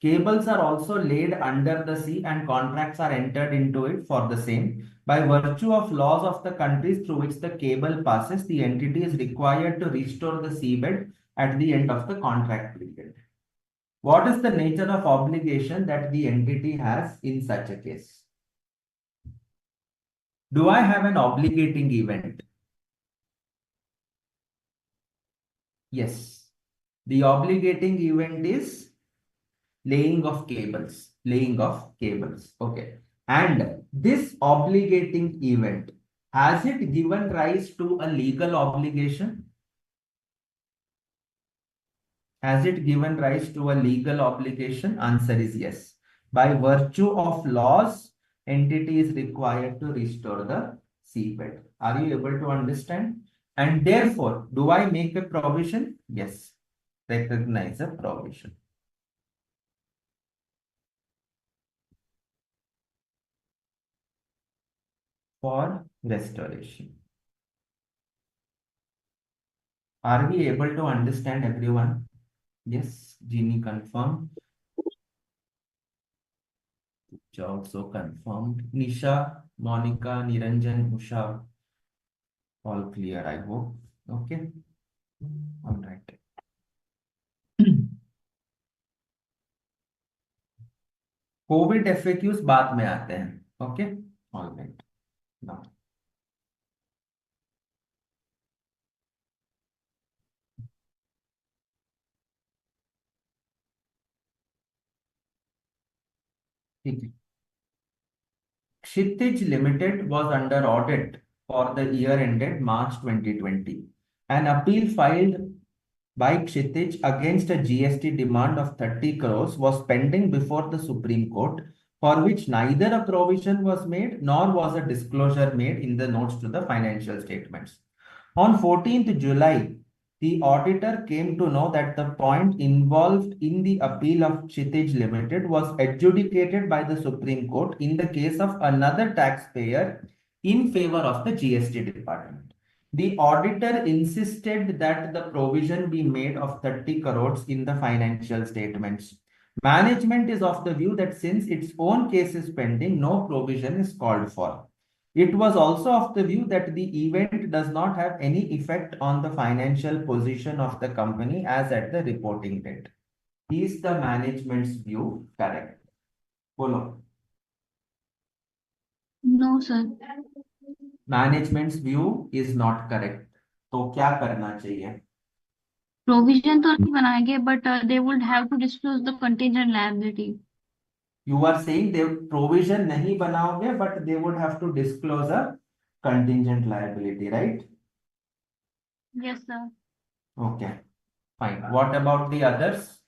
S1: Cables are also laid under the sea and contracts are entered into it for the same. By virtue of laws of the countries through which the cable passes, the entity is required to restore the seabed at the end of the contract period. What is the nature of obligation that the entity has in such a case? Do I have an obligating event? Yes. The obligating event is laying of cables. Laying of cables. Okay. And this obligating event, has it given rise to a legal obligation? Has it given rise to a legal obligation? Answer is yes. By virtue of laws, entity is required to restore the seabed. Are you able to understand? And therefore, do I make a provision? Yes. Recognize a provision. For restoration. Are we able to understand everyone? Yes, Jeannie confirmed. Also confirmed. Nisha, Monica, Niranjan, Usha, all clear, I hope. Okay. All right. Covid FAQs बाद में आते हैं. Okay. All right. Now. ठीक है. Kshitij Limited was under audit for the year ended March 2020. An appeal filed by Kshitij against a GST demand of 30 crores was pending before the Supreme Court, for which neither a provision was made nor was a disclosure made in the notes to the financial statements. On 14th July, the auditor came to know that the point involved in the appeal of Kshitij Limited was adjudicated by the Supreme Court in the case of another taxpayer in favor of the GST department. The auditor insisted that the provision be made of 30 crores in the financial statements. Management is of the view that since its own case is pending, no provision is called for. It was also of the view that the event does not have any effect on the financial position of the company as at the reporting date. Is the management's view correct? Bolo.
S3: No, sir.
S1: Management's view is not correct. तो क्या करना चाहिए?
S3: Provision तो नहीं बनाएंगे, but they would have to disclose the contingent liability.
S1: You are saying they provision nahi बनाओगे, but they would have to disclose a contingent liability, right?
S3: Yes, sir.
S1: Okay, fine. What about the others?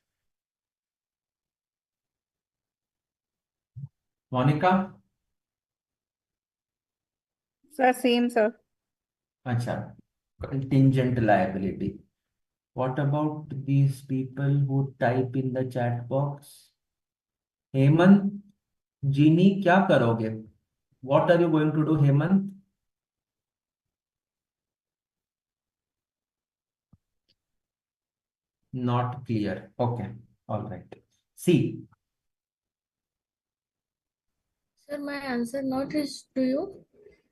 S1: Monica?
S5: Sir, same, sir.
S1: Acha, contingent liability. What about these people who type in the chat box? Hemant, Jeannie, क्या करोगे? What are you going to do, Hemant? Not clear. Okay, all right. See.
S4: Sir, my answer not is to you.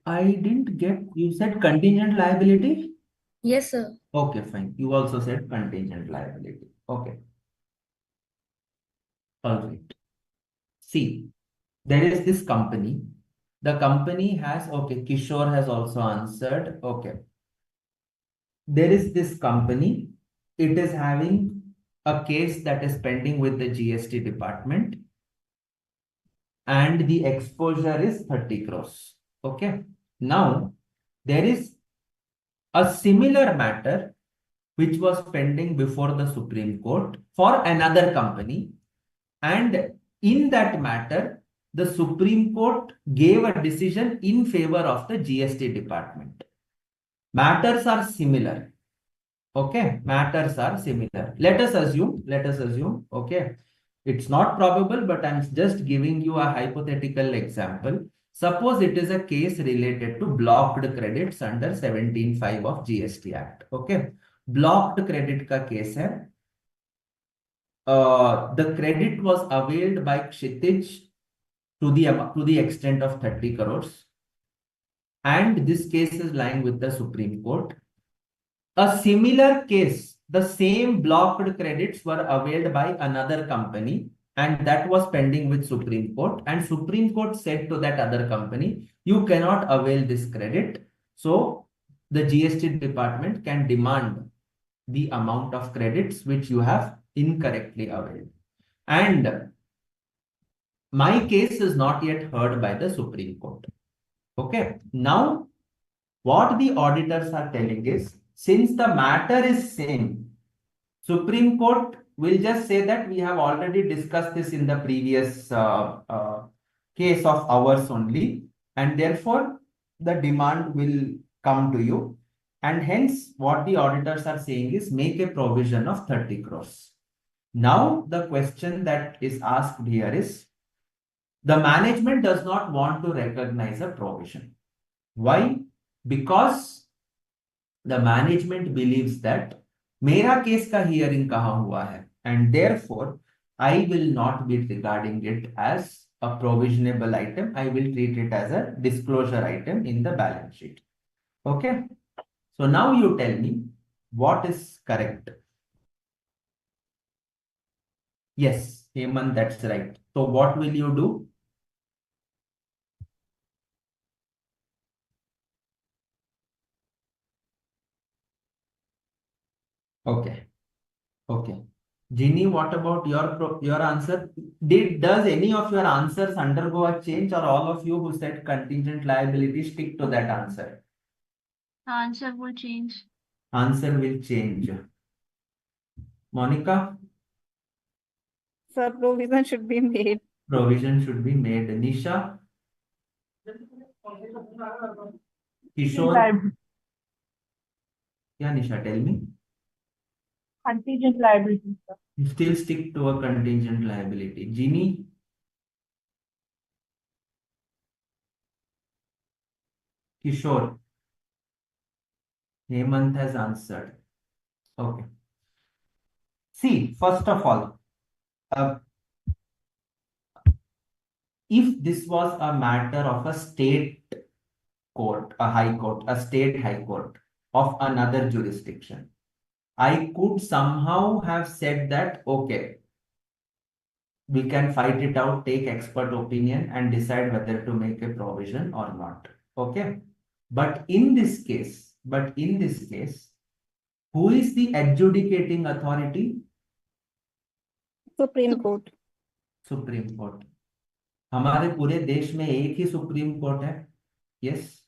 S1: I didn't get, you said contingent liability?
S4: Yes, sir.
S1: Okay, fine. You also said contingent liability. Okay. All right. See, there is this company. The company has, okay, Kishore has also answered. Okay. There is this company. It is having a case that is pending with the GST department. And the exposure is 30 crores. Okay. Now, there is a similar matter which was pending before the Supreme Court for another company. And in that matter, the Supreme Court gave a decision in favor of the GST department. Matters are similar. Okay, matters are similar. Let us assume, okay, it's not probable, but I'm just giving you a hypothetical example. Suppose it is a case related to blocked credits under 17(5) of GST Act. Okay, blocked credit ka case hai. The credit was availed by Kshitij to the extent of 30 crores. And this case is lying with the Supreme Court. A similar case, the same blocked credits were availed by another company, and that was pending with Supreme Court. And Supreme Court said to that other company, you cannot avail this credit. So the GST department can demand the amount of credits which you have incorrectly availed. And my case is not yet heard by the Supreme Court. Okay. Now, what the auditors are telling is, since the matter is same, Supreme Court will just say that we have already discussed this in the previous case of ours only, and therefore the demand will come to you. And hence, what the auditors are saying is make a provision of 30 crores. Now, the question that is asked here is the management does not want to recognize a provision. Why? Because the management believes that मेरा case का hearing कहाँ हुआ है, and therefore I will not be regarding it as a provisionable item. I will treat it as a disclosure item in the balance sheet. Okay. So now you tell me what is correct. Yes, Hemant, that's right. So what will you do? Okay. Okay. Ginny, what about your answer? Does any of your answers undergo a change, or all of you who said contingent liability stick to that answer?
S3: Answer will change.
S1: Answer will change. Monica,
S5: Sir, provision should be made.
S1: provision should be made. Nisha, Kishore, yeah, Nisha, tell me.
S2: Contingent liabilities, sir.
S1: You still stick to a contingent liability. Ginny, Kishore, Hemant has answered. Okay. See, first of all, if this was a matter of a state court, a high court, a state high court of another jurisdiction, I could somehow have said that, okay, we can fight it out, take expert opinion and decide whether to make a provision or not. Okay. But in this case, who is the adjudicating authority?
S5: Supreme Court.
S1: Supreme Court. हमारे पूरे देश में एक ही supreme court है. Yes.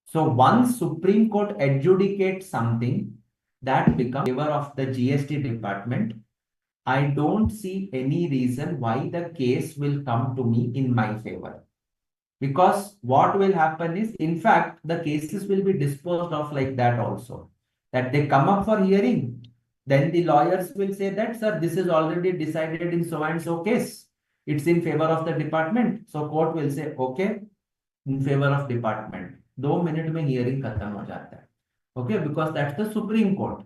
S1: So once Supreme Court adjudicates something that becomes in favor of the GST department, I don't see any reason why the case will come to me in my favor. Because what will happen is, in fact, the cases will be disposed of like that also. That they come up for hearing, then the lawyers will say that, sir, this is already decided in so and so case. It's in favor of the department. So court will say, okay, in favor of department. 2 minutes में hearing खत्म हो जाता है. Okay, because that's the Supreme Court.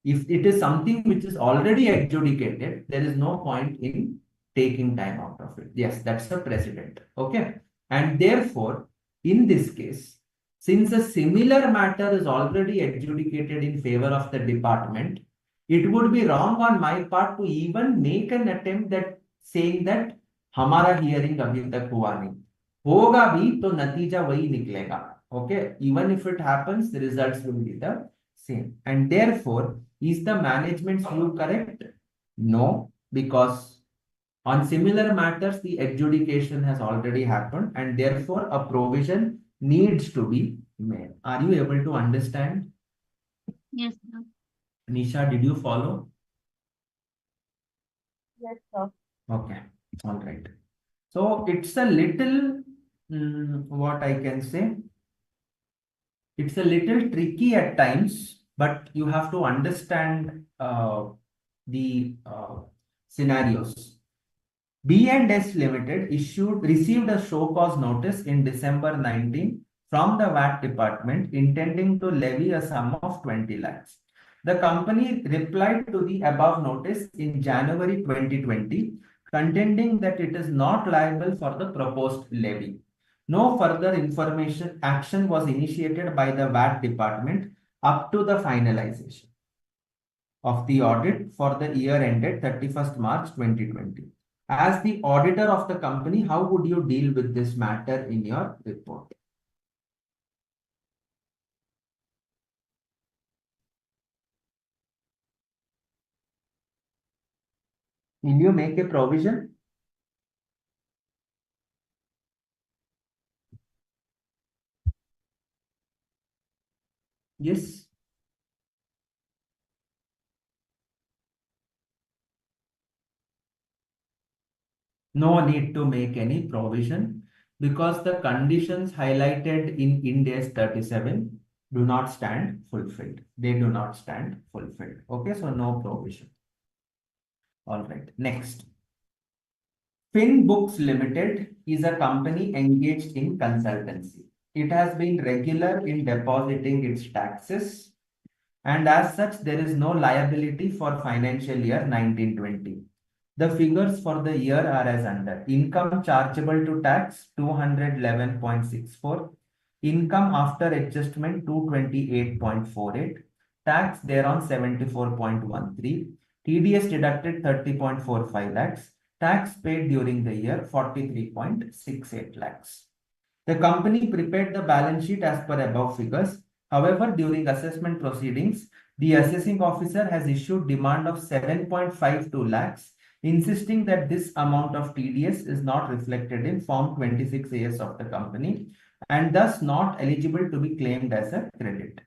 S1: If it is something which is already adjudicated, there is no point in taking time out of it. Yes, that's the precedent. Okay. And therefore, in this case, since a similar matter is already adjudicated in favor of the department, it would be wrong on my part to even make an attempt that saying that हमारा hearing अभी तक हुआ नहीं. होगा भी तो नतीजा वही निकलेगा. Okay, even if it happens, the results will be the same. And therefore, is the management's view correct? No, because on similar matters, the adjudication has already happened, and therefore a provision needs to be made. Are you able to understand?
S3: Yes, sir.
S1: Nisha, did you follow?
S2: Yes, sir.
S1: Okay, all right. So it's a little, what I can say, it's a little tricky at times, but you have to understand the scenarios. B&S Limited received a show cause notice in December 19 from the VAT department intending to levy a sum of 20 lakhs. The company replied to the above notice in January 2020, contending that it is not liable for the proposed levy. No further action was initiated by the VAT department up to the finalization of the audit for the year ended 31st March 2020. As the auditor of the company, how would you deal with this matter in your report? Will you make a provision? Yes. No need to make any provision because the conditions highlighted in Ind AS 37 do not stand fulfilled. They do not stand fulfilled. Okay, so no provision. All right, next. FinBooks Limited is a company engaged in consultancy. It has been regular in depositing its taxes, and as such, there is no liability for financial year 1920. The figures for the year are as under. Income chargeable to tax 211.64. Income after adjustment 228.48. Tax thereon 74.13. TDS deducted 30.45 lakhs. Tax paid during the year 43.68 lakhs. The company prepared the balance sheet as per above figures. However, during assessment proceedings, the assessing officer has issued demand of 7.52 lakhs, insisting that this amount of TDS is not reflected in Form 26AS of the company and thus not eligible to be claimed as a credit.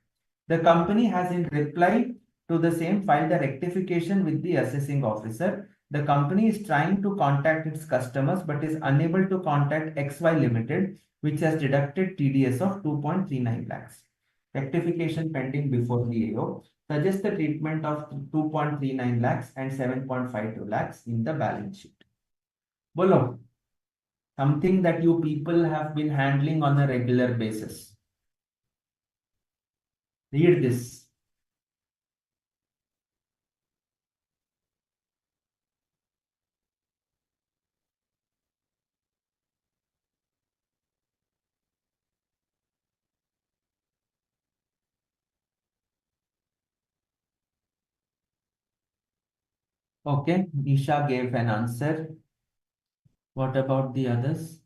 S1: The company has in reply to the same filed a rectification with the assessing officer. The company is trying to contact its customers but is unable to contact XY Limited, which has deducted TDS of 2.39 lakhs. Rectification pending before the AO suggests the treatment of 2.39 lakhs and 7.52 lakhs in the balance sheet. Bolo, something that you people have been handling on a regular basis. Read this. Okay, Nisha gave an answer. What about the others?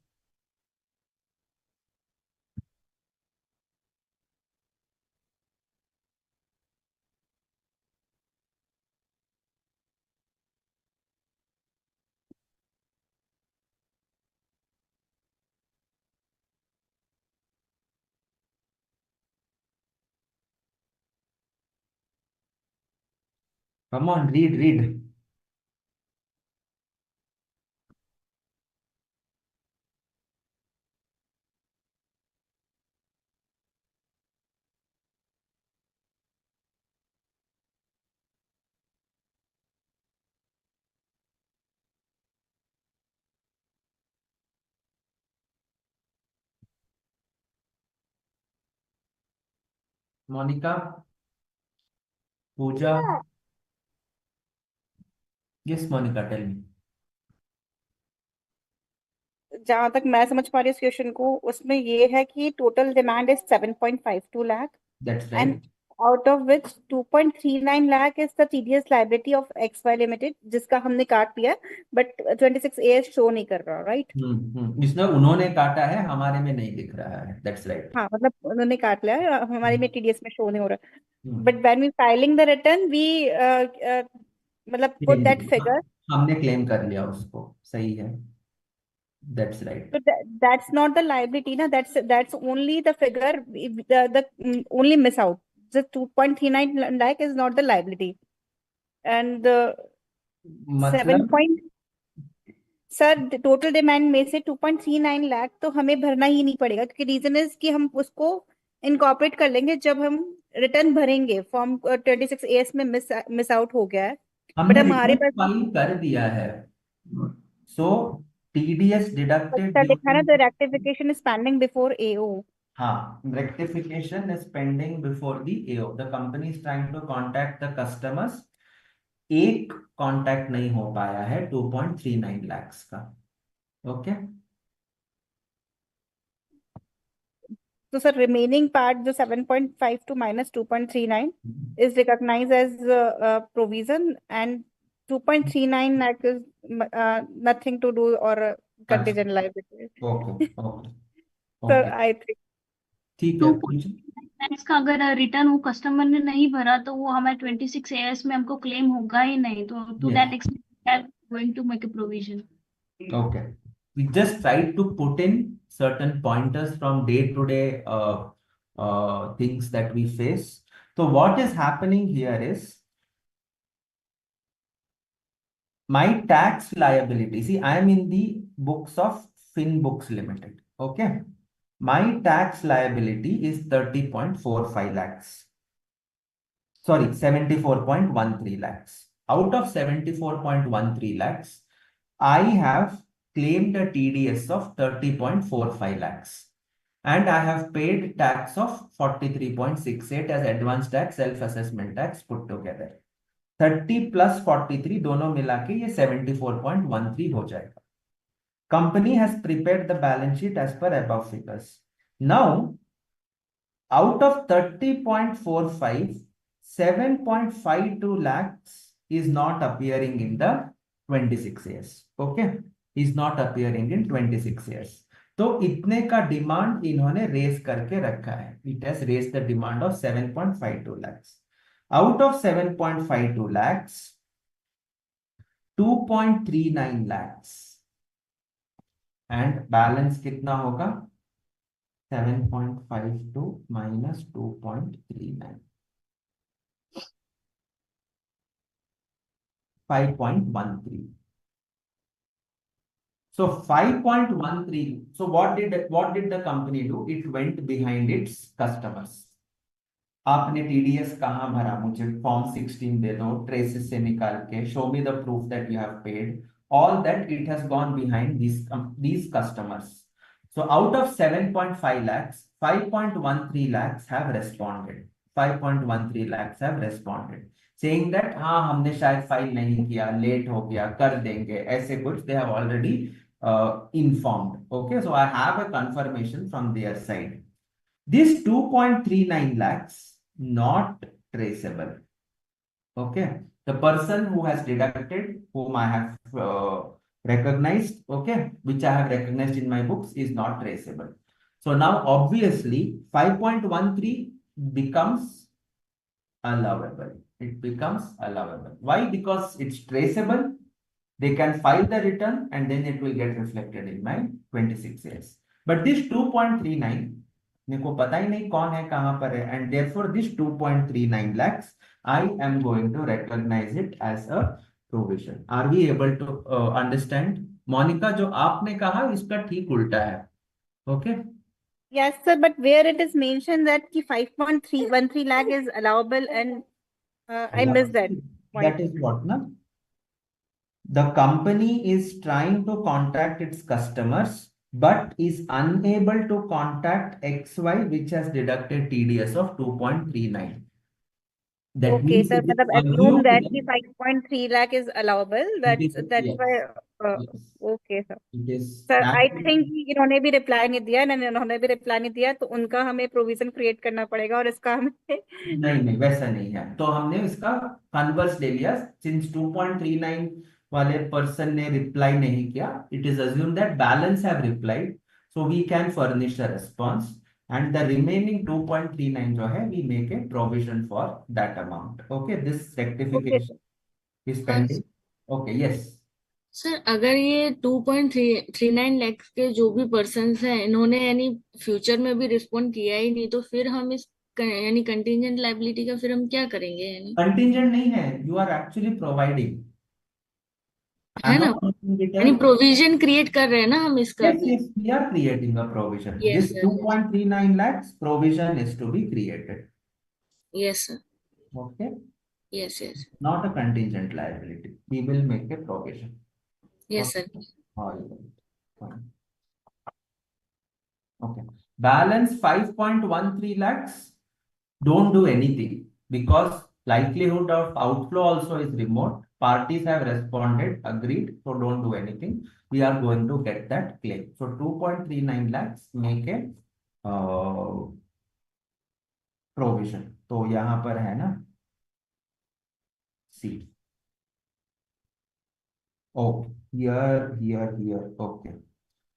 S1: Come on, read. Monica, Pooja. Yes, Monica, tell me.
S5: जहां तक मैं समझ पा रही हूँ इस question को, उसमें ये है कि total demand is 7.52 lakh
S1: That's
S5: and
S1: right.
S5: Out of which 2.39 lakh is the TDS liability of XY limited, जिसका हमने काट लिया, बट 26A शो नहीं कर रहा, राइट?
S1: इसमें उन्होंने काटा है, हमारे में नहीं दिख रहा है. That's right.
S5: हाँ, मतलब उन्होंने काट लिया है, हमारे में टीडीएस में शो नहीं हो रहा,
S1: hmm,
S5: but when we filing the return we मतलब पुट दैट फिगर.
S1: हमने क्लेम कर लिया उसको. सही है. That's right.
S5: So that's not the liability, na. That's only the figure. The only miss out. The 2.39 lakh is not the liability, and the 7
S1: मतलब
S5: point. Sir total demand में से 2.39 लाख तो हमें भरना ही नहीं पड़ेगा, क्योंकि रीजन इज कि हम उसको इनकॉर्पोरेट कर लेंगे जब हम रिटर्न भरेंगे. फॉर्म 26AS में मिस आउट हो गया है, बट
S1: हमने
S5: हमारे
S1: रिटर्न
S5: पास
S1: फाइल कर दिया है. So TDS deducted
S5: लिखा ना,
S1: during.
S5: The rectification is pending before AO.
S1: हाँ, rectification is pending before the AO. The company is trying to contact the customers. एक कांटेक्ट नहीं हो पाया है 2.39 lakhs का. Okay.
S5: So, sir, remaining part, the 7.52 minus 2.39 is recognized as provision, and 2.39 lakh is nothing to do or contingent liability.
S1: Okay okay
S5: Sir,
S1: okay.
S5: I think.
S1: ठीक
S3: to
S1: है.
S3: Tax का अगर रिटर्न वो कस्टमर ने नहीं भरा तो वो हमारे 26AS में हमको क्लेम होगा ही नहीं, तो to
S1: Yes.
S3: That extent going to make a provision.
S1: Okay. We just tried to put in certain pointers from day-to-day things that we face. So what is happening here is my tax liability, see, I am in the books of FinBooks Limited. Okay. My tax liability is 30.45 lakhs. Sorry, 74.13 lakhs. Out of 74.13 lakhs, I have claimed a TDS of 30.45 lakhs. And I have paid tax of 43.68 as advance tax, self-assessment tax put together. 30 plus 43 दोनों मिला के ये 74.13 हो जाएगा. Company has prepared the balance sheet as per above figures. Now, out of 30.45, 7.52 lakhs is not appearing in the 26 years. Okay, is not appearing in 26 years. तो इतने का demand इन्होंने रेस करके रखा है. It has raised the demand of 7.52 lakhs. Out of 7.52 lakhs, 2.39 lakhs and balance कितना होगा? 7.52 minus 2.39. 5.13. So 5.13. So what did the company do? It went behind its customers. आपने TDS कहाँ भरा? मुझे फॉर्म 16 दे दो, ट्रेसेस से निकाल के, show me the proof that you have paid. All that it has gone behind these customers. So out of 7.5 lakhs, 5.13 lakhs have responded. 5.13 lakhs have responded, saying that हाँ हमने शायद फाइल नहीं किया, late हो गया, कर देंगे, ऐसे कुछ they have already informed. Okay, so I have a confirmation from their side. This 2.39 lakhs not traceable. Okay, the person who has deducted, whom I have recognized, okay, which I have recognized in my books, is not traceable. So now obviously 5.13 becomes allowable. It becomes allowable. Why? Because it's traceable. They can file the return and then it will get reflected in my 26 years. But this 2.39, मेरे को पता ही नहीं कौन है कहां पर है, and therefore this 2.39 lakhs I am going to recognize it as a provision. Are we able to understand? Monica, जो आपने कहा इसका ठीक उल्टा है. Okay.
S5: Yes, sir, but where it is mentioned that ki 5.313 lakh is allowable and I missed that point.
S1: That is what, na? The company is trying to contact its customers, but is unable to contact XY, which has deducted TDS of 2.39. That
S5: Okay,
S1: means
S5: sir,
S1: it is
S5: matlab assume
S1: assumed
S5: that
S1: that
S5: the 5.3 lakh is allowable. That's
S1: yes,
S5: why.
S1: yes,
S5: Okay, sir.
S1: it is
S5: sir
S1: that
S5: I think इन्होंने भी reply नहीं दिया, इन्होंने भी reply नहीं दिया, तो उनका हमें प्रोविजन क्रिएट करना पड़ेगा और इसका हमें
S1: नहीं वैसा नहीं है. तो हमने इसका कन्वर्स ले लिया. सिंस 2.39 वाले पर्सन ने रिप्लाई नहीं किया, it is assume that balance have replied, so we can furnish a response and the remaining 2.39 जो है we make a provision for that amount. Okay, this rectification is pending. Okay, yes.
S4: Sir अगर ये 2.39 लाख के जो भी persons हैं इन्होंने यानी फ्यूचर में भी रिस्पॉन्ड किया ही नहीं, तो फिर हम इस यानी कंटिजेंट लायबिलिटी का फिर हम क्या करेंगे? यानी
S1: Contingent नहीं है, you are actually providing.
S4: है
S1: I'm
S4: ना,
S1: not making it
S4: यानी
S1: a
S4: प्रोविजन क्रिएट कर रहे हैं ना हम इसका
S1: yes,
S4: भी.
S1: yes, we are creating a provision.
S4: Yes
S1: This
S4: sir.
S1: 2.39 lakhs provision is to be created.
S4: Yes sir.
S1: Okay,
S4: yes yes.
S1: not a contingent liability. We will make a provision.
S4: Yes
S1: Okay,
S4: sir.
S1: all right. Fine. Okay, balance 5.13 lakhs. Don't do anything because likelihood of outflow also is remote. Parties have responded, agreed, so don't do anything. We are going to get that claim. So 2.39 lakhs make a provision. तो यहाँ पर है ना C. Oh, here. Okay.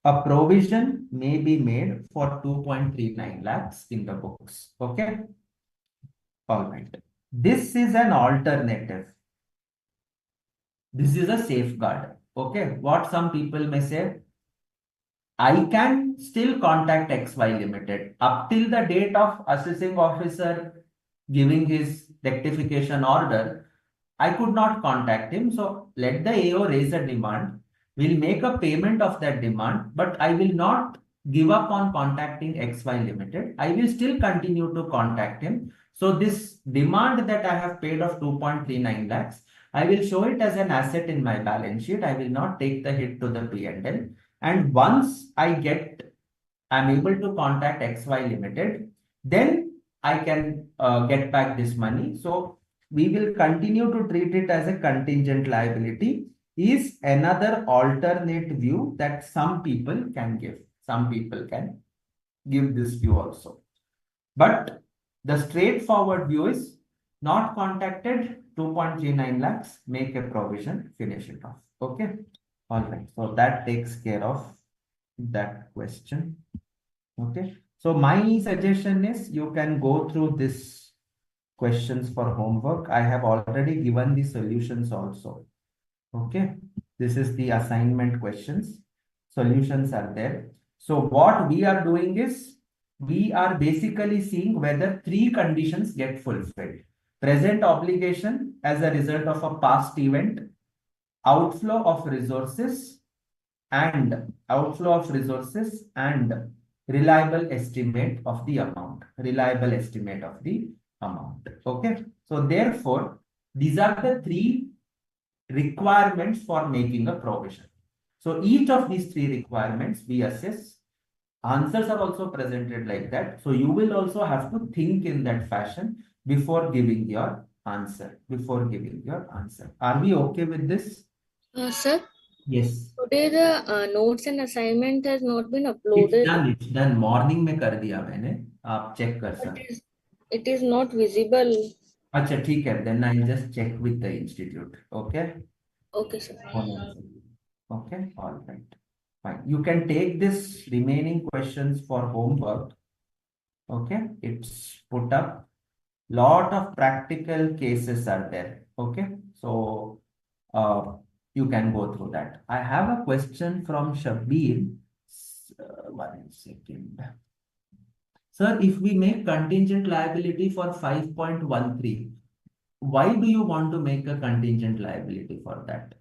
S1: A provision may be made for 2.39 lakhs in the books. Okay. All right. This is an alternative. This is a safeguard. Okay. What some people may say, I can still contact XY Limited up till the date of assessing officer giving his rectification order. I could not contact him. So let the AO raise a demand. We'll make a payment of that demand, but I will not give up on contacting XY Limited. I will still continue to contact him. So this demand that I have paid of 2.39 lakhs, I will show it as an asset in my balance sheet. I will not take the hit to the P&L. And once I'm able to contact XY Limited, then I can get back this money. So we will continue to treat it as a contingent liability is another alternate view that some people can give. Some people can give this view also. But the straightforward view is not contacted, 2.39 lakhs, make a provision, finish it off. Okay. All right. So that takes care of that question. Okay. So my suggestion is you can go through this questions for homework. I have already given the solutions also. Okay. This is the assignment questions. Solutions are there. So what we are doing is we are basically seeing whether three conditions get fulfilled. Present obligation as a result of a past event, outflow of resources and reliable estimate of the amount. Okay. So therefore, these are the three requirements for making a provision. So each of these three requirements we assess. Answers are also presented like that. So you will also have to think in that fashion before giving your answer. Are we okay with this?
S4: Sir,
S1: Yes.
S4: today the notes and assignment has not been uploaded.
S1: It's done. Morning में कर दिया मैंने. आप check कर
S4: But
S1: सकते.
S4: it is not visible.
S1: अच्छा ठीक है. Then I'll just check with the institute. Okay.
S4: Okay, sir.
S1: Okay. All right. Fine. You can take this remaining questions for homework. Okay. It's put up. Lot of practical cases are there. Okay. So you can go through that. I have a question from Shabir. 1 second. Sir, if we make contingent liability for 5.13, why do you want to make a contingent liability for that?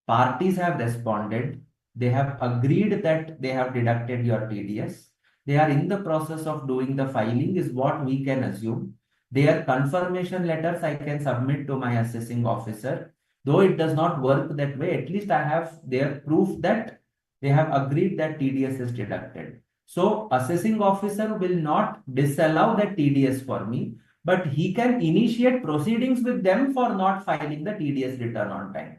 S1: Parties have responded. They have agreed that they have deducted your TDS. They are in the process of doing the filing is what we can assume. Their confirmation letters I can submit to my assessing officer. Though it does not work that way, at least I have their proof that they have agreed that TDS is deducted. So assessing officer will not disallow that TDS for me, but he can initiate proceedings with them for not filing the TDS return on time.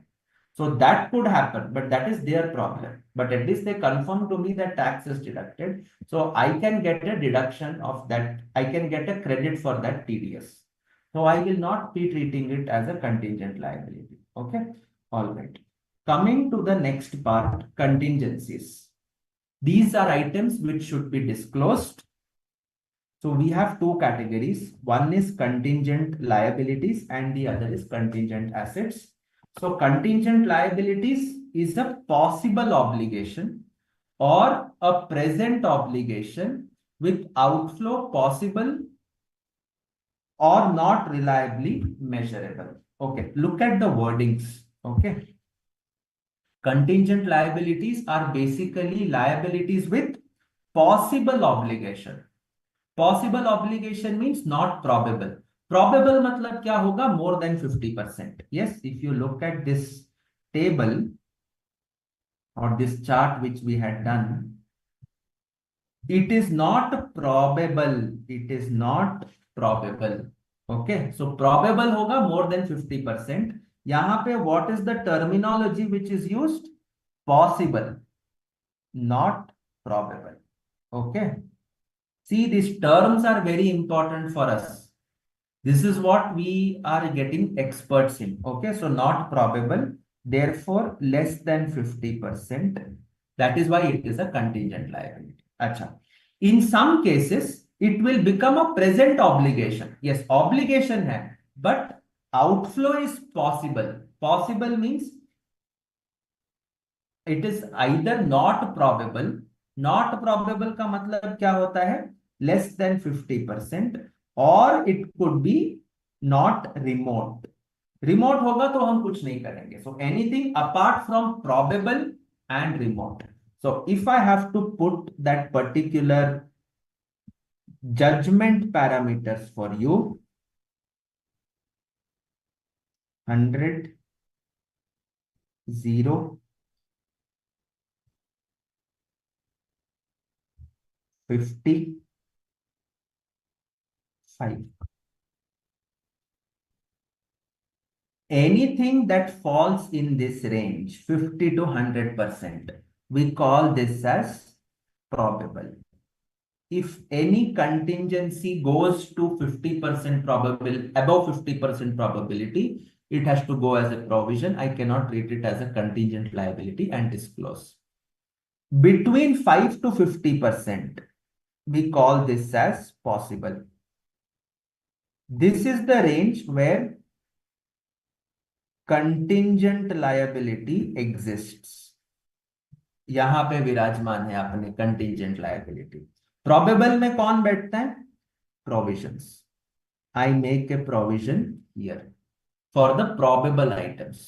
S1: So that could happen, but that is their problem. But at least they confirm to me that tax is deducted. So I can get a deduction of that. I can get a credit for that TDS. So I will not be treating it as a contingent liability. Okay. All right. Coming to the next part, contingencies. These are items which should be disclosed. So we have two categories. One is contingent liabilities and the other is contingent assets. So contingent liabilities is a possible obligation or a present obligation with outflow possible or not reliably measurable. Okay, look at the wordings. Okay. Contingent liabilities are basically liabilities with possible obligation. Possible obligation means not probable. Probable मतलब क्या होगा? More than 50%. Yes, if you look at this table or this chart which we had done, it is not probable. It is not probable. Okay, so probable होगा more than 50%. यहाँ पे what is the terminology which is used? Possible, not probable. Okay. See, these terms are very important for us. This is what we are getting experts in. Okay, so not probable, therefore less than 50%. That is why it is a contingent liability. Acha. In some cases, it will become a present obligation. Yes, obligation hai, but outflow is possible. Possible means it is either not probable. Not probable का मतलब क्या होता है? Less than 50%, or it could be not remote. Remote होगा तो हम कुछ नहीं करेंगे. So anything apart from probable and remote. So if I have to put that particular judgment parameters for you, 100, 0, 50, 5. Anything that falls in this range, 50 to 100%, we call this as probable. If any contingency goes to 50% probable, above 50% probability, it has to go as a provision. I cannot treat it as a contingent liability and disclose. Between 5 to 50%, we call this as possible. This is the range where contingent liability exists. यहां पे विराजमान है अपने contingent liability. Probable में कौन बैठता है? Provisions. I make a provision here for the probable items.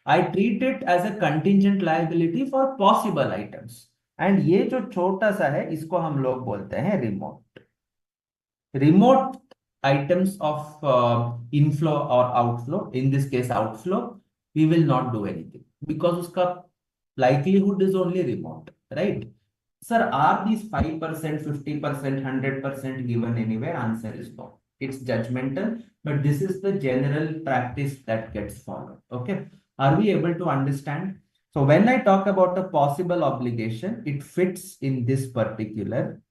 S1: I treat it as a contingent liability for possible items. And ये जो छोटा सा है इसको हम लोग बोलते हैं remote. Remote items of inflow or outflow, in this case outflow, we will not do anything because uska likelihood is only remote, right? Sir, are these 5%, 50%, 100% given anywhere? Answer is no. It's judgmental, but this is the general practice that gets followed. Okay, are we able to understand? So when I talk about a possible obligation, it fits in this particular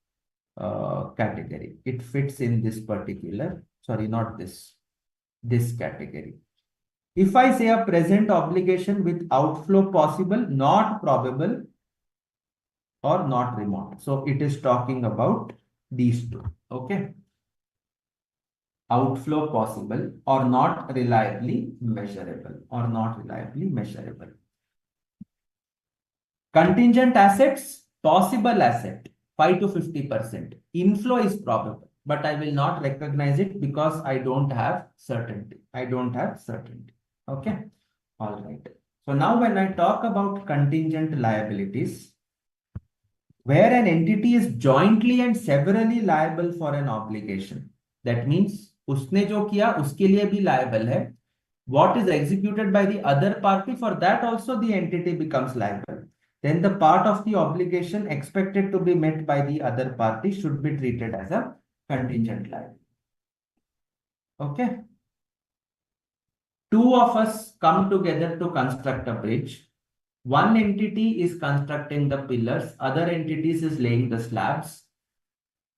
S1: category. It fits in this particular, sorry, not this category. If I say a present obligation with outflow possible, not probable, or not remote. So it is talking about these two. Okay. Outflow possible or not reliably measurable, or not reliably measurable. Contingent assets, possible asset, 5 to 50%. Inflow is probable, but I will not recognize it because I don't have certainty. I don't have certainty. Okay. All right. So now when I talk about contingent liabilities, where an entity is jointly and severally liable for an obligation, that means उसने जो किया उसके लिए भी liable है. What is executed by the other party, for that also the entity becomes liable. Then the part of the obligation expected to be met by the other party should be treated as a contingent liability. Okay. Two of us come together to construct a bridge. One entity is constructing the pillars, other entities is laying the slabs.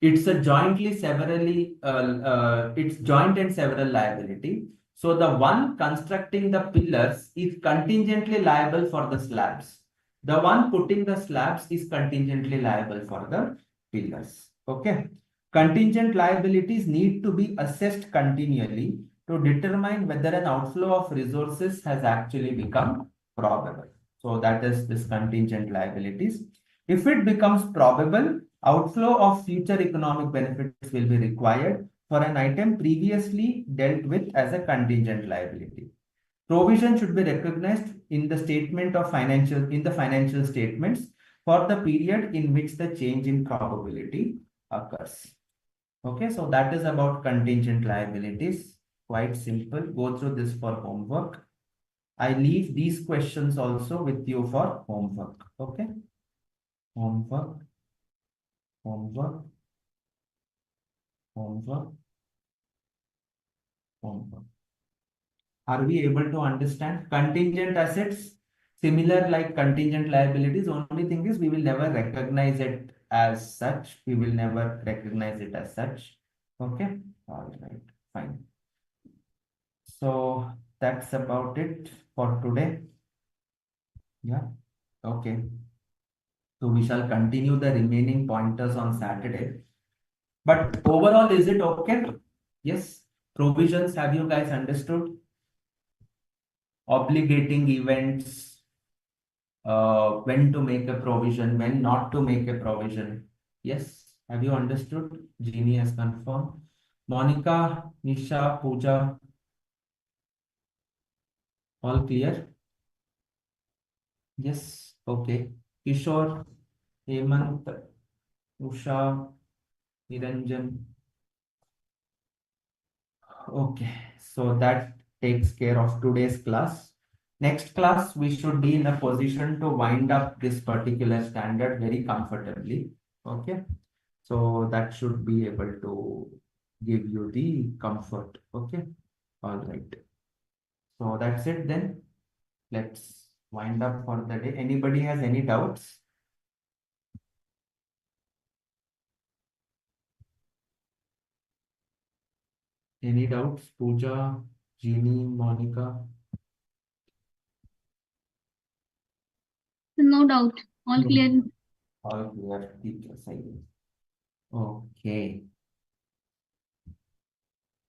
S1: It's a jointly severally, it's joint and several liability. So the one constructing the pillars is contingently liable for the slabs. The one putting the slabs is contingently liable for the pillars. Okay. Contingent liabilities need to be assessed continually to determine whether an outflow of resources has actually become probable. So that is this contingent liabilities. If it becomes probable, outflow of future economic benefits will be required for an item previously dealt with as a contingent liability. Provision should be recognized in the statement of financial statements for the period in which the change in probability occurs. Okay, so that is about contingent liabilities. Quite simple. Go through this for homework. I leave these questions also with you for homework. Okay. Homework. Homework. Homework. Homework. Are we able to understand? Contingent assets, similar like contingent liabilities, only thing is we will never recognize it as such. We will never recognize it as such. Okay. All right. Fine. So that's about it for today. Yeah. Okay. So we shall continue the remaining pointers on Saturday. But overall, is it okay? Yes. Provisions, have you guys understood? Obligating events, when to make a provision, when not to make a provision. Yes. Have you understood? Jeannie has confirmed. Monica, Nisha, Pooja. All clear? Yes. Okay. Kishore, Hemant, Usha, Niranjan. Okay. So that takes care of today's class. Next class, we should be in a position to wind up this particular standard very comfortably. Okay. So that should be able to give you the comfort. Okay. All right. So that's it then. Let's wind up for the day. Anybody has any doubts? Any doubts? Pooja, Jeannie, Monica?
S3: No doubt. All
S1: No.
S3: clear.
S1: All clear. ठीक है, सही है. Okay.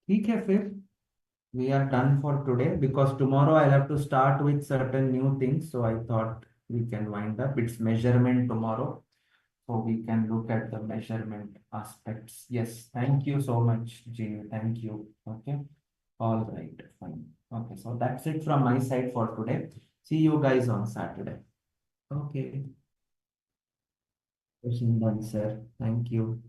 S1: ठीक है फिर. We are done for today because tomorrow I'll have to start with certain new things. So I thought we can wind up. It's measurement tomorrow. So we can look at the measurement aspects. Yes, thank you so much, Jeannie. Thank you. Okay. All right, fine. Okay, so that's it from my side for today. See you guys on Saturday. Okay. Question done, sir. Thank you.